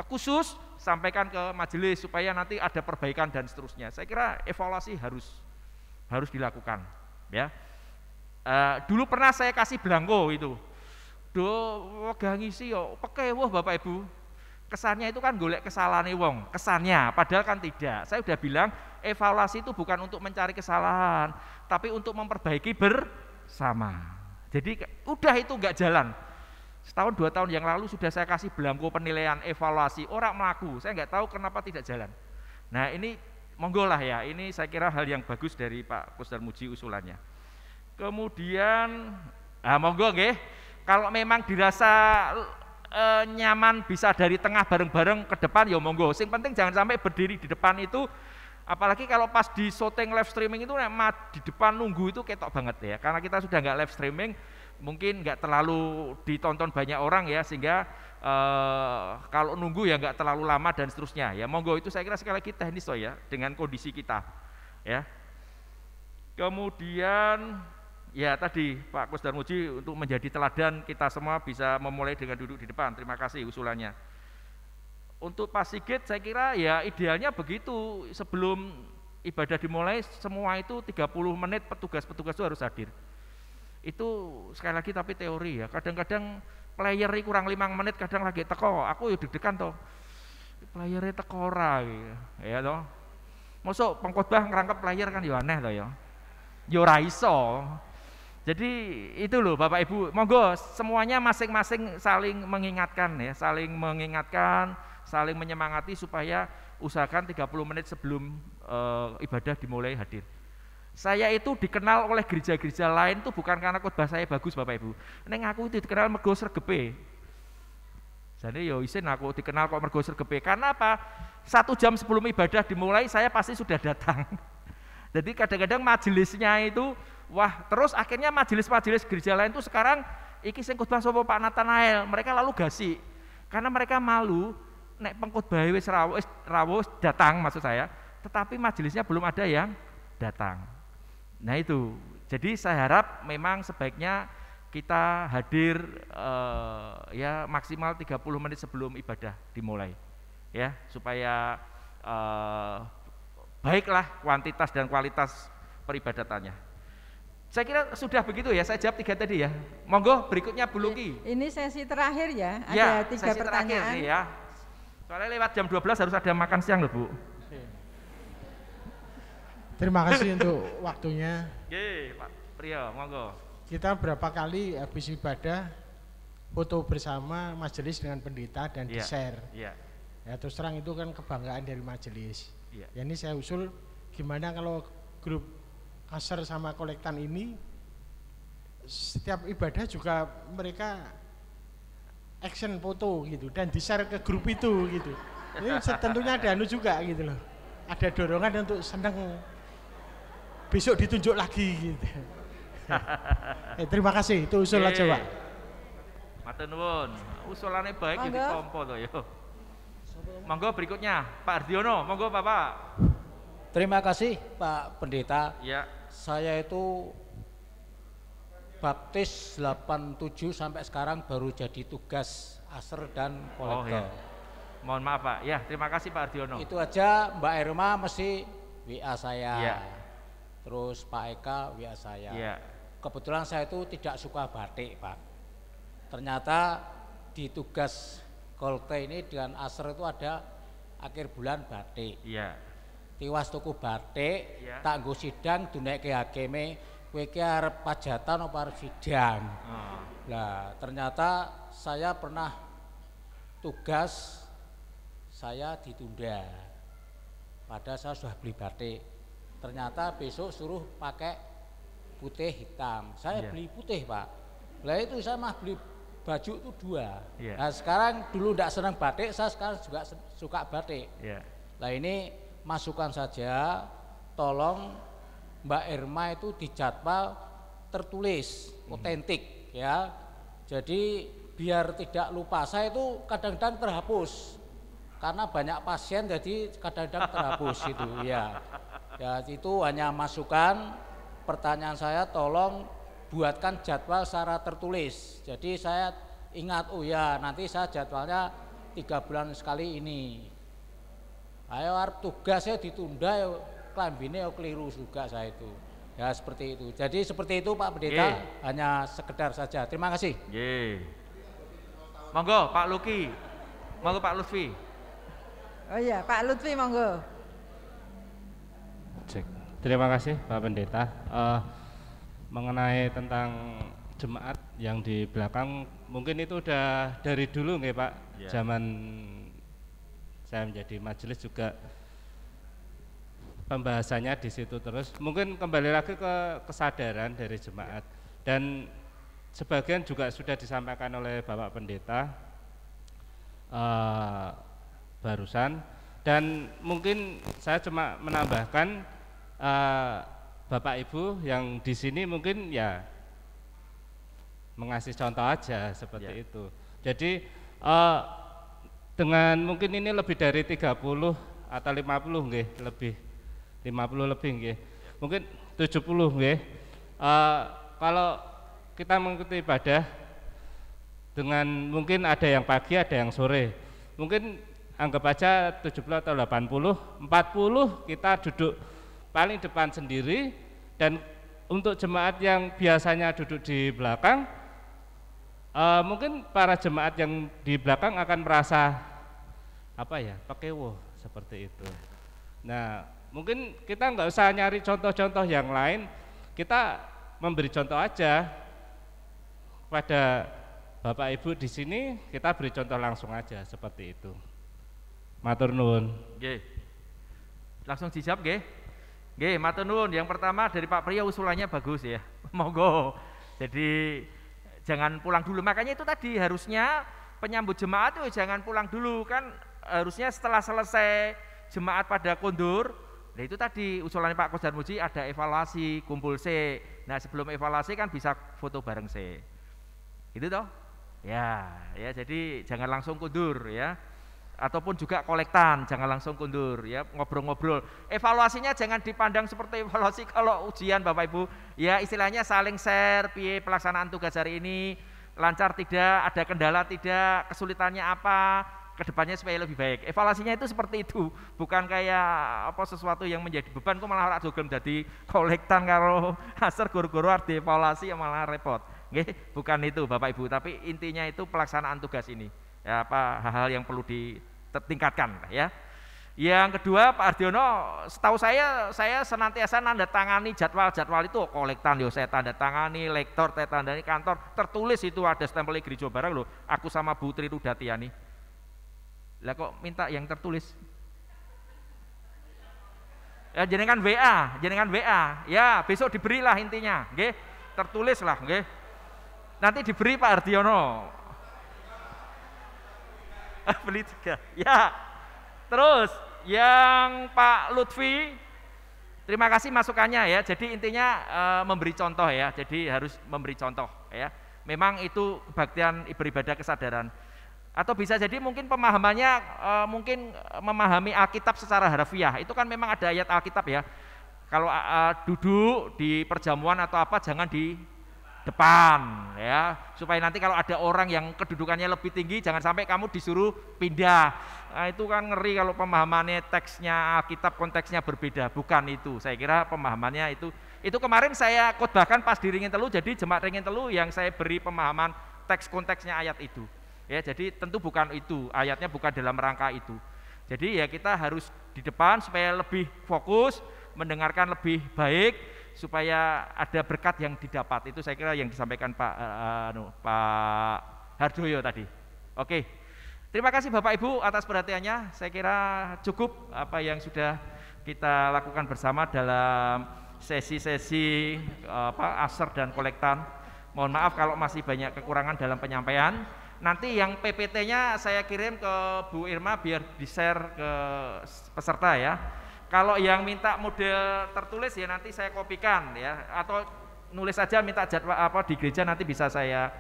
khusus, sampaikan ke majelis supaya nanti ada perbaikan dan seterusnya. Saya kira evaluasi harus dilakukan. Ya. Dulu pernah saya kasih belangko itu. Wegah ngisi yo pekewuh Bapak Ibu. Kesannya itu kan golek kesalahan wong, kesannya, padahal kan tidak. Saya udah bilang evaluasi itu bukan untuk mencari kesalahan, tapi untuk memperbaiki bersama. Jadi udah itu enggak jalan. Setahun 2 tahun yang lalu sudah saya kasih belangko penilaian evaluasi, orang melaku, saya nggak tahu kenapa tidak jalan. Nah ini monggo lah ya, ini saya kira hal yang bagus dari Pak Kusdar Muji usulannya. Kemudian, monggo nggih, kalau memang dirasa nyaman bisa dari tengah bareng-bareng ke depan ya monggo. Sing penting jangan sampai berdiri di depan itu, apalagi kalau pas di syuting live streaming itu di depan nunggu itu ketok banget ya. Karena kita sudah nggak live streaming, mungkin nggak terlalu ditonton banyak orang ya, sehingga kalau nunggu ya nggak terlalu lama dan seterusnya ya. Monggo, itu saya kira sekali lagi teknis ya dengan kondisi kita ya. Kemudian ya tadi Pak Kusdar Muji untuk menjadi teladan kita semua bisa memulai dengan duduk di depan. Terima kasih usulannya. Untuk Pak Sigit saya kira ya idealnya begitu, sebelum ibadah dimulai semua itu 30 menit petugas-petugas itu harus hadir. Itu sekali lagi tapi teori ya. Kadang-kadang player kurang 5 menit kadang lagi teko, aku ya deg-degan toh. playere teko ora iki. Ya toh. Mosok pengkhotbah ngrangkep player kan ya aneh to ya. Ya ora iso. Jadi itu loh Bapak Ibu, monggo semuanya masing-masing saling mengingatkan ya, saling mengingatkan, saling menyemangati supaya usahakan 30 menit sebelum ibadah dimulai hadir. Saya itu dikenal oleh gereja-gereja lain tuh bukan karena khotbah saya bagus Bapak Ibu. Neng aku itu dikenal mergo sregepe. Jadi ya isin aku dikenal kok mergo sregepe. Karena apa? 1 jam sebelum ibadah dimulai saya pasti sudah datang. Jadi kadang-kadang majelisnya itu wah, terus akhirnya majelis-majelis gereja lain tuh sekarang iki sing khotbah sapa Pak Nathanael, mereka lalu gasi. Karena mereka malu nek pengkhotbah wis rawuh datang maksud saya, tetapi majelisnya belum ada yang datang. Nah itu. Jadi saya harap memang sebaiknya kita hadir ya maksimal 30 menit sebelum ibadah dimulai. Ya, supaya baiklah kuantitas dan kualitas peribadatannya. Saya kira sudah begitu ya, saya jawab 3 tadi ya. Monggo berikutnya Bu Luki. Ini sesi terakhir ya, Ya, ada 3 sesi pertanyaan. nih ya. Soalnya lewat jam 12 harus ada makan siang loh Bu. Terima kasih untuk waktunya. Oke, Pak Priyo, monggo. Kita berapa kali habis ibadah foto bersama majelis dengan pendeta dan di-share. Iya. Ya terus terang itu kan kebanggaan dari majelis. Iya. Ya ini saya usul gimana kalau grup Aser sama kolektan ini setiap ibadah juga mereka action foto gitu dan di-share ke grup itu gitu. Ini tentunya ada anu juga gitu loh. Ada dorongan untuk senang besok ditunjuk lagi gitu. Terima kasih, itu usul aja Pak. Matur nuwun. Usulannya baik ya ditompo to ya. Monggo berikutnya Pak Ardiono, monggo Bapak. Terima kasih Pak Pendeta. Ya. Saya itu baptis 87 sampai sekarang baru jadi tugas aser dan kolektor. Ya. Mohon maaf Pak. Ya, terima kasih Pak Ardiono. Itu aja Mbak Irma mesti WA saya. Ya. Terus Pak Eka WA saya. Ya. Kebetulan saya itu tidak suka batik Pak. Ternyata di tugas kolektor ini dengan aser itu ada akhir bulan batik. Iya. Tiwas tuku batik, ya. tak nggo sidang dunekke hakime, kowe iki arep pajatan apa arep sidang. Lah, ternyata saya pernah tugas saya ditunda. Padahal saya sudah beli batik. Ternyata besok suruh pakai putih hitam. Saya beli putih, Pak. Lah itu saya mah beli baju itu 2. Nah, sekarang dulu tidak senang batik, saya sekarang juga suka batik. Nah, ini masukan saja, tolong Mbak Irma itu dijadwal tertulis, otentik ya. Jadi biar tidak lupa. Saya itu kadang-kadang terhapus karena banyak pasien, jadi kadang-kadang terhapus itu ya. Ya itu hanya masukan. Pertanyaan saya, tolong buatkan jadwal secara tertulis. Jadi saya ingat, oh ya nanti saya jadwalnya 3 bulan sekali ini. Ayo tugasnya ditunda, klambine keliru juga saya itu. Ya seperti itu. Jadi seperti itu Pak Pendeta, hanya sekedar saja. Terima kasih. Monggo Pak Luki. Monggo Pak Lutfi. Oh iya, Pak Lutfi monggo. Cek. Terima kasih Pak Pendeta. Mengenai tentang jemaat yang di belakang, mungkin itu udah dari dulu nggih Pak. Zaman saya menjadi majelis juga pembahasannya di situ terus. Mungkin kembali lagi ke kesadaran dari jemaat, dan sebagian juga sudah disampaikan oleh Bapak Pendeta barusan, dan mungkin saya cuma menambahkan Bapak Ibu yang di sini mungkin ya mengasih contoh aja seperti itu. Jadi dengan mungkin ini lebih dari 30 atau 50 nggih, lebih 50 lebih nggih. Mungkin 70 nggih. Kalau kita mengikuti ibadah dengan mungkin ada yang pagi, ada yang sore. Mungkin anggap aja 70 atau 80, 40 kita duduk paling depan sendiri, dan untuk jemaat yang biasanya duduk di belakang, mungkin para jemaat yang di belakang akan merasa pekewo seperti itu. Nah, mungkin kita nggak usah nyari contoh-contoh yang lain, kita memberi contoh aja pada Bapak Ibu di sini, kita beri contoh langsung aja seperti itu. Matur nuwun. Nggih. Langsung dijawab nggih. Nggih, matur nuwun. Yang pertama dari Pak Priyo usulannya bagus ya. Monggo. Jadi jangan pulang dulu. Makanya itu tadi harusnya penyambut jemaat itu jangan pulang dulu, kan harusnya setelah selesai jemaat pada kondur. Nah itu tadi usulannya Pak Kos dan Muji ada evaluasi, kumpul C. Nah sebelum evaluasi kan bisa foto bareng C. Itu toh? Ya, jadi jangan langsung kondur ya. Ataupun juga kolektan, jangan langsung kondur ya, ngobrol-ngobrol. Evaluasinya jangan dipandang seperti evaluasi kalau ujian Bapak Ibu. Ya istilahnya saling share piye pelaksanaan tugas hari ini, lancar tidak, ada kendala tidak, kesulitannya apa, kedepannya supaya lebih baik. Evaluasinya itu seperti itu, bukan kayak sesuatu yang menjadi beban. Kok malah ora gelem dadi kolektan karo aser guru-guru arep dievaluasi yang malah repot. Nggih, bukan itu Bapak Ibu, tapi intinya itu pelaksanaan tugas ini. Ya hal-hal yang perlu ditingkatkan ya. Yang kedua Pak Ardiono, setahu saya senantiasa nanda tangani jadwal-jadwal itu kolektan saya tanda tangani, lektor saya tandani, kantor tertulis itu ada stempel gereja barang loh. Aku sama Bu Tri Rudatiani. Lah kok minta yang tertulis? Ya jenengan WA. Ya, besok diberilah intinya, nggih. Tertulis lah, nggih. Nanti diberi Pak Ardiono. Beli 3. Ya. Terus yang Pak Lutfi, terima kasih masukannya ya. Jadi intinya memberi contoh ya. Jadi harus memberi contoh ya. Memang itu kebaktian beribadah kesadaran. Atau bisa jadi mungkin pemahamannya mungkin memahami Alkitab secara harfiah. Itu kan memang ada ayat Alkitab ya. Kalau duduk di perjamuan atau apa jangan di depan ya, supaya nanti kalau ada orang yang kedudukannya lebih tinggi jangan sampai kamu disuruh pindah. Nah, itu kan ngeri kalau pemahamannya teksnya Alkitab konteksnya berbeda. Bukan itu, saya kira pemahamannya itu kemarin saya khotbahkan pas di Ringin Telu, jadi jemaat Ringin Telu yang saya beri pemahaman teks konteksnya ayat itu ya. Jadi tentu bukan itu, ayatnya bukan dalam rangka itu. Jadi ya kita harus di depan supaya lebih fokus, mendengarkan lebih baik, supaya ada berkat yang didapat. Itu saya kira yang disampaikan Pak Hardoyo tadi. Oke, terima kasih Bapak Ibu atas perhatiannya. Saya kira cukup apa yang sudah kita lakukan bersama dalam sesi-sesi aser dan kolektan. Mohon maaf kalau masih banyak kekurangan dalam penyampaian. Nanti yang PPT-nya saya kirim ke Bu Irma biar di-share ke peserta ya. Kalau yang minta model tertulis ya nanti saya kopikan ya, atau nulis saja minta jadwal di gereja nanti bisa saya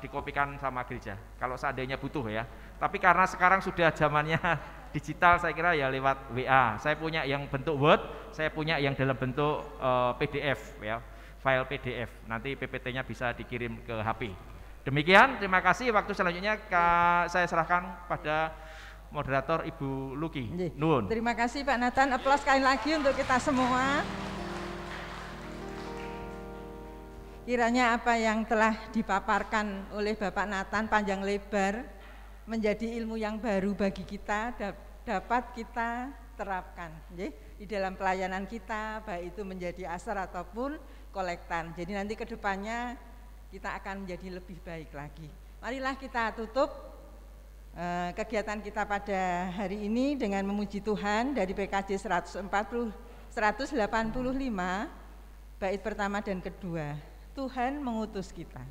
dikopikan sama gereja kalau seandainya butuh ya. Tapi karena sekarang sudah zamannya digital, saya kira ya lewat WA. Saya punya yang bentuk Word, saya punya yang dalam bentuk PDF ya, file PDF. Nanti PPT-nya bisa dikirim ke HP. Demikian, terima kasih. Waktu selanjutnya saya serahkan pada moderator Ibu Luki. Nuwun. Terima kasih Pak Nathan. Aplaus sekali lagi untuk kita semua. Kiranya apa yang telah dipaparkan oleh Bapak Nathan panjang lebar menjadi ilmu yang baru bagi kita, dapat kita terapkan di dalam pelayanan kita, baik itu menjadi aser ataupun kolektan. Jadi nanti ke depannya kita akan menjadi lebih baik lagi. Marilah kita tutup kegiatan kita pada hari ini dengan memuji Tuhan dari PKJ 185 bait pertama dan kedua. Tuhan mengutus kita.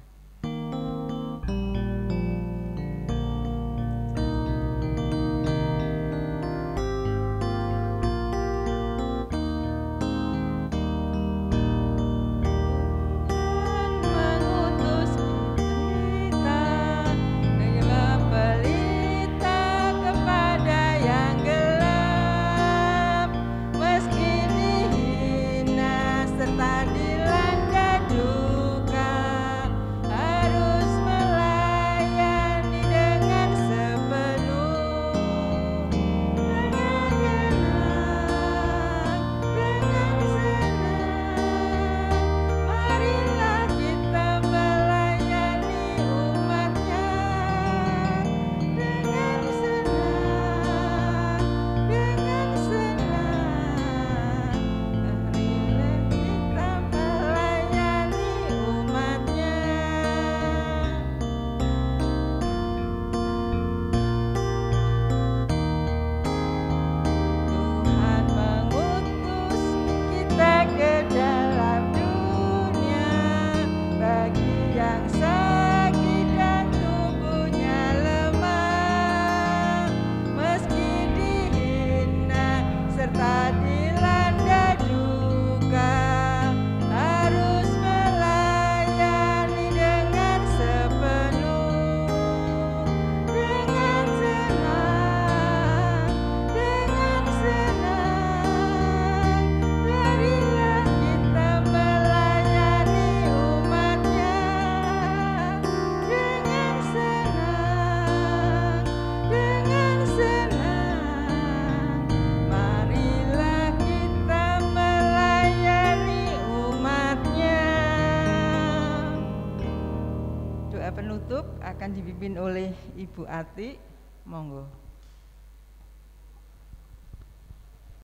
tutup akan dipimpin oleh Ibu Ati. Monggo.